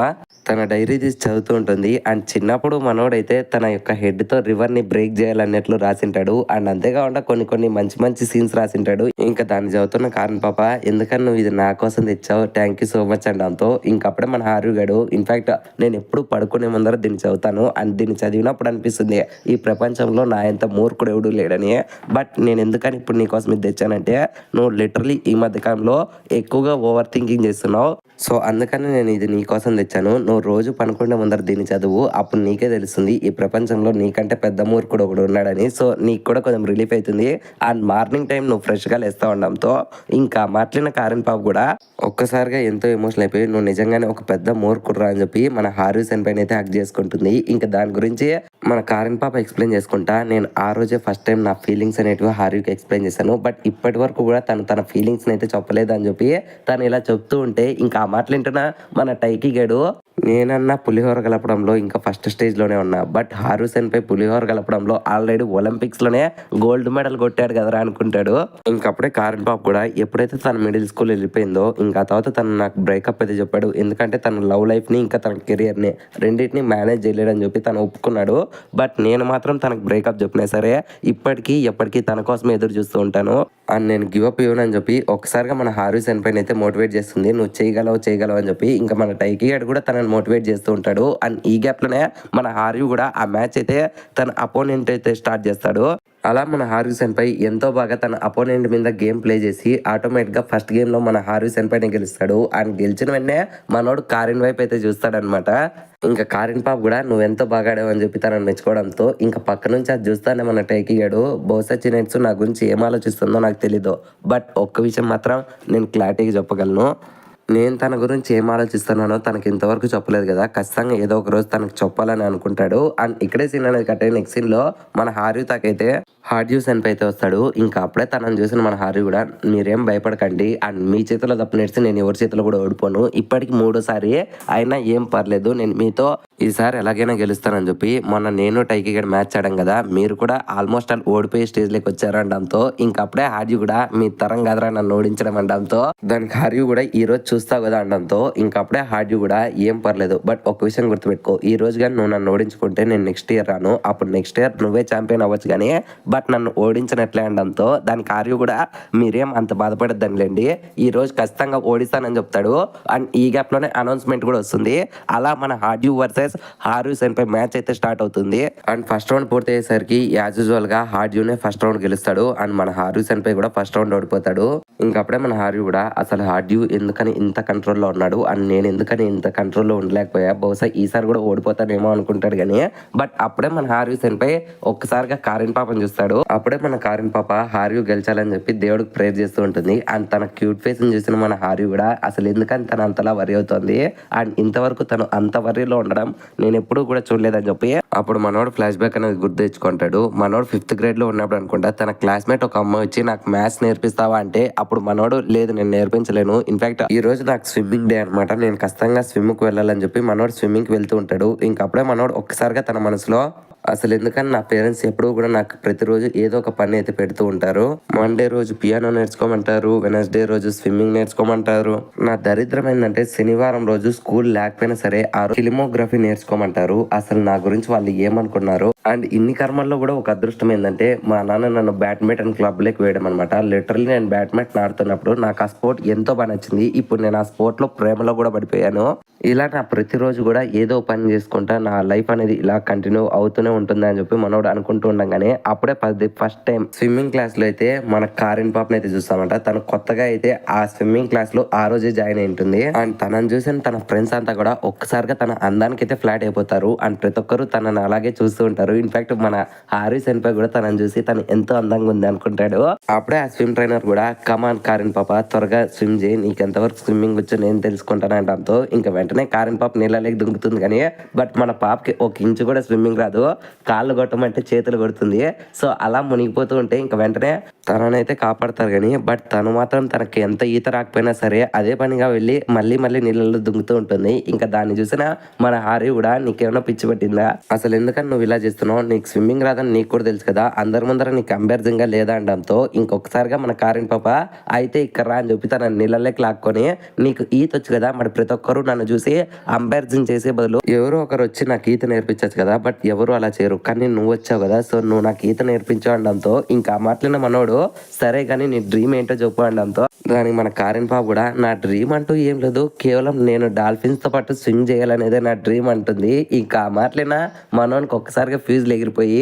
తన డైరీ తీసి చదువుతూ ఉంటుంది. అండ్ చిన్నప్పుడు మనోడైతే తన యొక్క హెడ్ తో రివర్ ని బ్రేక్ చేయాలన్నట్లు రాసింటాడు అండ్ అంతేకాకుండా కొన్ని మంచి మంచి సీన్స్ రాసింటాడు. ఇంకా దాన్ని చదువుతున్న కారెన్ పాప ఎందుకని నువ్వు ఇది నా కోసం తెచ్చావు, థ్యాంక్ యూ సో మచ్ అనడంతో ఇంకప్పుడే మన హారీ గాడు ఇన్ఫాక్ట్ నేను ఎప్పుడు పడుకునే ముందర దీన్ని చదువుతాను అండ్ దీన్ని చదివినప్పుడు అనిపిస్తుంది ఈ ప్రపంచంలో నా ఎంత మూర్ఖుడు ఎవడు లేడని. బట్ నేను ఎందుకని ఇప్పుడు నీ కోసం ఇది తెచ్చానంటే నువ్వు లిటరలీ ఈ మధ్య కాలంలో ఎక్కువగా ఓవర్ థింకింగ్ చేస్తున్నావు, సో అందుకని నేను ఇది నీ కోసం తెచ్చాను. నువ్వు రోజు పనుకునే ముందర దీన్ని చదువు, అప్పుడు నీకే తెలుస్తుంది ఈ ప్రపంచంలో నీకంటే పెద్ద మూర్ఖుడు ఒకడు ఉన్నాడని. సో నీకు కూడా కొంచెం రిలీఫ్ అవుతుంది అండ్ మార్నింగ్ టైం నువ్వు ఫ్రెష్గా లేస్తా ఉండడంతో ఇంకా మాట్లాడిన కారెన్ పాప కూడా ఒక్కసారిగా ఎంతో ఎమోషనల్ అయిపోయి నువ్వు నిజంగానే ఒక పెద్ద మూర్ఖుడురా అని చెప్పి మన హారీ సెన్ పైన అయితే హక్ చేసుకుంటుంది. ఇంకా దాని గురించి మన కారెన్ పాప ఎక్స్ప్లెయిన్ చేసుకుంటా నేను ఆ రోజే ఫస్ట్ టైం నా ఫీలింగ్స్ అనేటివి హారీకి ఎక్స్ప్లెయిన్ చేశాను, బట్ ఇప్పటి వరకు కూడా తన ఫీలింగ్స్ అయితే చెప్పలేదు అని చెప్పి తను ఇలా చెప్తూ ఉంటే ఇంకా ఆ మాటలు వింటున్నా మన టైకి గడు నేనన్నా పులిహోర కలపడంలో ఇంకా ఫస్ట్ స్టేజ్లోనే ఉన్నా, బట్ హారూ సెన్ పై పులిహోర కలపడంలో ఆల్రెడీ ఒలింపిక్స్లోనే గోల్డ్ మెడల్ కొట్టాడు కదరా అనుకుంటాడు. ఇంకప్పుడే కారెన్ పాప కూడా ఎప్పుడైతే తన మిడిల్ స్కూల్ వెళ్ళిపోయిందో ఇంకా తర్వాత తను నాకు బ్రేకప్ అయితే చెప్పాడు. ఎందుకంటే తన లవ్ లైఫ్ని ఇంకా తన కెరియర్ని రెండింటిని మేనేజ్ చేయలేడని చెప్పి తను ఒప్పుకున్నాడు. బట్ నేను మాత్రం తనకు బ్రేకప్ చెప్పినా సరే ఇప్పటికీ ఎప్పటికీ తన కోసం ఎదురు చూస్తూ ఉంటాను అండ్ నేను గివప్ ఇవ్వనని చెప్పి ఒకసారిగా మన హారూ సెన్ పైన అయితే మోటివేట్ చేస్తుంది, నువ్వు చేయగలవు అని చెప్పి. ఇంకా మన టైకి గాడు కూడా తనని మోటివేట్ చేస్తూ ఉంటాడు అండ్ ఈ గ్యాప్లోనే మన హారీ కూడా ఆ మ్యాచ్ అయితే తన అపోనెంట్ అయితే స్టార్ట్ చేస్తాడు. అలా మన హారీ సెన్ పై ఎంతో బాగా తన అపోనెంట్ మీద గేమ్ ప్లే చేసి ఆటోమేటిక్గా ఫస్ట్ గేమ్లో మన హారీ సెన్ పైన గెలుస్తాడు అండ్ గెలిచిన వెంటనే మనోడు కారెన్ వైపు అయితే చూస్తాడనమాట. ఇంకా కారెన్ పాప కూడా నువ్వు ఎంతో బాగా ఆడావు అని చెప్పి తనని మెచ్చుకోవడంతో ఇంకా పక్క నుంచి అది చూస్తానే మన టైకి గాడు బహుశా చిన్నట్స్ నా గురించి ఏం ఆలోచిస్తుందో నాకు తెలీదు, బట్ ఒక్క విషయం మాత్రం నేను క్లారిటీగా చెప్పగలను, నేను తన గురించి ఏం ఆలోచిస్తున్నానో తనకి ఇంతవరకు చెప్పలేదు కదా, ఖచ్చితంగా ఏదో ఒక రోజు తనకు చెప్పాలని అనుకుంటాడు. అండ్ ఇక్కడే సీన్ అనేది కట్టే నెక్స్ట్ సీన్ లో మన హారీ తాకైతే హార్డ్ యూస్ అని అయితే వస్తాడు. ఇంకా అప్పుడే తనని చూసిన మన హారీ కూడా మీరేం భయపడకండి అండ్ మీ చేతిలో తప్ప నేర్చి నేను ఎవరి చేతిలో కూడా ఓడిపోను, ఇప్పటికి 3సారి అయినా ఏం పర్లేదు, నేను మీతో ఈసారి ఎలాగైనా గెలుస్తానని చెప్పి మొన్న నేను టైకి గడ్ మ్యాచ్ ఆడాం కదా, మీరు కూడా ఆల్మోస్ట్ ఆల్ ఓడిపోయే స్టేజ్లోకి వచ్చారు అనడంతో ఇంకా అప్పుడే హార్యూ కూడా మీ తరం కదరా నన్ను ఓడించడం అనడంతో దానికి హార్యూ కూడా ఈ రోజు చూస్తావు కదా అనడంతో ఇంకా అప్పుడే హార్యూ కూడా ఏం పర్లేదు, బట్ ఒక విషయం గుర్తుపెట్టుకో, ఈ రోజు కానీ నువ్వు నన్ను ఓడించుకుంటే నేను నెక్స్ట్ ఇయర్ రాను, అప్పుడు నెక్స్ట్ ఇయర్ నువ్వే ఛాంపియన్ అవ్వచ్చు కానీ బట్ నన్ను ఓడించినట్లే అనడంతో దానికి హార్యూ కూడా మీరేం అంత బాధపడద్దండి, ఈ రోజు ఖచ్చితంగా ఓడిస్తానని చెప్తాడు. అండ్ ఈ గ్యాప్ లోనే అనౌన్స్మెంట్ కూడా వస్తుంది. అలా మన హార్యూ వర్సెస్ హార్యూ సెన్ పై మ్యాచ్ అయితే స్టార్ట్ అవుతుంది. అండ్ ఫస్ట్ రౌండ్ పూర్తి అయ్యేసరికి యాజ్ యూజువల్ గా హార్యూనే ఫస్ట్ రౌండ్ గెలుస్తాడు అండ్ మన హార్యూ సెన్ పై కూడా ఫస్ట్ రౌండ్ ఓడిపోతాడు. ఇంకప్పుడే మన హార్యూ కూడా అసలు హార్యూ ఎందుకని ఇంత కంట్రోల్లో ఉన్నాడు అండ్ నేను ఎందుకని ఇంత కంట్రోల్లో ఉండలేకపోయా, బహుశా ఈసారి కూడా ఓడిపోతానేమో అనుకుంటాడు కానీ బట్ అప్పుడే మన హార్యూ సెన్ పై ఒక్కసారిగా కారెన్ పాపని చూస్తాడు. అప్పుడే మన కారెన్ పాప హార్యూ గెలిచాలని చెప్పి దేవుడికి ప్రేయర్ చేస్తూ ఉంటుంది అండ్ తన క్యూట్ ఫేస్ ని చూసిన మన హార్యూ కూడా అసలు ఎందుకని తను అంతలా వరి అవుతుంది అండ్ ఇంతవరకు తను అంత వరిలో ఉండడం నేను ఎప్పుడూ కూడా చూడలేదని చెప్పి అప్పుడు మనోడు ఫ్లాష్ బ్యాక్ అనేది గుర్తు తెచ్చుకుంటాడు. మనోడు 5th grade లో ఉన్నప్పుడు అనుకుంటా తన క్లాస్మేట్ ఒక అమ్మాయి వచ్చి నాకు మ్యాథ్స్ నేర్పిస్తావా అంటే అప్పుడు మనోడు లేదు నేను నేర్పించలేను, ఇన్ఫాక్ట్ ఈ రోజు నాకు స్విమ్మింగ్ డే అనమాట, నేను ఖచ్చితంగా స్విమ్ కు వెళ్ళాలని చెప్పి మనోడు స్విమ్మింగ్ కి వెళ్తూ ఉంటాడు. ఇంకప్పుడే మనోడు ఒక్కసారిగా తన మనసులో అసలు ఎందుకని నా పేరెంట్స్ ఎప్పుడూ కూడా నాకు ప్రతిరోజు ఏదో ఒక పని అయితే పెడుతూ ఉంటారు, మండే రోజు పియానో నేర్చుకోమంటారు, వెనస్డే రోజు స్విమ్మింగ్ నేర్చుకోమంటారు, నా దరిద్రం ఏంటంటే శనివారం రోజు స్కూల్ లేకపోయినా సరే ఆ ఫిలిమోగ్రఫీ నేర్చుకోమంటారు. అసలు నా గురించి వాళ్ళు ఏమనుకున్నారు, అండ్ ఇన్ని కర్మల్లో కూడా ఒక అదృష్టం ఏంటంటే మా నాన్న నన్ను బ్యాడ్మింటన్ క్లబ్లోకి వేయడం అనమాట. లిటరల్లీ నేను బ్యాడ్మింటన్ ఆడుతున్నప్పుడు నాకు ఆ స్పోర్ట్ ఎంతో బాగా నచ్చింది. ఇప్పుడు నేను ఆ స్పోర్ట్లో ప్రేమలో కూడా పడిపోయాను. ఇలా నా ప్రతిరోజు కూడా ఏదో పని చేసుకుంటా నా లైఫ్ అనేది ఇలా కంటిన్యూ అవుతూనే ఉంటుంది అని చెప్పి మనోడు అనుకుంటూ ఉండగానే అప్పుడే ఫస్ట్ టైం స్విమ్మింగ్ క్లాస్లో అయితే మన కారిన్ పాపని అయితే చూస్తామంట. తను కొత్తగా అయితే ఆ స్విమ్మింగ్ క్లాస్లో ఆ రోజే జాయిన్ అయి ఉంటుంది. అండ్ తనని చూసిన తన ఫ్రెండ్స్ అంతా కూడా ఒక్కసారిగా తన అందానికి అయితే ఫ్లాట్ అయిపోతారు. అండ్ ప్రతి ఒక్కరు తనని అలాగే చూస్తూ ఉంటారు. ఇన్ఫాక్ట్ మన హారీ సెన్పై కూడా తనని చూసి తను ఎంతో అందంగా ఉంది అనుకుంటాడు. అప్పుడే ఆ స్విమ్ ట్రైనర్ కూడా కమాన్ కారిన్ పాప త్వరగా స్విమ్ చేయి, నీకు ఎంతవరకు స్విమ్మింగ్ వచ్చో నేను తెలుసుకుంటాను అనడంతో ఇంకా వెంటనే కారిన్ పాప నీళ్ళలోకి దుంకుతుంది. కానీ బట్ మన పాపకి ఒక ఇంచు కూడా స్విమ్మింగ్ రాదు. కాళ్ళు కొట్టమంటే చేతులు కొడుతుంది. సో అలా మునిగిపోతూ ఉంటే ఇంకా వెంటనే తననైతే కాపాడతారు. కానీ బట్ తను మాత్రం తనకి ఎంత ఈత రాకపోయినా సరే అదే పనిగా వెళ్ళి మళ్ళీ నీళ్ళలో దుంకుతూ ఉంటుంది. ఇంకా దాన్ని చూసిన మన హారీ కూడా నీకేమైనా పిచ్చి పట్టిందా, అసలు ఎందుకని నువ్వు ఇలా చేస్తున్నావు, నీకు స్విమ్మింగ్ రాదని నీకు కూడా తెలుసు కదా, అందరి ముందర నీకు అంబేర్జింగ్గా లేదా అనడంతో ఇంకొకసారిగా మన కారిన్ పాప అయితే ఇక్కడ రా అని చెప్పి తన నీళ్ళలోకి లాక్కొని నీకు ఈత వచ్చు కదా, మరి ప్రతి ఒక్కరు నన్ను చూసి అంబేర్జింగ్ చేసే బదులు ఎవరో ఒకరు వచ్చి నాకు ఈత నేర్పించచ్చు కదా, బట్ ఎవరు అలా చేయరు, కానీ నువ్వు వచ్చావు కదా, సో నువ్వు నాకు ఈత నేర్పించు అనడంతో ఇంకా మాట్లాడిన మనోడు సరే కానీ నీ డ్రీమ్ ఏంటో చెప్పు అనడంతో దానికి మన కారిన్ పాప కూడా నా డ్రీమ్ అంటూ ఏం లేదు, కేవలం నేను డాల్ఫిన్స్ తో పాటు స్విమ్ చేయాలనేదే నా డ్రీమ్ అంటుంది. ఇంకా మాట్లాడిన మనోనికి ఒక్కసారిగా ఫ్యూజులు ఎగిరిపోయి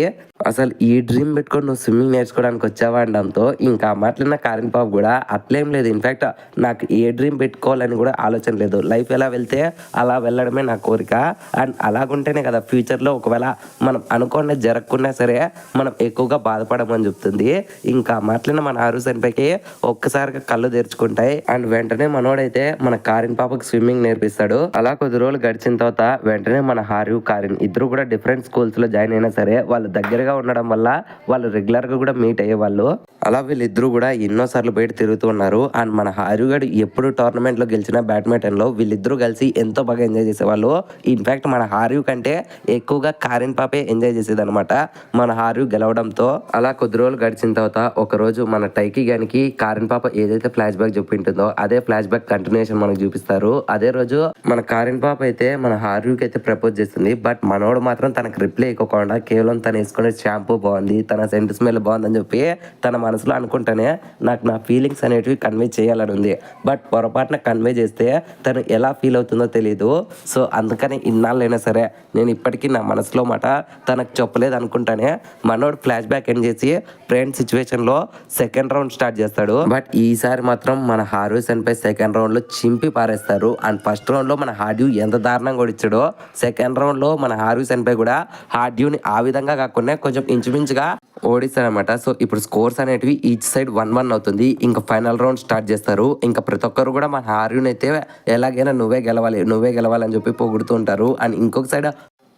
అసలు ఈ డ్రీమ్ పెట్టుకొని నువ్వు స్విమ్మింగ్ నేర్చుకోవడానికి వచ్చావా అనడంతో ఇంకా మాట్లాడిన కారిన్ పాప కూడా అట్లేం లేదు, ఇన్ఫాక్ట్ నాకు ఏ డ్రీమ్ పెట్టుకోవాలని కూడా ఆలోచన లేదు, లైఫ్ ఎలా వెళ్తే అలా వెళ్ళడమే నా కోరిక. అండ్ అలాగుంటేనే కదా ఫ్యూచర్లో ఒకవేళ మనం అనుకోండి జరగకున్నా సరే మనం ఎక్కువగా బాధపడమని చెప్తుంది. ఇంకా మాట్లాడిన మన ఆరుసన్పైకి ఒక్కసారిగా కళ్ళు తెరుచుకుంటాయి. అండ్ వెంటనే మనోడైతే మన కారిన్ పాపకు స్విమ్మింగ్ నేర్పిస్తాడు. అలా కొద్ది రోజులు గడిచిన తర్వాత వెంటనే మన హారు కారిన్ ఇద్దరు కూడా డిఫరెంట్ స్కూల్స్ లో జాయిన్ అయినా సరే వాళ్ళు దగ్గరగా ఉండడం వల్ల వాళ్ళు రెగ్యులర్ గా కూడా మీట్ అయ్యేవాళ్ళు. అలా వీళ్ళిద్దరూ కూడా ఎన్నోసార్లు బయట తిరుగుతూ ఉన్నారు. అండ్ మన హారు గడు ఎప్పుడు టోర్నమెంట్ లో గెలిచిన బ్యాడ్మింటన్ లో వీళ్ళిద్దరూ కలిసి ఎంతో బాగా ఎంజాయ్ చేసేవాళ్ళు. ఇన్ఫాక్ట్ మన హారు కంటే ఎక్కువగా కారిన్ పాపే ఎంజాయ్ చేసేది అనమాట మన హారు గెలవడంతో. అలా కొద్ది రోజులు గడిచిన తర్వాత ఒక రోజు మన టైకి గానికి కారిన్ పాప ఏదైతే ఫ్లాష్ బ్యాక్ చెప్పింటుందో అదే ఫ్లాష్ బ్యాక్ కంటిన్యూషన్ మనకు చూపిస్తారు. అదే రోజు మన కారిన్ పాప అయితే మన హారుకి అయితే ప్రపోజ్ చేస్తుంది. బట్ మనోడు మాత్రం తనకు రిప్లై ఇవ్వకుండా కేవలం తను వేసుకునే షాంపూ బాగుంది, తన సెంట్ స్మెల్ బాగుందని చెప్పి తన మనసులో అనుకుంటానే నాకు నా ఫీలింగ్స్ అనేటివి కన్వే చేయాలని ఉంది. బట్ పొరపాటున కన్వే చేస్తే తను ఎలా ఫీల్ అవుతుందో తెలియదు. సో అందుకని ఇన్నాళ్ళైనా సరే నేను ఇప్పటికీ నా మనసులో మాట తనకు చెప్పలేదు అనుకుంటానే మనోడు ఫ్లాష్ బ్యాక్ ఎండ్ చేసి ఫ్రెండ్ సిచ్యువేషన్ లో సెకండ్ రౌండ్ స్టార్ట్ చేస్తాడు. బట్ ఈసారి మాత్రం మన హారు సెన్పై సెకండ్ రౌండ్ లో చింపి పారేస్తారు. అండ్ ఫస్ట్ రౌండ్ లో మన హార్డ్యూ ఎంత దారుణంగా ఓడిచ్చాడో సెకండ్ రౌండ్ లో మన హారు సెన్పై కూడా హార్డ్యూని ఆ విధంగా కాకుండా కొంచెం ఇంచుమించుగా ఓడిస్తారనమాట. సో ఇప్పుడు స్కోర్స్ అనేటివి ఈచ్ సైడ్ 1-1 అవుతుంది. ఇంకా ఫైనల్ రౌండ్ స్టార్ట్ చేస్తారు. ఇంకా ప్రతి ఒక్కరు కూడా మన హార్యూని అయితే ఎలాగైనా నువ్వే గెలవాలి అని చెప్పి పొగుడుతూ ఉంటారు. అండ్ ఇంకొక సైడ్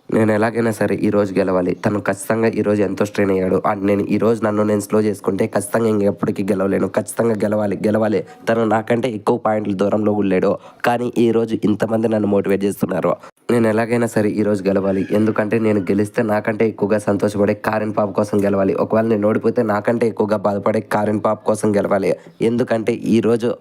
నేను ఎలాగైనా సరే ఈ రోజు గెలవాలి, తను ఖచ్చితంగా ఈ రోజు ఎంతో స్ట్రెయిన్ అయ్యాడు అండ్ నేను ఈ రోజు నన్ను స్లో చేసుకుంటే ఖచ్చితంగా ఇంకెప్పటికీ గెలవలేను, ఖచ్చితంగా గెలవాలి, తను నాకంటే ఎక్కువ పాయింట్ల దూరంలో వెళ్ళాడు, కానీ ఈ రోజు ఇంతమంది నన్ను మోటివేట్ చేస్తున్నారు, నేను ఎలాగైనా సరే ఈ రోజు గెలవాలి, ఎందుకంటే నేను గెలిస్తే నాకంటే ఎక్కువగా సంతోషపడే కారిన్ పాప కోసం గెలవాలి, ఒకవేళ నేను ఓడిపోతే నాకంటే ఎక్కువగా బాధపడే కారిన్ పాప కోసం గెలవాలి, ఎందుకంటే ఈ రోజు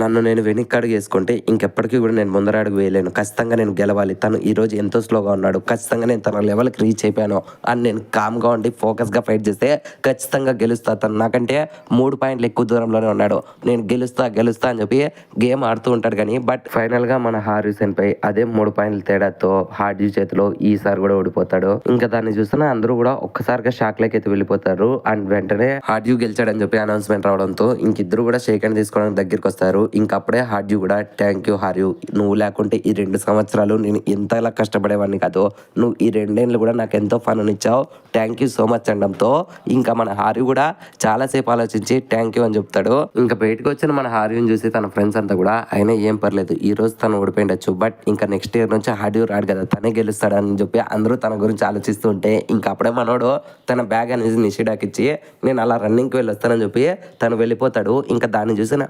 నన్ను నేను వెనక్కి అడుగు వేసుకుంటే ఇంకెప్పటికీ కూడా నేను ముందర అడుగు వేయలేను, ఖచ్చితంగా నేను గెలవాలి, తను ఈరోజు ఎంతో స్లోగా ఉన్నాడు, ఖచ్చితంగా నేను తన లెవెల్కి రీచ్ అయిపోయాను అని నేను కామ్గా ఉండి ఫోకస్గా ఫైట్ చేస్తే ఖచ్చితంగా గెలుస్తా, తను నాకంటే 3 పాయింట్లు ఎక్కువ దూరంలోనే ఉన్నాడు, నేను గెలుస్తా అని చెప్పి గేమ్ ఆడుతూ ఉంటాడు. కానీ బట్ ఫైనల్గా మన హార్యూసన్ పై అదే 3 పాయింట్ల తేడాతో హార్డ్యూ చేతిలో ఈసారి కూడా ఓడిపోతాడు. ఇంకా దాన్ని చూస్తున్న అందరూ కూడా ఒక్కసారిగా షాక్ లైక్ అయితే వెళ్ళిపోతారు. అండ్ వెంటనే హార్డ్యూ గెలిచాడని చెప్పి అనౌన్స్మెంట్ రావడంతో ఇంకిద్దరు కూడా షేక్ హ్యాండ్ తీసుకోవడానికి దగ్గరికి వస్తారు. ఇంకప్పుడే హార్డ్యూ కూడా థ్యాంక్ యూ హార్యూ, నువ్వు లేకుంటే ఈ 2 సంవత్సరాలు నేను ఎంతలా కష్టపడేవాడిని కాదు, నువ్వు ఈ 2 ఏళ్ళు కూడా నాకు ఎంతో ఫన్ ఇచ్చావు, థ్యాంక్ యూ సో మచ్ అనడంతో ఇంకా మన హార్యూ కూడా చాలాసేపు ఆలోచించి థ్యాంక్ యూ అని చెప్తాడు. ఇంకా బయటకు వచ్చిన మన హార్యూని చూసి తన ఫ్రెండ్స్ అంతా కూడా అయినా ఏం పర్లేదు ఈ రోజు తను ఓడిపోయిండొచ్చు, బట్ ఇంకా నెక్స్ట్ ఇయర్ నుంచి హార్డ్యూ రాడు కదా తనే గెలుస్తాడని చెప్పి అందరూ తన గురించి ఆలోచిస్తూ ఉంటే ఇంకా అప్పుడే మనోడు తన బ్యాగ్ అనేది నిషిడాకి ఇచ్చి నేను అలా రన్నింగ్కి వెళ్ళి వస్తానని చెప్పి తను వెళ్ళిపోతాడు. ఇంకా దాన్ని చూసిన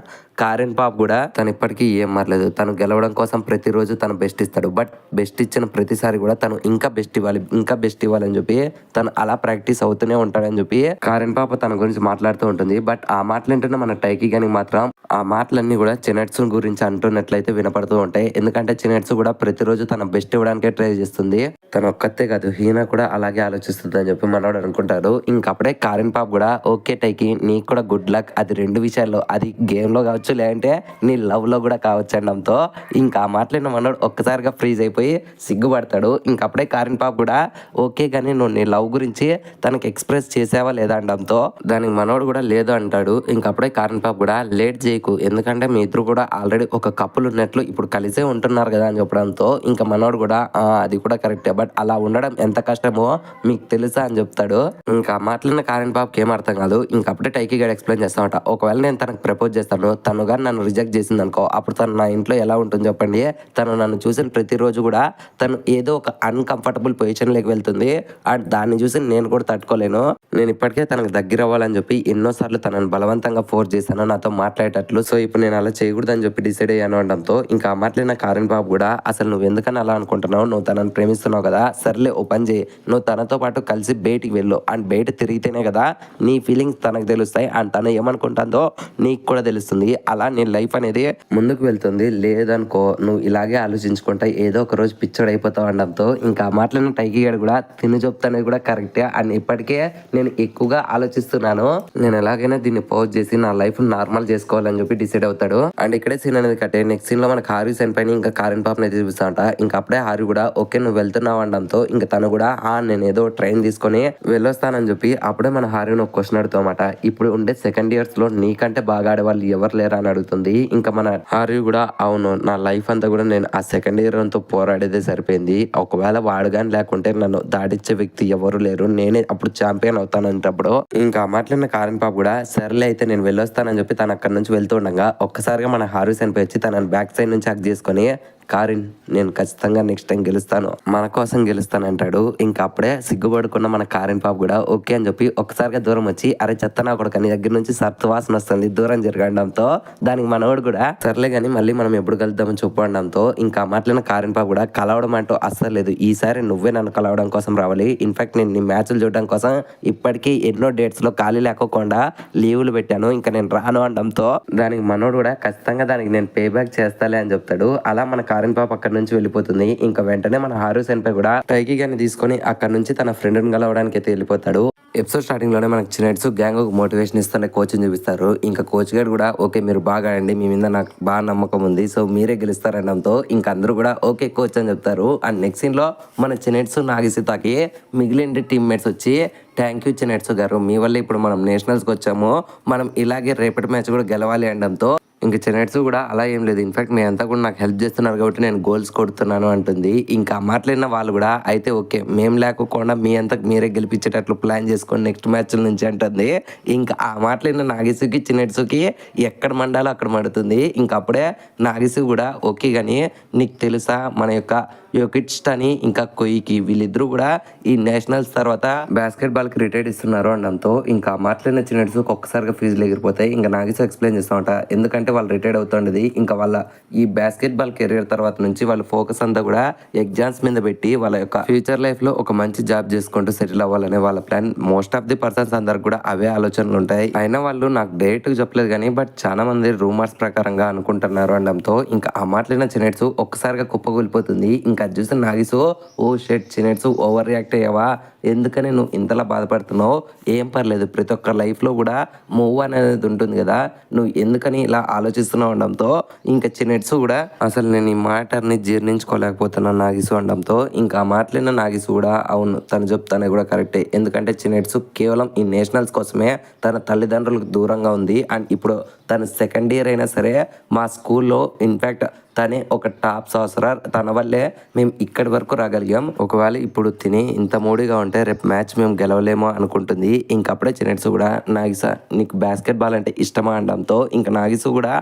కారిన్ పాప్ కూడా తను ఇప్పటికీ ఏం మారలేదు. తను గెలవడం కోసం ప్రతిరోజు తను బెస్ట్ ఇస్తాడు. బట్ బెస్ట్ ఇచ్చిన ప్రతిసారి కూడా తను ఇంకా బెస్ట్ ఇవ్వాలి అని చెప్పి తను అలా ప్రాక్టీస్ అవుతూనే ఉంటాడని చెప్పి కారెన్ పాప తన గురించి మాట్లాడుతూ ఉంటుంది. బట్ ఆ మాటలు ఏంటంటే మన టైకి గాని మాత్రం ఆ మాటలన్నీ కూడా చినెట్సు గురించి అంటున్నట్లయితే వినపడుతూ ఉంటాయి. ఎందుకంటే చినెట్సు కూడా ప్రతిరోజు తన బెస్ట్ ఇవ్వడానికే ట్రై చేస్తుంది. తను ఒక్కతే కాదు, హీనా కూడా అలాగే ఆలోచిస్తుంది అని చెప్పి మనోడు అనుకుంటాడు. ఇంకప్పుడే కారెన్ పాప్ కూడా ఓకే టైకి, నీకు కూడా గుడ్ లక్, అది 2 విషయాల్లో, అది గేమ్ లో కావచ్చు లేదంటే నీ లవ్ లో కూడా కావచ్చు అనడంతో ఇంకా మాట్లాడిన మనోడు ఒక్కసారిగా ఫ్రీజ్ అయిపోయి సిగ్గుపడతాడు. ఇంకప్పుడే కారెన్ పాప్ కూడా ఓకే కానీ నువ్వు నీ లవ్ గురించి తనకి ఎక్స్ప్రెస్ చేసావా లేదా అనడంతో దానికి మనోడు కూడా లేదు అంటాడు. ఇంకప్పుడే కారెన్ పాప్ కూడా లేట్ చేయకు, ఎందుకంటే మీ ఇద్దరు కూడా ఆల్రెడీ ఒక కప్పులు ఉన్నట్లు ఇప్పుడు కలిసే ఉంటున్నారు కదా అని చెప్పడంతో ఇంకా మనోడు కూడా అది కూడా కరెక్టే, బట్ అలా ఉండడం ఎంత కష్టమో మీకు తెలుసా అని చెప్తాడు. ఇంకా మాట్లాడిన కారెన్ పాప్కి ఏం అర్థం కాదు. ఇంకప్పుడే టైకి గడ్ ఎక్స్ప్లెయిన్ చేస్తామట, ఒకవేళ నేను తనకు ప్రపోజ్ చేస్తాను, తను కానీ నన్ను రిజెక్ట్ చేసింది అనుకో, అప్పుడు తను నా ఇంట్లో ఎలా ఉంటుంది చెప్పండి. తను నన్ను చూసిన ప్రతిరోజు కూడా తను ఏదో ఒక అన్కంఫర్టబుల్ పొజిషన్లోకి వెళ్తుంది. అండ్ దాన్ని చూసి నేను కూడా తట్టుకోలేను. నేను ఇప్పటికే తనకు దగ్గర అవ్వాలని చెప్పి ఎన్నోసార్లు తనను బలవంతంగా ఫోర్స్ చేశాను నాతో మాట్లాడేటట్లు. సో ఇప్పుడు నేను అలా చేయకూడదు అని చెప్పి డిసైడ్ అయ్యాను అనడంతో ఇంకా మాట్లాడిన కారెన్ పాప్ కూడా అసలు నువ్వు ఎందుకని అలా అనుకుంటున్నావు, నువ్వు తనని ప్రేమిస్తున్నావు కదా, సర్లే ఓ పని చేయి, నువ్వు తనతో పాటు కలిసి బయటికి వెళ్ళు. అండ్ బయట తిరిగితేనే కదా నీ ఫీలింగ్స్ తనకు తెలుస్తాయి అండ్ తను ఏమనుకుంటుందో నీకు కూడా తెలుస్తుంది. అలా నీ లైఫ్ అనేది ముందుకు వెళ్తుంది. లేదనుకో నువ్వు ఇలాగే ఆలోచించుకుంటా ఏదో ఒక రోజు పిచ్చోడు అయిపోతావు అనడంతో ఇంకా మాట్లాడిన టైకి గారు కూడా తిని చెప్తానేది కూడా కరెక్టే. అండ్ ఇప్పటికే నేను ఎక్కువగా ఆలోచిస్తున్నాను, నేను ఎలాగైనా దీన్ని పోజ్ చేసి నా లైఫ్ నార్మల్ చేసుకోవాలని చెప్పి డిసైడ్ అవుతాడు. అండ్ ఇక్కడే సీన్ అనేది కట్టే నెక్స్ట్ సీన్ లో మనకు హారీ సెన్ పైన ఇంకా కారెన్ పాప్ అనేది చూపిస్తాంట. ఇంకా అప్పుడే హారీ కూడా ఓకే నువ్వు వెళ్తున్నావు అనడంతో ఇంకా తను కూడా నేను ఏదో ట్రైన్ తీసుకొని వెళ్ళొస్తానని చెప్పి అప్పుడే మన హారీని ఒక క్వశ్చన్ అడుగుతామట, ఇప్పుడు ఉండే సెకండ్ ఇయర్స్ లో నీకంటే బాగా ఆడే వాళ్ళు ఎవరు లేరా అని అడుగుతుంది. ఇంకా మన హారీ కూడా అవును, నా లైఫ్ అంతా కూడా నేను ఆ సెకండ్ ఇయర్ తో పోరాడేదే సరిపోయింది, ఒకవేళ వాడు కానీ లేకుంటే నన్ను దాడిచ్చే వ్యక్తి ఎవరు లేరు, నేనే అప్పుడు ఛాంపియన్ అవుతానంటప్పుడు ఇంకా మాట్లాడిన కారెన్ పాప్ కూడా సర్లే అయితే నేను వెళ్ళొస్తానని చెప్పి తను అక్కడ నుంచి వెళ్తూ ఉండగా ఒక్కసారిగా మన హారీ సెన్ పై వచ్చి తనని బ్యాక్ సైడ్ నుంచి హక్ చేసుకొని కారిన్ నేను ఖచ్చితంగా నెక్స్ట్ టైం గెలుస్తాను, మన కోసం గెలుస్తాను అంటాడు. ఇంకా అప్పుడే సిగ్గుపడుకున్న మన కారెన్ పాప్ కూడా ఓకే అని చెప్పి ఒక్కసారిగా దూరం వచ్చి అరే చెత్త నా కొడుకు నీ దగ్గర నుంచి సత్వాసన వస్తుంది దూరం జరగడంతో దానికి మనోడు కూడా సర్లే కానీ మళ్ళీ మనం ఎప్పుడు కలుద్దామని చెప్పడంతో ఇంకా మాట్లాడిన కారెన్ పాప్ కూడా కలవడం అంటూ అస్సలు లేదు, ఈసారి నువ్వే నన్ను కలవడం కోసం రావాలి, ఇన్ఫాక్ట్ నేను నీ మ్యాచ్లు చూడడం కోసం ఇప్పటికీ ఎన్నో డేట్స్ లో ఖాళీ లేకోకుండా లీవులు పెట్టాను, ఇంకా నేను రాను అనడంతో దానికి మనోడు కూడా ఖచ్చితంగా దానికి నేను పే బ్యాక్ చేస్తాలే అని చెప్తాడు. అలా మన కారెన్ పాప్ అక్కడ నుంచి వెళ్ళిపోతుంది. ఇంకా వెంటనే మన హారూ సెన్ పై కూడా టైకి గాని తీసుకొని అక్కడ నుంచి తన ఫ్రెండ్ని కలవడానికి అయితే వెళ్ళిపోతాడు. ఎపిసోడ్ స్టార్టింగ్ లోనే మనకి చిన్నట్స్ గ్యాంగ్ మోటివేషన్ ఇస్తున్న కోచ్ని చూపిస్తారు. ఇంకా కోచ్ గారు కూడా ఓకే మీరు బాగా ఆడండి, మీ మీద నాకు బాగా నమ్మకం ఉంది, సో మీరే గెలుస్తారనడంతో ఇంకా అందరూ కూడా ఓకే కోచ్ అని చెప్తారు. అండ్ నెక్స్ట్ సీన్ లో మన చిన్నట్స్ నాగిసితాకి మిగిలిన టీమ్మేట్స్ వచ్చి థ్యాంక్ యూ చిన్నట్స్ గారు, మీ వల్ల ఇప్పుడు మనం నేషనల్స్కి వచ్చాము, మనం ఇలాగే రేపటి మ్యాచ్ కూడా గెలవాలి అనడంతో ఇంకా చిన్నట్స్ కూడా అలా ఏం లేదు, ఇన్ఫాక్ట్ మీ అంతా కూడా నాకు హెల్ప్ చేస్తున్నారు కాబట్టి నేను గోల్స్ కొడుతున్నాను అంటుంది. ఇంకా మాట్లాడిన వాళ్ళు కూడా అయితే ఓకే మేము లేకుండా మీ అంతా మీరే గెలిపించేటట్లు ప్లాన్ చేసుకోండి నెక్స్ట్ మ్యాచ్ నుంచి అంటుంది. ఇంకా ఆ మాట్లాడిన నాగిసుకి చిన్నట్సుకి ఎక్కడ మండాలో అక్కడ మండుతుంది. ఇంకా అప్పుడే నాగిసు కూడా ఓకే కానీ నీకు తెలుసా మన యొక్క యోకిట్స్ అని ఇంకా కొయ్యికి వీళ్ళిద్దరూ కూడా ఈ నేషనల్స్ తర్వాత బాస్కెట్ బాల్ కి రిటైర్డ్ ఇస్తున్నారు అనడంతో ఇంకా మాట్లాడిన చిన్నట్స్ ఒక్కసారిగా ఫీజులు ఎగిరిపోతాయి. ఇంకా నాగిసు ఎక్స్ప్లెయిన్ చేస్తామంట, ఎందుకంటే వాళ్ళు రిటైర్డ్ అవుతుండేది ఇంకా వాళ్ళ ఈ బాస్కెట్ బాల్ కెరీర్ తర్వాత నుంచి వాళ్ళ ఫోకస్ అంతా కూడా ఎగ్జామ్స్ మీద పెట్టి వాళ్ళ యొక్క ఫ్యూచర్ లైఫ్ లో ఒక మంచి జాబ్ చేసుకుంటూ సెటిల్ అవ్వాలనే వాళ్ళ plan. Most of the persons అందరికి కూడా అవే ఆలోచనలు ఉంటాయి. అయినా వాళ్ళు నాకు డైరెక్ట్ గా చెప్పలేదు కానీ బట్ చాలా మంది రూమర్స్ ప్రకారంగా అనుకుంటున్నారు అనడంతో ఇంకా ఆ మాట్లాడిన చిన్నట్స్ ఒక్కసారిగా కుప్పకూలిపోతుంది. ఇంకా అది చూసిన నాగిసు ఓ షెట్ చిన్నట్స్ ఓవర్ రియాక్ట్ అయ్యావా, ఎందుకని నువ్వు ఇంతలా బాధపడుతున్నావు, ఏం పర్లేదు ప్రతి ఒక్క లైఫ్లో కూడా మూవ్ అనేది ఉంటుంది కదా, నువ్వు ఎందుకని ఇలా ఆలోచిస్తున్నావు అనడంతో ఇంకా చిన్నట్స్ కూడా అసలు నేను ఈ మ్యాటర్ని జీర్ణించుకోలేకపోతున్నాను నాగిసు అనడంతో ఇంకా మాట్లాడిన నాగిసు కూడా అవును తను చెప్తానే కూడా కరెక్టే, ఎందుకంటే చిన్నట్స్ కేవలం ఈ నేషనల్స్ కోసమే తన తల్లిదండ్రులకు దూరంగా ఉంది. అండ్ ఇప్పుడు తను సెకండ్ ఇయర్ అయినా సరే మా స్కూల్లో ఇన్ఫాక్ట్ తనే ఒక టాప్ సాసరర్, తన వల్లే మేము ఇక్కడి వరకు రాగలిగాం, ఒకవేళ ఇప్పుడు తిని ఇంత మూడీగా ఉంటే రేపు మ్యాచ్ మేము గెలవలేమో అనుకుంటుంది. ఇంకప్పుడే చిన్నట్స్ కూడా నాగిసా నీకు బాస్కెట్ బాల్ అంటే ఇష్టమా అనడంతో ఇంకా నాగిసు కూడా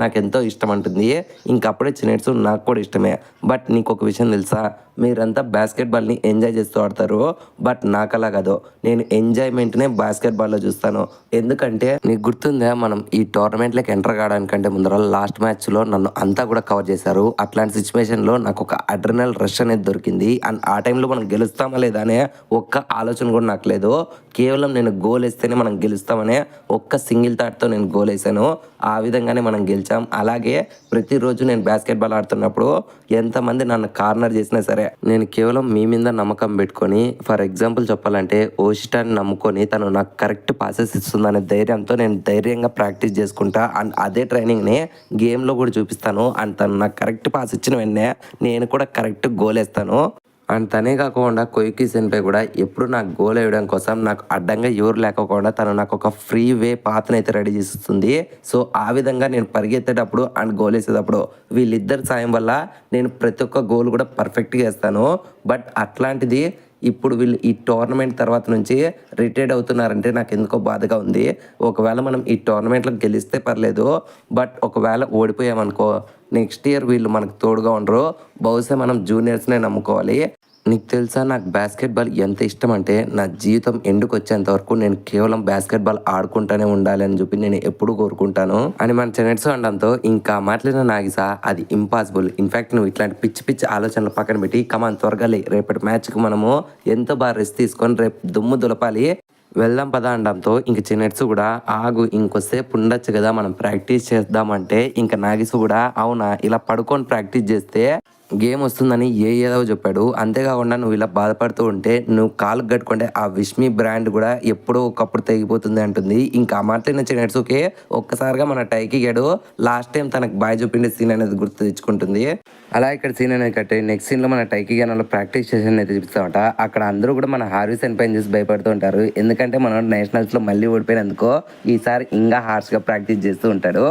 నాకెంతో ఇష్టం అంటుంది. ఇంకప్పుడే చిన్నట్స్ నాకు కూడా ఇష్టమే, బట్ నీకు ఒక విషయం తెలుసా మీరంతా బాస్కెట్బాల్ని ఎంజాయ్ చేస్తూ ఆడతారు, బట్ నాకు అలా కాదు. నేను ఎంజాయ్మెంట్నే బాస్కెట్బాల్లో చూస్తాను. ఎందుకంటే నీకు గుర్తుందా, మనం ఈ టోర్నమెంట్లోకి ఎంటర్ కావడానికంటే ముందర లాస్ట్ మ్యాచ్లో నన్ను అంతా కూడా కవర్ చేశారు. అట్లాంటి సిచ్యువేషన్లో నాకు ఒక అడ్రినల్ రష్ అనేది దొరికింది. అండ్ ఆ టైంలో మనం గెలుస్తామా లేదా అనే ఒక్క ఆలోచన కూడా నాకు లేదు. కేవలం నేను గోల్ వేస్తేనే మనం గెలుస్తామనే ఒక్క సింగిల్ థాట్తో నేను గోల్ వేసాను. ఆ విధంగానే మనం గెలిచాం. అలాగే ప్రతిరోజు నేను బాస్కెట్బాల్ ఆడుతున్నప్పుడు ఎంతమంది నన్ను కార్నర్ చేసినా సరే నేను కేవలం మీ మీద నమ్మకం పెట్టుకొని, ఫర్ ఎగ్జాంపుల్ చెప్పాలంటే ఓషిటాన్ని నమ్ముకొని తను నాకు కరెక్ట్ పాసెస్ ఇస్తుందనే ధైర్యంతో నేను ధైర్యంగా ప్రాక్టీస్ చేసుకుంటా. అండ్ అదే ట్రైనింగ్ని గేమ్లో కూడా చూపిస్తాను. అండ్ తను నాకు కరెక్ట్ పాస్ ఇచ్చిన వెంటనే నేను కూడా కరెక్ట్ గోల్ వేస్తాను. అండ్ తనే కాకుండా కొయికి సెన్పై కూడా ఎప్పుడు నాకు గోల్ వేయడం కోసం నాకు అడ్డంగా ఎవరు లేకపోకుండా తను నాకు ఒక ఫ్రీ వే పాత్రను అయితే రెడీ చేస్తుంది. సో ఆ విధంగా నేను పరిగెత్తేటప్పుడు అండ్ గోల్ వేసేటప్పుడు వీళ్ళిద్దరి సాయం వల్ల నేను ప్రతి ఒక్క గోల్ కూడా పర్ఫెక్ట్గా వేస్తాను. బట్ అట్లాంటిది ఇప్పుడు వీళ్ళు ఈ టోర్నమెంట్ తర్వాత నుంచి రిటైర్డ్ అవుతున్నారంటే నాకు ఎందుకో బాధగా ఉంది. ఒకవేళ మనం ఈ టోర్నమెంట్లో గెలిస్తే పర్లేదు, బట్ ఒకవేళ ఓడిపోయామనుకో నెక్స్ట్ ఇయర్ వీళ్ళు మనకు తోడుగా ఉండరు. బహుశా మనం జూనియర్స్నే నమ్ముకోవాలి. నీకు తెలుసా, నాకు బాస్కెట్బాల్ ఎంత ఇష్టం అంటే నా జీవితం ఎండుకు వచ్చేంత వరకు నేను కేవలం బాస్కెట్బాల్ ఆడుకుంటూనే ఉండాలి అని చెప్పి నేను ఎప్పుడు కోరుకుంటాను అని మన చెనెట్స్ అనడంతో ఇంకా మాట్లాడిన నాగిసా అది ఇంపాసిబుల్. ఇన్ఫాక్ట్ నువ్వు ఇట్లాంటి పిచ్చి పిచ్చి ఆలోచనలు పక్కన పెట్టి కమాన్ త్వరగా రేపటి మ్యాచ్కి మనము ఎంతో బాగా రెస్ట్ తీసుకొని రేపు దుమ్ము దులపాలి, వెళ్దాం పదా అనడంతో ఇంక చిన్నెట్స్ కూడా ఆగు ఇంకొసేపు ఉండొచ్చు కదా మనం ప్రాక్టీస్ చేద్దామంటే ఇంకా నాగిసు కూడా అవునా ఇలా పడుకొని ప్రాక్టీస్ చేస్తే గేమ్ వస్తుందని ఏదో చెప్పాడు. అంతేకాకుండా నువ్వు ఇలా బాధపడుతూ ఉంటే నువ్వు కాలు కట్టుకుంటే ఆ విష్మి బ్రాండ్ కూడా ఎప్పుడో ఒకప్పుడు తెగిపోతుంది అంటుంది. ఇంకా ఆ మాటలు చిన్నట్సుకే ఒక్కసారిగా మన టైకి గడు లాస్ట్ టైం తనకు బాయ్ చూపిండే సీన్ అనేది గుర్తు తెచ్చుకుంటుంది. అలా ఇక్కడ సీన్ అనేది కట్టే నెక్స్ట్ సీన్లో మన టైకి గన్లో ప్రాక్టీస్ సెషన్ అయితే చూపిస్తామట. అక్కడ అందరూ కూడా మన హార్వీ సెన్పైని చూసి భయపడుతూ ఉంటారు. ఎందుకంటే మనం నేషనల్స్లో మళ్ళీ ఓడిపోయినందుకో ఈసారి ఇంకా హార్ష్గా ప్రాక్టీస్ చేస్తూ ఉంటాడు.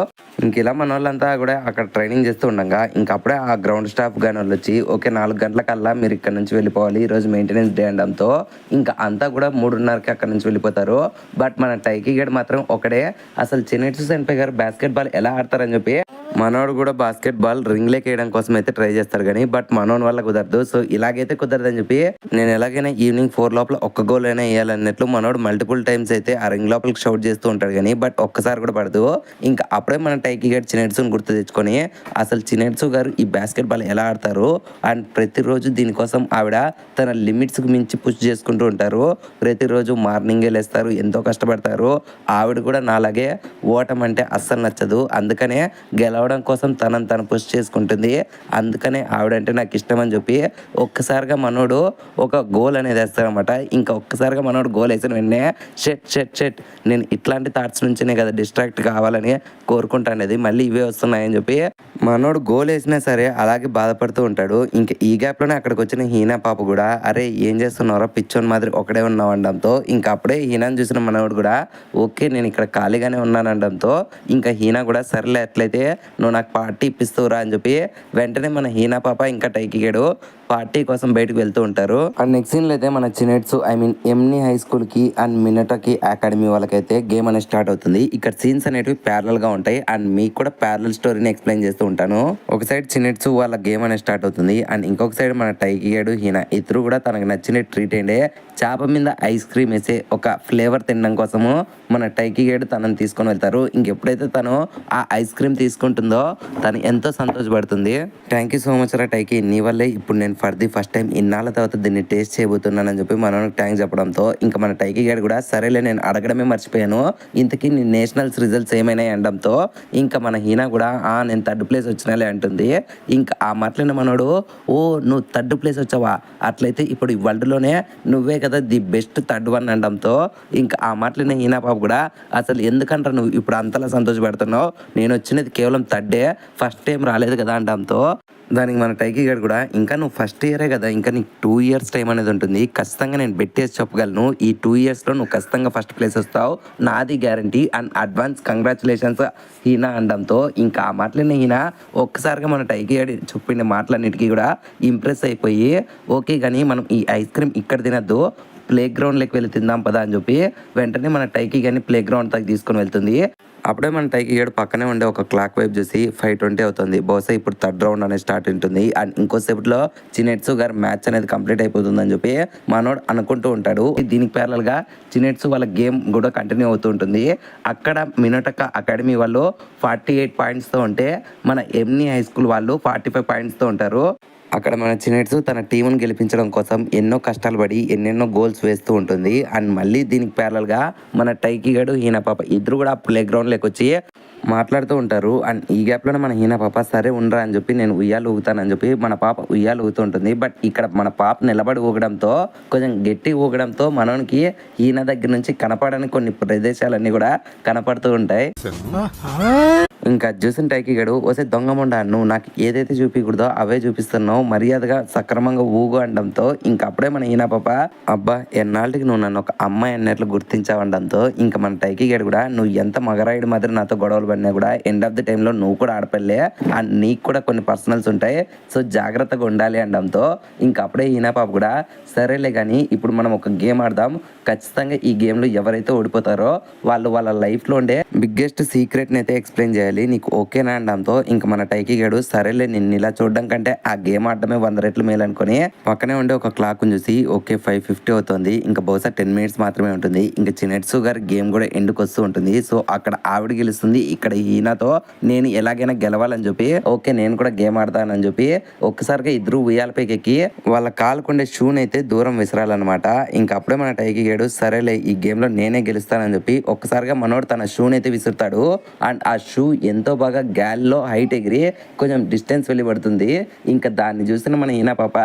ఇంక ఇలా మన వాళ్ళంతా కూడా అక్కడ ట్రైనింగ్ చేస్తూ ఉండగా ఇంకప్పుడే ఆ గ్రౌండ్ స్టాఫ్ గాని వాళ్ళు వచ్చి ఓకే 4 గంటలకల్లా మీరు ఇక్కడ నుంచి వెళ్ళిపోవాలి, ఈరోజు మెయింటెనెన్స్ డే అనడంతో ఇంకా అంతా కూడా 3:30కి అక్కడ నుంచి వెళ్ళిపోతారు. బట్ మన టైకి గడ్ మాత్రం ఒకడే అసలు చిన్నెట్సు సెన్పై గారు బాస్కెట్బాల్ ఎలా ఆడతారని చెప్పి మనోడు కూడా బాస్కెట్బాల్ రింగ్లోకి వేయడం కోసం అయితే ట్రై చేస్తారు కానీ బట్ మనోడి వల్ల కుదరదు. సో ఇలాగైతే కుదరదని చెప్పి నేను ఎలాగైనా ఈవినింగ్ 4 లోపల ఒక్క గోల్ అయినా వేయాలన్నట్లు మనోడు మల్టిపుల్ టైమ్స్ అయితే ఆ రింగ్ లోపలికి షౌట్ చేస్తూ ఉంటాడు కానీ బట్ ఒక్కసారి కూడా పడదు. ఇంకా అప్పుడే మన టైకి గడ్ చినెట్సుని గుర్తు తెచ్చుకొని అసలు చినెట్సు గారు ఈ బాస్కెట్బాల్ ఎలా ఆడతారు అండ్ ప్రతిరోజు దీనికోసం ఆవిడ తన లిమిట్స్కి మించి పుష్ చేసుకుంటూ ఉంటారు. ప్రతిరోజు మార్నింగే లేస్తారు, ఎంతో కష్టపడతారు. ఆవిడ కూడా నాలాగే ఓటం అంటే అస్సలు నచ్చదు, అందుకనే గెలవడం కోసం తనను తను పుష్ చేసుకుంటుంది. అందుకనే ఆవిడంటే నాకు ఇష్టం అని చెప్పి ఒక్కసారిగా మనోడు ఒక గోల్ అనేది వేస్తారనమాట. ఇంకా ఒక్కసారిగా మనోడు గోల్ వేసిన వెంటనే షెట్ నేను ఇట్లాంటి థాట్స్ నుంచినే కదా డిస్ట్రాక్ట్ కావాలని కోరుకుంటానేది మళ్ళీ ఇవే వస్తున్నాయని చెప్పి మనోడు గోల్ వేసినా సరే అలాగే బాధపడుతూ ఉంటాడు. ఇంకా ఈ గ్యాప్లోనే అక్కడికి వచ్చిన హీనా పాప కూడా అరే ఏం చేస్తున్నారో పిచ్చోన్ మాదిరి ఒకడే ఉన్నావు అనడంతో ఇంకా అప్పుడే హీనాని చూసిన మనోడు కూడా ఓకే నేను ఇక్కడ ఖాళీగానే ఉన్నాను అనడంతో ఇంకా హీనా కూడా సర్లే ఎట్లయితే నువ్వు నాకు పార్టీ ఇప్పిస్తువురా అని చెప్పి వెంటనే మన హీనా పాప ఇంకా టైకిగాడు పార్టీ కోసం బయటకు వెళ్తూ ఉంటారు. అండ్ నెక్స్ట్ సీన్లో అయితే మన చినెట్సు ఎంని హై స్కూల్కి అండ్ మినటకి అకాడమీ వాళ్ళకైతే గేమ్ అనేది స్టార్ట్ అవుతుంది. ఇక్కడ సీన్స్ అనేటివి ప్యారలల్గా ఉంటాయి అండ్ మీకు కూడా ప్యారలల్ స్టోరీని ఎక్స్ప్లెయిన్ చేస్తూ ఉంటాను. ఒక సైడ్ చినెట్సు వాళ్ళ గేమ్ అనేది స్టార్ట్ అవుతుంది అండ్ ఇంకొక సైడ్ మన టైకిగాడు హీనా ఇద్దరు కూడా తనకు నచ్చిన ట్రీట్ ఏంటే చేప మీద ఐస్ క్రీమ్ వేసే ఒక ఫ్లేవర్ తినడం కోసము మన టైకిగాడు తనని తీసుకొని వెళ్తారు. ఇంకెప్పుడైతే తను ఆ ఐస్ క్రీమ్ తీసుకుంటుందో తను ఎంతో సంతోషపడుతుంది. థ్యాంక్ యూ సో మచ్ రా టైకి, నీ వల్లే ఇప్పుడు నేను ఫర్ ది ఫస్ట్ టైం ఇన్నాళ్ళ తర్వాత దీన్ని టేస్ట్ చేయబోతున్నానని చెప్పి మనోనికి థ్యాంక్స్ చెప్పడంతో ఇంకా మన టైకి గారు కూడా సరేలే నేను అడగడమే మర్చిపోయాను, ఇంతకీ నీ నేషనల్స్ రిజల్ట్స్ ఏమైనాయి అనడంతో ఇంకా మన హీనా కూడా నేను 3rd ప్లేస్ వచ్చినాలే అంటుంది. ఇంకా ఆ మాటలైన మనోడు ఓ నువ్వు 3rd ప్లేస్ వచ్చావా, అట్లయితే ఇప్పుడు ఈ వరల్డ్లోనే నువ్వే కదా ది బెస్ట్ 3rd వన్ అనడంతో ఇంకా ఆ మాటలైన హీనా పాప కూడా అసలు ఎందుకంటారు నువ్వు ఇప్పుడు అంతలా సంతోషపెడుతున్నావు, నేను వచ్చినది కేవలం 3rd, ఫస్ట్ టైం రాలేదు కదా అనడంతో దానికి మన టైకి గారు కూడా ఇంకా నువ్వు ఫస్ట్ ఇయరే కదా, ఇంకా నీకు 2 years టైం అనేది ఉంటుంది, ఖచ్చితంగా నేను బెట్టేసి చెప్పగలను ఈ 2 yearsలో నువ్వు ఖచ్చితంగా ఫస్ట్ ప్లేస్ వస్తావు, నాది guarantee and advance congratulations Heena అనడంతో ఇంకా ఆ మాటలన్నీ హీనా ఒక్కసారిగా మన టైకి గారు చెప్పిన మాటలన్నిటికీ కూడా ఇంప్రెస్ అయిపోయి ఓకే కానీ మనం ఈ ఐస్ క్రీమ్ ఇక్కడ తినద్దు ప్లే గ్రౌండ్లోకి వెళ్ళి తిందాం పదా అని చెప్పి వెంటనే మన టైకి కానీ ప్లే గ్రౌండ్ దాకా తీసుకొని వెళ్తుంది. అప్పుడే మన టైకి గేడు పక్కనే ఉండే ఒక క్లాక్ వైపు చూసి 5:20 అవుతుంది. బహుశా ఇప్పుడు థర్డ్ రౌండ్ అనేది స్టార్ట్ ఉంటుంది. అండ్ ఇంకోసేపట్లో చినెట్సు గారి మ్యాచ్ అనేది కంప్లీట్ అయిపోతుందని చెప్పి మనోడు అనుకుంటూ ఉంటాడు. దీనికి ప్యారల్ గా చినెట్సు వాళ్ళ గేమ్ కూడా కంటిన్యూ అవుతూ ఉంటుంది. అక్కడ మినోటక అకాడమీ వాళ్ళు 48 పాయింట్స్తో ఉంటే మన ఎంని హై స్కూల్ వాళ్ళు 45 పాయింట్స్తో ఉంటారు. అక్కడ మన చినెట్సు తన టీంను గెలిపించడం కోసం ఎన్నో కష్టాలు పడి ఎన్నెన్నో గోల్స్ వేస్తూ ఉంటుంది. అండ్ మళ్ళీ దీనికి ప్యారల్గా మన టైకి గడు హీనా పాప ఇద్దరు కూడా ప్లే గ్రౌండ్లోకి వచ్చి మాట్లాడుతూ ఉంటారు. అండ్ ఈ గ్యాప్లోనే మన హీనా పాప సరే ఉండరా అని చెప్పి నేను ఉయ్యాలు ఊగుతానని చెప్పి మన పాప ఉయ్యాలు ఊగుతూ ఉంటుంది. బట్ ఇక్కడ మన పాప నిలబడి ఊగడంతో కొంచెం గట్టి ఊగడంతో మనోనికి హీనా దగ్గర నుంచి కనపడని కొన్ని ప్రదేశాలన్నీ కూడా కనపడుతూ ఉంటాయి. ఇంకా చూసిన టైకి గడు వస్తే దొంగముండా నువ్వు నాకు ఏదైతే చూపించకూడదో అవే చూపిస్తున్నావు, మర్యాదగా సక్రమంగా ఊగు అనడంతో ఇంకా అప్పుడే మన ఈయన పాప అబ్బా ఎన్నాళ్ళకి నువ్వు నన్ను ఒక అమ్మాయి అన్నట్లు గుర్తించావడంతో ఇంకా మన టైకి గడు కూడా నువ్వు ఎంత మగరాయుడు మాదిరి నాతో గొడవలు పడినా కూడా ఎండ్ ఆఫ్ ది టైంలో నువ్వు కూడా ఆడపల్లే అండ్ నీకు కూడా కొన్ని పర్సనల్స్ ఉంటాయి, సో జాగ్రత్తగా ఉండాలి అనడంతో ఇంకా అప్పుడే ఈయన పాప కూడా సరేలే కానీ ఇప్పుడు మనం ఒక గేమ్ ఆడదాం, ఖచ్చితంగా ఈ గేమ్లో ఎవరైతే ఓడిపోతారో వాళ్ళు వాళ్ళ లైఫ్లో ఉండే బిగ్గెస్ట్ సీక్రెట్ని అయితే ఎక్స్ప్లెయిన్ చేయాలి, నీకు ఓకేనా అనడంతో ఇంకా మన టైకి గడు సరేలే నిన్ను ఇలా చూడడం కంటే ఆ గేమ్ ఆడటమే 100 రెట్లు మేలు అనుకుని పక్కనే ఉండే ఒక క్లాక్ చూసి ఓకే 5:50 అవుతుంది, ఇంకా బహుశా 10 మినిట్స్ మాత్రమే ఉంటుంది. ఇంకా చినెట్సు గారి గేమ్ కూడా ఎండుకు వస్తూ ఉంటుంది. సో అక్కడ ఆవిడ గెలుస్తుంది, ఇక్కడ ఈయనతో నేను ఎలాగైనా గెలవాలని చెప్పి ఓకే నేను కూడా గేమ్ ఆడతానని చెప్పి ఒక్కసారిగా ఇద్దరు ఉయ్యాలపైకి ఎక్కి వాళ్ళ కాలుకుండే షూని అయితే దూరం విసరాలన్నమాట. ఇంకా అప్పుడే మన టైకి గేడు సరేలే ఈ గేమ్లో నేనే గెలుస్తానని చెప్పి ఒక్కసారిగా మనోడు తన షూని అయితే విసురుతాడు. అండ్ ఆ షూ ఎంతో బాగా గాల్లో హైట్ ఎగిరి కొంచెం డిస్టెన్స్ వెళ్ళి పడుతుంది. ఇంకా దాన్ని చూసిన మన ఈయన పాప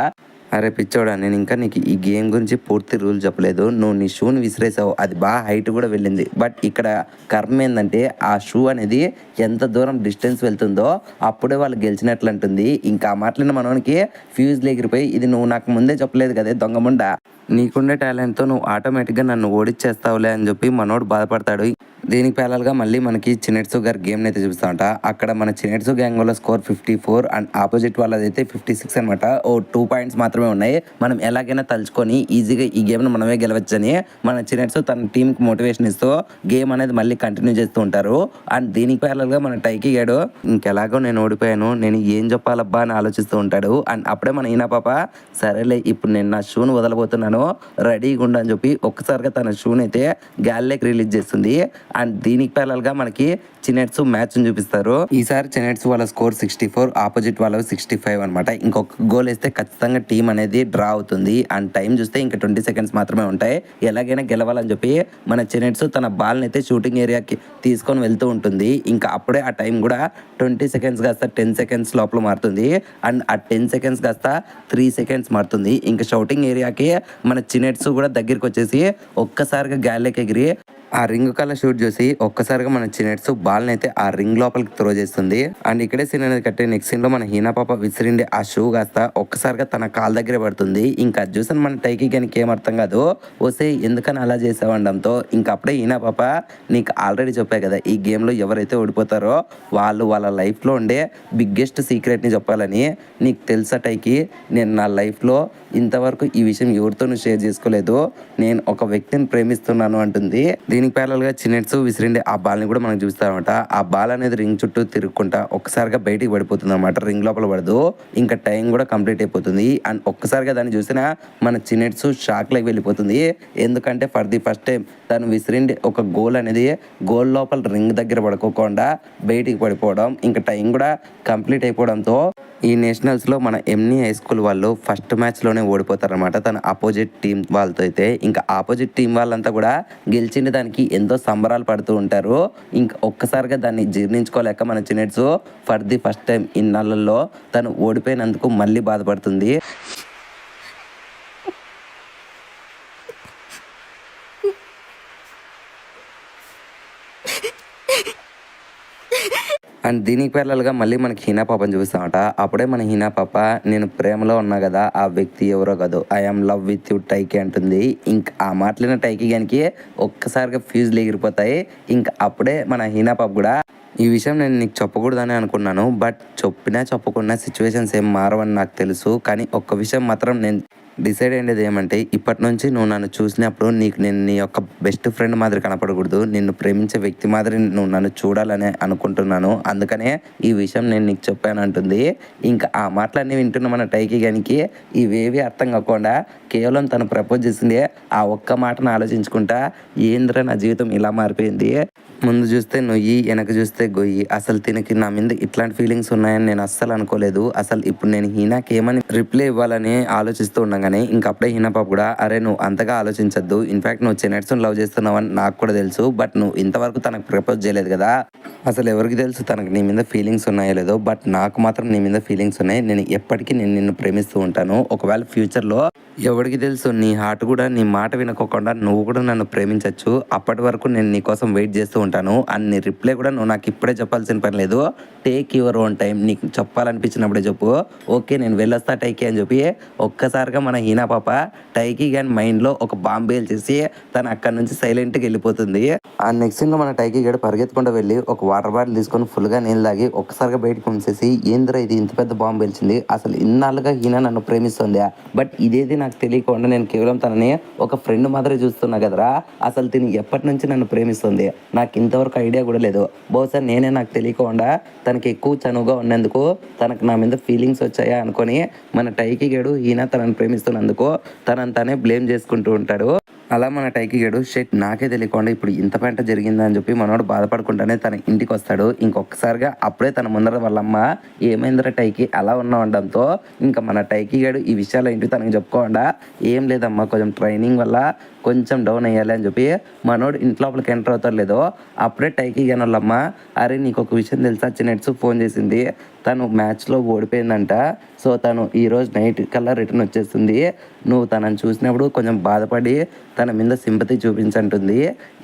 అరే పిచ్చోడా నేను ఇంకా నీకు ఈ గేమ్ గురించి పూర్తి రూల్ చెప్పలేదు, నువ్వు నీ షూని విసిరేసావు అది బాగా హైట్ కూడా వెళ్ళింది, బట్ ఇక్కడ కర్మ ఏంటంటే ఆ షూ అనేది ఎంత దూరం డిస్టెన్స్ వెళ్తుందో అప్పుడే వాళ్ళు గెలిచినట్లు అంటుంది. ఇంకా ఆ మాటలను మనోనికి ఫ్యూజ్ ఎగిరిపోయి ఇది నువ్వు నాకు ముందే చెప్పలేదు కదే దొంగముండా, నీకుండే టాలెంట్తో నువ్వు ఆటోమేటిక్గా నన్ను ఓడిచ్చేస్తావులే అని చెప్పి మనోడు బాధపడతాడు. దీనికి ప్యారల్గా మళ్ళీ మనకి చినెట్సు గారి గేమ్ని అయితే చూపిస్తామంట. అక్కడ మన చినెట్సు గ్యాంగ్ వల్ల స్కోర్ 54 అండ్ ఆపోజిట్ వాళ్ళదైతే 56 అనమాట. 2 పాయింట్స్ మాత్రమే ఉన్నాయి. మనం ఎలాగైనా తలుచుకొని ఈజీగా ఈ గేమ్ను మనమే గెలవచ్చని మన చినెట్సు తన టీంకి మోటివేషన్ ఇస్తూ గేమ్ అనేది మళ్ళీ కంటిన్యూ చేస్తూ ఉంటారు. అండ్ దీనికి ప్యారల్గా మన టైకి గాడు ఇంకెలాగో నేను ఓడిపోయాను నేను ఏం చెప్పాలబ్బా అని ఆలోచిస్తూ ఉంటాడు. అండ్ అప్పుడే మన ఈయన పాప సరేలే ఇప్పుడు నేను నా షూను వదలబోతున్నాను రెడీగా ఉండు అని చెప్పి ఒక్కసారిగా తన షూని అయితే గ్యాల్లోకి రిలీజ్ చేస్తుంది. అండ్ దీనికి ప్యారల్గా మనకి చినెట్సు మ్యాచ్ చూపిస్తారు. ఈసారి చినెట్సు వాళ్ళ స్కోర్ 64 ఆపోజిట్ వాళ్ళ 65 అనమాట. ఇంకొక గోల్ వేస్తే ఖచ్చితంగా టీం అనేది డ్రా అవుతుంది. అండ్ టైం చూస్తే ఇంకా 20 సెకండ్స్ మాత్రమే ఉంటాయి, ఎలాగైనా గెలవాలని చెప్పి మన చినెట్సు తన బాల్ని అయితే షూటింగ్ ఏరియాకి తీసుకొని వెళ్తూ ఉంటుంది. ఇంకా అప్పుడే ఆ టైం కూడా 20 సెకండ్స్ కాస్త 10 సెకండ్స్ లోపల మారుతుంది. అండ్ ఆ 10 సెకండ్స్ కాస్త 3 సెకండ్స్ మారుతుంది. ఇంకా షూటింగ్ ఏరియాకి మన చినెట్సు కూడా దగ్గరికి వచ్చేసి ఒక్కసారిగా గాల్లోకి ఎగిరి ఆ రింగ్ కల్లా షూట్ చేసి ఒక్కసారిగా మన చినెట్సు బాల్ని అయితే ఆ రింగ్ లోపలికి త్రో చేస్తుంది. అండ్ ఇక్కడే సీన్ అనేది కట్టే నెక్స్ట్ సీన్ లో మన హీనా పాప విసిరిండే ఆ షూ కాస్త ఒక్కసారిగా తన కాల్ దగ్గరే పడుతుంది. ఇంకా చూసాను మన టైకి కానీ ఏం అర్థం కాదు, వస్తే ఎందుకని అలా చేసావండంతో ఇంకా అప్పుడే హీనా పాప నీకు ఆల్రెడీ చెప్పా కదా ఈ గేమ్లో ఎవరైతే ఓడిపోతారో వాళ్ళు వాళ్ళ లైఫ్లో ఉండే బిగ్గెస్ట్ సీక్రెట్ని చెప్పాలని, నీకు తెలుసా టైకి నేను నా లైఫ్లో ఇంతవరకు ఈ విషయం ఎవరితోనూ షేర్ చేసుకోలేదు, నేను ఒక వ్యక్తిని ప్రేమిస్తున్నాను అంటుంది. దీనికి ప్యారల్గా చినెట్సు విసిరిండే ఆ బాల్ని కూడా మనకు చూస్తారనమాట. ఆ బాల్ అనేది రింగ్ చుట్టూ తిరుగుకుంటా ఒక్కసారిగా బయటికి పడిపోతుంది అనమాట, రింగ్ లోపల పడదు. ఇంకా టైం కూడా కంప్లీట్ అయిపోతుంది. అండ్ ఒక్కసారిగా దాన్ని చూసినా మన చినెట్సు షాక్లోకి వెళ్ళిపోతుంది. ఎందుకంటే ఫర్ ది ఫస్ట్ టైం తను విసిరిండే ఒక గోల్ అనేది గోల్ లోపల రింగ్ దగ్గర పడుకోకుండా బయటికి పడిపోవడం, ఇంకా టైం కూడా కంప్లీట్ అయిపోవడంతో ఈ నేషనల్స్లో మన ఎంని హై స్కూల్ వాళ్ళు ఫస్ట్ మ్యాచ్లోనే ఓడిపోతారనమాట తన ఆపోజిట్ టీం వాళ్ళతో అయితే. ఇంకా ఆపోజిట్ టీం వాళ్ళంతా కూడా గెలిచిన దానికి ఎంతో సంబరాలు పడుతూ ఉంటారు. ఇంకా ఒక్కసారిగా దాన్ని జీర్ణించుకోలేక మన చినెట్సు ఫర్ ది ఫస్ట్ టైం ఇన్నాళ్ళల్లో తను ఓడిపోయినందుకు మళ్ళీ బాధపడుతుంది. అండ్ దీనికి ప్యారల్గా మళ్ళీ మనకి హీనా పాపని చూపిస్తామట. అప్పుడే మన హీనా పాప నేను ప్రేమలో ఉన్నా కదా ఆ వ్యక్తి ఎవరో కాదు ఐఎమ్ లవ్ విత్ యూ టైకి అంటుంది. ఇంకా ఆ మాటలిన టైకి గానికి ఒక్కసారిగా ఫ్యూజ్లు ఎగిరిపోతాయి. ఇంకా అప్పుడే మన హీనా పాప కూడా ఈ విషయం నేను నీకు చెప్పకూడదని అనుకున్నాను. బట్ చెప్పినా చెప్పకున్నా సిచ్యువేషన్స్ ఏం మారవని నాకు తెలుసు. కానీ ఒక్క విషయం మాత్రం నేను డిసైడ్ అయ్యేది ఏమంటే, ఇప్పటి నుంచి నువ్వు నన్ను చూసినప్పుడు నేను నీ యొక్క బెస్ట్ ఫ్రెండ్ మాదిరి కనపడకూడదు. నిన్ను ప్రేమించే వ్యక్తి మాదిరి నువ్వు నన్ను చూడాలని అనుకుంటున్నాను. అందుకనే ఈ విషయం నేను నీకు చెప్పాను అంటుంది. ఇంకా ఆ మాటలన్నీ వింటున్న మన టైకి గానికి ఇవేవి అర్థం కాకుండా కేవలం తను ప్రపోజ్ చేసింది ఆ ఒక్క మాటను ఆలోచించుకుంటా, ఏంద్రా నా జీవితం ఇలా మారిపోయింది, ముందు చూస్తే నొయ్యి వెనక చూస్తే గొయ్యి, అసలు తినకి నా మీద ఇట్లాంటి ఫీలింగ్స్ ఉన్నాయని నేను అస్సలు అనుకోలేదు. అసలు ఇప్పుడు నేను హీనాకి ఏమని రిప్లై ఇవ్వాలని ఆలోచిస్తూ ఉండగానే ఇంకప్పుడే హీనా పాప కూడా, అరే నువ్వు అంతగా ఆలోచించద్దు, ఇన్ఫాక్ట్ నువ్వు చెనెట్స్ని లవ్ చేస్తున్నావని నాకు కూడా తెలుసు. బట్ నువ్వు ఇంతవరకు తనకు ప్రపోజ్ చేయలేదు కదా, అసలు ఎవరికి తెలుసు తనకు నీ మీద ఫీలింగ్స్ ఉన్నాయో లేదో, బట్ నాకు మాత్రం నీ మీద ఫీలింగ్స్ ఉన్నాయి. నేను ఎప్పటికీ నిన్ను ప్రేమిస్తూ ఉంటాను. ఒకవేళ ఫ్యూచర్లో ఎవరికి తెలుసు నీ హార్ట్ కూడా నీ మాట వినకోకుండా నువ్వు కూడా నన్ను ప్రేమించవచ్చు. అప్పటి వరకు నేను నీ కోసం వెయిట్ చేస్తూ ఉంటాను. అండ్ నీ రిప్లై కూడా నువ్వు నాకు ఇప్పుడే చెప్పాల్సిన పని లేదు. టేక్ యువర్ ఓన్ టైం, నీకు చెప్పాలనిపించినప్పుడే చెప్పు. ఓకే నేను వెళ్ళొస్తా టైకి అని చెప్పి ఒక్కసారిగా మన హీనా పాప టైకి గాని మైండ్లో ఒక బాంబు చేసి తను అక్కడి నుంచి సైలెంట్గా వెళ్ళిపోతుంది. ఆ నెక్స్ట్ సీన్లో మన టైకి గడు పరిగెత్తుకుంటూ వెళ్ళి ఒక వాటర్ బాటిల్ తీసుకొని ఫుల్గా నీళ్ళు తాగి ఒక్కసారిగా బయటకు ఉంచేసి, ఏంద్రా ఇది ఇంత పెద్ద బాంబు పేల్చింది, అసలు ఇన్నాళ్ళుగా హీనా నన్ను ప్రేమిస్తుంది, బట్ ఇదేది నాకు తెలియకుండా నేను కేవలం తనని ఒక ఫ్రెండ్ మాదిరి చూస్తున్నా కదరా, అసలు తిని ఎప్పటి నుంచి నన్ను ప్రేమిస్తుంది నాకు ఇంతవరకు ఐడియా కూడా లేదు. బహుశా నేనే నాకు తెలియకుండా తనకి ఎక్కువ చనువుగా ఉన్నందుకు తనకు నా మీద ఫీలింగ్స్ వచ్చాయా అనుకొని మన టైకి గడు హీనా తనని ప్రేమిస్తున్నందుకు తనని తనే బ్లేమ్ చేసుకుంటూ ఉంటాడు. అలా మన టైకి గడు షెట్ నాకే తెలియకుండా ఇప్పుడు ఇంత పెంట జరిగిందని చెప్పి మనోడు బాధపడుకుంటానే తన ఇంటికి వస్తాడు. ఇంకొకసారిగా అప్పుడే తన ముందర వాళ్ళమ్మ, ఏమైందిరా టైకి అలా ఉండడంతో ఇంకా మన టైకి గడు ఈ విషయాలు ఏంటి తనకి చెప్పుకోకుండా, ఏం లేదమ్మా కొంచెం ట్రైనింగ్ వల్ల కొంచెం డౌన్ అయ్యాలి అని చెప్పి మనోడు ఇంట్లోపలికి ఎంటర్ అవుతారు లేదో అప్పుడే టైకి గాని వాళ్ళమ్మ, అరే నీకు ఒక విషయం తెలుసా, చిన్నెట్స్ ఫోన్ చేసింది, తను మ్యాచ్లో ఓడిపోయిందంట, సో తను ఈరోజు నైట్ కల్లా రిటర్న్ వచ్చేస్తుంది, నువ్వు తనని చూసినప్పుడు కొంచెం బాధపడి తన మీద సింపతి చూపించంటుంది.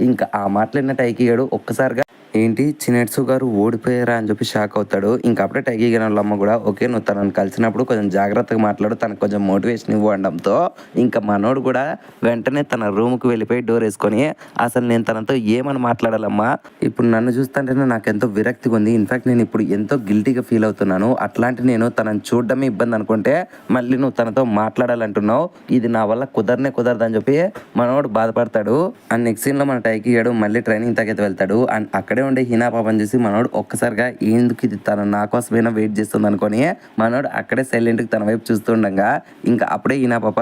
ఇంకా ఆ మాటలైన టైకి గడు ఒక్కసారిగా ఏంటి చినెట్సు గారు ఓడిపోయారా అని చెప్పి షాక్ అవుతాడు. ఇంకా అప్పుడే టైకి గారి అమ్మ కూడా, ఓకే నువ్వు తనని కలిసినప్పుడు కొంచెం జాగ్రత్తగా మాట్లాడు, తనకు కొంచెం మోటివేషన్ ఇవ్వు అనడంతో ఇంకా మనోడు కూడా వెంటనే తన రూమ్కి వెళ్ళిపోయి డోర్ వేసుకొని, అసలు నేను తనతో ఏమని మాట్లాడాలమ్మా, ఇప్పుడు నన్ను చూస్తుంటేనే నాకు ఎంతో విరక్తిగా ఉంది, ఇన్ఫాక్ట్ నేను ఇప్పుడు ఎంతో గిల్టీగా ఫీల్ అవుతున్నాను, అట్లాంటి నేను తనని చూడడమే ఇబ్బంది అనుకుంటే మళ్ళీ నువ్వు తనతో మాట్లాడాలంటున్నావు, ఇది నా వల్ల కుదరదని చెప్పి మనోడు బాధపడతాడు. అండ్ నెక్స్ట్ సీన్లో మన టైకి గాడు మళ్ళీ ట్రైనింగ్ తగ్గైతే వెళ్తాడు. అండ్ అక్కడే ఉండే హీనా పాపని చూసి మనోడు ఒక్కసారిగా ఎందుకు ఇది తన నా కోసమైనా వెయిట్ చేస్తుంది అనుకొని మనోడు అక్కడే సైలెంట్గా తన వైపు చూస్తుండగా ఇంకా అప్పుడే హీనా పాప,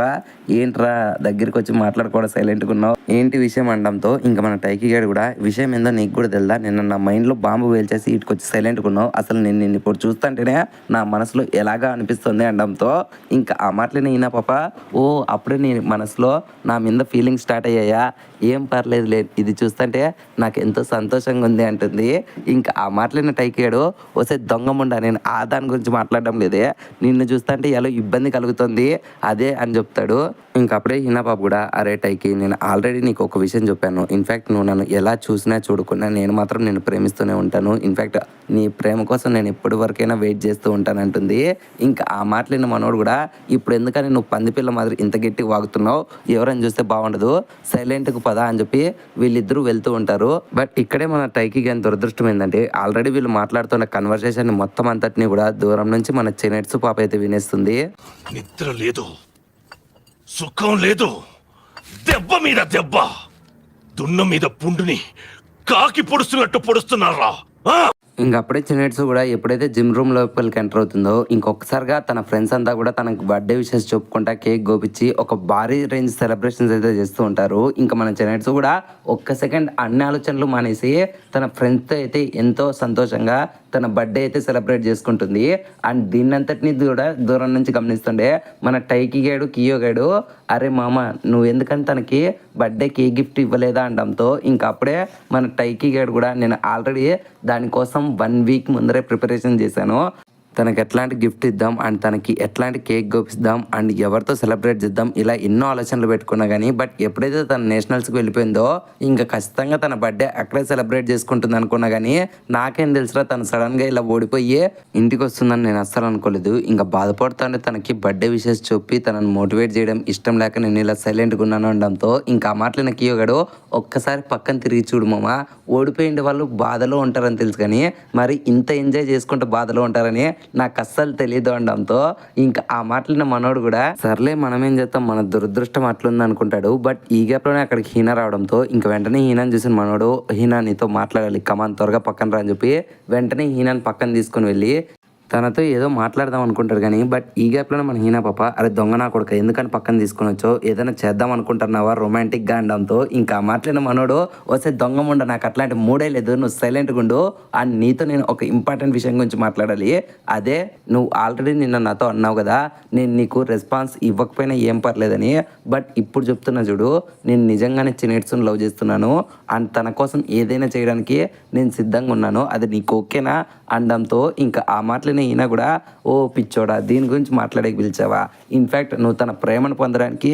ఏంట్రా దగ్గరికి వచ్చి మాట్లాడుకోవడం సైలెంట్గా ఉన్నావు ఏంటి విషయం అనడంతో ఇంకా మన టైకి గాడు కూడా, విషయం ఏందో నీకు కూడా తెలుదా, నిన్న నా మైండ్లో బాంబు వేల్చేసి ఇటుకు వచ్చి సైలెంట్గా ఉన్నావు, అసలు నేను ఇప్పుడు చూస్తుంటేనే నా మనసులో ఎలాగా అనిపిస్తుంది అనడంతో ఇంకా ఆ మాటలని హీనా పాప, ఓ అప్పుడే నీ మనసులో నా మీద ఫీలింగ్ స్టార్ట్ అయ్యాయా, ఏం పర్లేదు లేదు, ఇది చూస్తుంటే నాకు ఎంతో సంతోషంగా ఉంది అంటుంది. ఇంకా ఆ మాటలైన టైకి గాడు, వస్తే దొంగముండా నేను ఆ దాని గురించి మాట్లాడడం లేదే, నిన్ను చూస్తుంటే ఎలా ఇబ్బంది కలుగుతుంది అదే అని చెప్తాడు. ఇంకా అప్పుడే హీనా పాప కూడా, అరే టైకి నేను ఆల్రెడీ నీకు ఒక విషయం చెప్పాను, ఇన్ఫ్యాక్ట్ నువ్వు నన్ను ఎలా చూసినా చూడకున్నా నేను మాత్రం నేను ప్రేమిస్తూనే ఉంటాను, ఇన్ఫ్యాక్ట్ నీ ప్రేమ కోసం నేను ఎప్పటి వరకైనా వెయిట్ చేస్తూ ఉంటాను అంటుంది. ఇంకా ఆ మాటలైన మనోడు కూడా, ఇప్పుడు ఎందుకని నువ్వు పందిపిల్ల మాదిరి ఇంత గట్టిగా వాగుతున్నావు, ఎవరైనా చూస్తే బాగుండదు, సైలెంట్గా పదా అని చెప్పి వీళ్ళిద్దరూ వెళ్తూ ఉంటారు. బట్ ఇక్కడే మన టైకి గాని దురదృష్టం ఏంటంటే ఆల్రెడీ వీళ్ళు మాట్లాడుతున్న కన్వర్సేషన్ మొత్తం అంతటిని కూడా దూరం నుంచి మన చెనెట్సు పాప అయితే వినేస్తుంది. నిద్ర లేదు, సుఖం లేదు, దెబ్బ మీద దెబ్బ, దున్న మీద పుండుని కాకి పొడుస్తున్నట్టు పొడుస్తున్నారా. ఇంకప్పుడే చిన్నట్స్ కూడా ఎప్పుడైతే జిమ్ రూమ్ లోపలికి ఎంటర్ అవుతుందో ఇంకొకసారిగా తన ఫ్రెండ్స్ అంతా కూడా తనకు బర్త్డే విషెస్ చెప్పుకుంటా కేక్ గోపించి ఒక భారీ రేంజ్ సెలబ్రేషన్స్ అయితే చేస్తూ ఉంటారు. ఇంకా మన చిన్నట్స్ కూడా ఒక్క సెకండ్ అన్ని ఆలోచనలు మానేసి తన ఫ్రెండ్స్తో అయితే ఎంతో సంతోషంగా తన బర్త్డే అయితే సెలబ్రేట్ చేసుకుంటుంది. అండ్ దీన్నంతటిని కూడా దూరం నుంచి గమనిస్తుండే మన టైకి గాడు కియో గాడు, అరే మామ నువ్వు ఎందుకని తనకి బర్త్డేకి ఏ గిఫ్ట్ ఇవ్వలేదా అనడంతో ఇంకా అప్పుడే మన టైకి గాడు కూడా, నేను ఆల్రెడీ దానికోసం 1 వీక్ ముందరే ప్రిపరేషన్ చేశాను, తనకి ఎట్లాంటి గిఫ్ట్ ఇద్దాం అండ్ తనకి ఎట్లాంటి కేక్ గోపిద్దాం అండ్ ఎవరితో సెలబ్రేట్ చేద్దాం ఇలా ఎన్నో ఆలోచనలు పెట్టుకున్నా కానీ బట్ ఎప్పుడైతే తన నేషనల్స్కి వెళ్ళిపోయిందో ఇంకా ఖచ్చితంగా తన బర్త్డే అక్కడే సెలబ్రేట్ చేసుకుంటుంది అనుకున్నా కానీ నాకేం తెలుసురా తను సడన్గా ఇలా ఓడిపోయి ఇంటికి వస్తుందని నేను అస్సలు అనుకోలేదు. ఇంకా బాధపడుతుంటే తనకి బర్త్డే విషెస్ చెప్పి తనని మోటివేట్ చేయడం ఇష్టం లేక నేను ఇలా సైలెంట్గా ఉన్నాను అనడంతో ఇంకా ఆ మాటలు కియోగాడు ఒక్కసారి పక్కన తిరిగి చూడు మామ, ఓడిపోయిండే వాళ్ళు బాధలో ఉంటారని తెలుసు కానీ మరి ఇంత ఎంజాయ్ చేసుకుంటూ బాధలో ఉంటారని నాకు అస్సలు తెలియదు అనడంతో ఇంకా ఆ మాటలిన మనోడు కూడా సర్లే మనం ఏం చేస్తాం, మన దురదృష్టం అట్లుంది అనుకుంటాడు. బట్ ఈ గ్యాప్లోనే అక్కడికి హీనా రావడంతో ఇంకా వెంటనే హీనాని చూసిన మనోడు హీనా నీతో మాట్లాడాలి కమాన్ త్వరగా పక్కన రా అని చెప్పి వెంటనే హీనాని పక్కన తీసుకొని వెళ్ళి తనతో ఏదో మాట్లాడదాం అనుకుంటారు కానీ బట్ ఈ గ్యాప్లోనే మన హీనా పాప అరే దొంగ నా కొడుక ఎందుకని పక్కన తీసుకొని వచ్చో ఏదైనా చేద్దాం అనుకుంటున్నావా రొమాంటిక్గా అనడంతో ఇంకా మాట్లాడిన మనోడు వస్తే దొంగ ముండ నాకు అట్లాంటి మూడే లేదు, నువ్వు సైలెంట్గా ఉండు అండ్ నీతో నేను ఒక ఇంపార్టెంట్ విషయం గురించి మాట్లాడాలి. అదే నువ్వు ఆల్రెడీ నిన్న నాతో అన్నావు కదా నేను నీకు రెస్పాన్స్ ఇవ్వకపోయినా ఏం పర్లేదని, బట్ ఇప్పుడు చెప్తున్నా చూడు నేను నిజంగానే చినేట్స్ని లవ్ చేస్తున్నాను అండ్ తన కోసం ఏదైనా చేయడానికి నేను సిద్ధంగా ఉన్నాను, అది నీకు ఓకేనా అనడంతో ఇంకా ఆ మాటలని ఈయన కూడా ఓ పిచ్చోడా దీని గురించి మాట్లాడే పిలిచావా, ఇన్ఫ్యాక్ట్ నువ్వు తన ప్రేమను పొందడానికి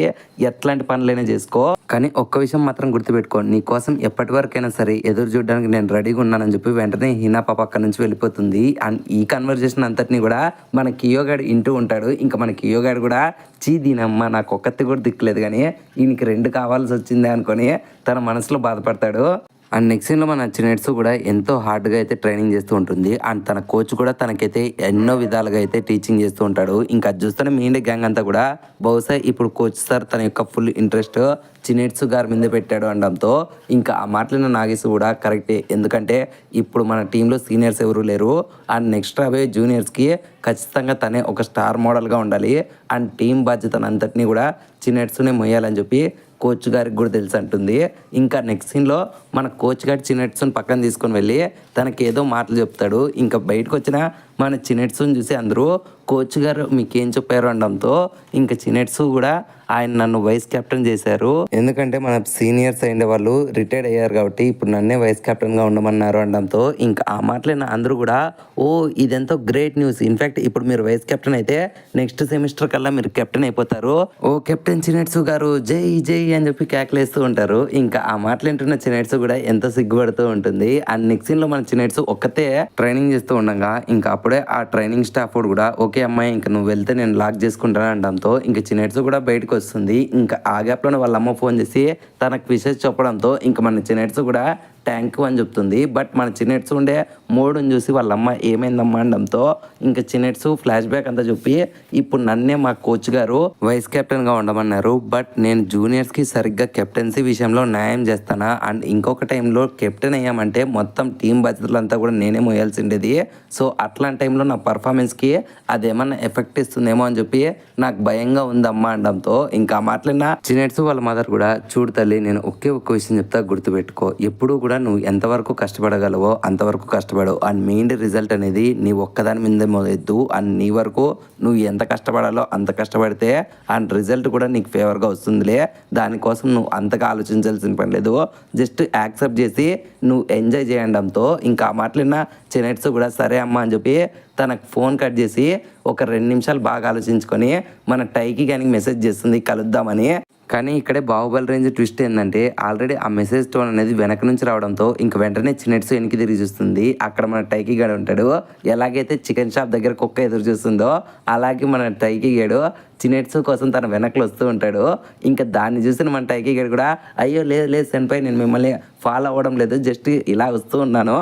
ఎట్లాంటి పనులైనా చేసుకో కానీ ఒక్క విషయం మాత్రం గుర్తుపెట్టుకో, నీ కోసం ఎప్పటి వరకైనా సరే ఎదురు చూడడానికి నేను రెడీగా ఉన్నానని చెప్పి వెంటనే హీనా పాప అక్కడి నుంచి వెళ్ళిపోతుంది. అండ్ ఈ కన్వర్జేషన్ అంతటిని కూడా మన కియోగాడు ఇంటూ ఉంటాడు. ఇంకా మన కియోగాడు కూడా చీ దీనమ్మ నాకు ఒక్కటి కూడా దిక్కులేదు కానీ ఈయనకి 2 కావాల్సి వచ్చిందే అనుకొని తన మనసులో బాధపడతాడు. అండ్ నెక్స్ట్ సీన్లో మన చినేట్స్ కూడా ఎంతో హార్డ్గా అయితే ట్రైనింగ్ చేస్తూ ఉంటుంది అండ్ తన కోచ్ కూడా తనకైతే ఎన్నో విధాలుగా అయితే టీచింగ్ చేస్తూ ఉంటాడు. ఇంకా అది చూస్తూనే మీ ఇండియా గ్యాంగ్ అంతా కూడా బహుశా ఇప్పుడు కోచ్ సార్ తన యొక్క ఫుల్ ఇంట్రెస్ట్ చినేట్స్ గారి మీద పెట్టాడు అనడంతో ఇంకా ఆ మాటలిన నాగేశ్ కూడా కరెక్టే, ఎందుకంటే ఇప్పుడు మన టీంలో సీనియర్స్ ఎవరు లేరు అండ్ నెక్స్ట్ రాబోయే జూనియర్స్కి ఖచ్చితంగా తనే ఒక స్టార్ మోడల్గా ఉండాలి అండ్ టీం బాధ్యతనంతటినీ కూడా చినేట్స్నే మొయ్యాలని చెప్పి కోచ్ గారికి కూడా తెలుసు అంటుంది. ఇంకా నెక్స్ట్ సీన్లో మన కోచ్ గారి చినెట్స్ని పక్కన తీసుకొని వెళ్ళి తనకి ఏదో మాటలు చెప్తాడు. ఇంకా బయటకు వచ్చిన మన చినెట్స్ని చూసి అందరూ కోచ్ గారు మీకేం చెప్పారు అనడంతో ఇంకా చినెట్స్ కూడా ఆయన నన్ను వైస్ కెప్టెన్ చేశారు, ఎందుకంటే మన సీనియర్స్ అయిన వాళ్ళు రిటైర్డ్ అయ్యారు కాబట్టి ఇప్పుడు నన్నే వైస్ కెప్టెన్గా ఉండమన్నారు అనడంతో ఇంకా ఆ మాటలైన అందరూ కూడా ఓ ఇదెంతో గ్రేట్ న్యూస్, ఇన్ఫ్యాక్ట్ ఇప్పుడు మీరు వైస్ కెప్టెన్ అయితే నెక్స్ట్ సెమిస్టర్ కల్లా మీరు కెప్టెన్ అయిపోతారు, ఓ కెప్టెన్ చినెట్స్ గారు జై జై అని చెప్పి కేకలేస్తూ ఉంటారు. ఇంకా ఆ మాటలు వింటున్న చినెట్స్ కూడా ఎంతో సిగ్గుపడుతూ ఉంటుంది. అండ్ నెక్స్ట్ సీన్ లో మన చినెట్స్ ఒక్కతే ట్రైనింగ్ చేస్తూ ఉండగా ఇంకా అప్పుడే ఆ ట్రైనింగ్ స్టాఫ్ కూడా ఓకే అమ్మాయి ఇంకా నువ్వు వెళ్తే నేను లాక్ చేసుకుంటాను అనడంతో ఇంకా చినెట్స్ కూడా బయటకు వస్తుంది. ఇంకా ఆ గ్యాప్లోనే వాళ్ళ అమ్మ ఫోన్ చేసి తనకు విషెస్ చెప్పడంతో ఇంకా మన చినెట్స్ కూడా థ్యాంక్ యూ అని చెప్తుంది. బట్ మన చినెట్స్ ఉండే మోడుని చూసి వాళ్ళమ్మ ఏమైందమ్మా అనడంతో ఇంకా చినెట్స్ ఫ్లాష్ బ్యాక్ అంతా చెప్పి ఇప్పుడు నన్నే మా కోచ్ గారు వైస్ కెప్టెన్గా ఉండమన్నారు, బట్ నేను జూనియర్స్కి సరిగ్గా కెప్టెన్సీ విషయంలో న్యాయం చేస్తానా అండ్ ఇంకొక టైంలో కెప్టెన్ అయ్యామంటే మొత్తం టీం బాధ్యతలంతా కూడా నేనే మోయాల్సి ఉండేది, సో అట్లాంటి టైంలో నా పర్ఫార్మెన్స్కి అదేమన్నా ఎఫెక్ట్ ఇస్తుందేమో అని చెప్పి నాకు భయంగా ఉందమ్మా అనడంతో ఇంకా మాట్లాడిన చినెట్స్ వాళ్ళ మదర్ కూడా చూడు తల్లి నేను ఒకే ఒక్క విషయం చెప్తా గుర్తుపెట్టుకో, ఎప్పుడు కూడా నువ్వు ఎంతవరకు కష్టపడగలవో అంతవరకు కష్టపడు అండ్ మెయిన్ రిజల్ట్ అనేది నీ ఒక్కదాని మీద మొదలెద్దు అండ్ నీ వరకు నువ్వు ఎంత కష్టపడాలో అంత కష్టపడితే అండ్ రిజల్ట్ కూడా నీకు ఫేవర్గా వస్తుందిలే, దానికోసం నువ్వు అంతగా ఆలోచించాల్సిన పని లేదు, జస్ట్ యాక్సెప్ట్ చేసి నువ్వు ఎంజాయ్ చేయడంతో ఇంకా మాట్లాడిన చినెట్స్ కూడా సరే అమ్మా అని చెప్పి తనకు ఫోన్ కట్ చేసి ఒక 2 నిమిషాలు బాగా ఆలోచించుకొని మన టైకి కానీ మెసేజ్ చేస్తుంది కలుద్దామని. కానీ ఇక్కడే బాహుబలి రేంజ్ ట్విస్ట్ ఏంటంటే ఆల్రెడీ ఆ మెసేజ్ టోన్ అనేది వెనక నుంచి రావడంతో ఇంక వెంటనే చినెట్స్ వెనక్కి తిరిగి చూస్తుంది. అక్కడ మన టైకి గాడు ఉంటాడు, ఎలాగైతే చికెన్ షాప్ దగ్గర కుక్క ఎదురు చూస్తుందో అలాగే మన టైకి గాడు చినెట్స్ కోసం తన వెనకలు వస్తూ ఉంటాడు. ఇంకా దాన్ని చూసిన మన టైకి గాడు కూడా అయ్యో లేదు లేదు సెన్పై నేను మిమ్మల్ని ఫాలో అవ్వడం లేదు, జస్ట్ ఇలా వస్తూ ఉన్నాను,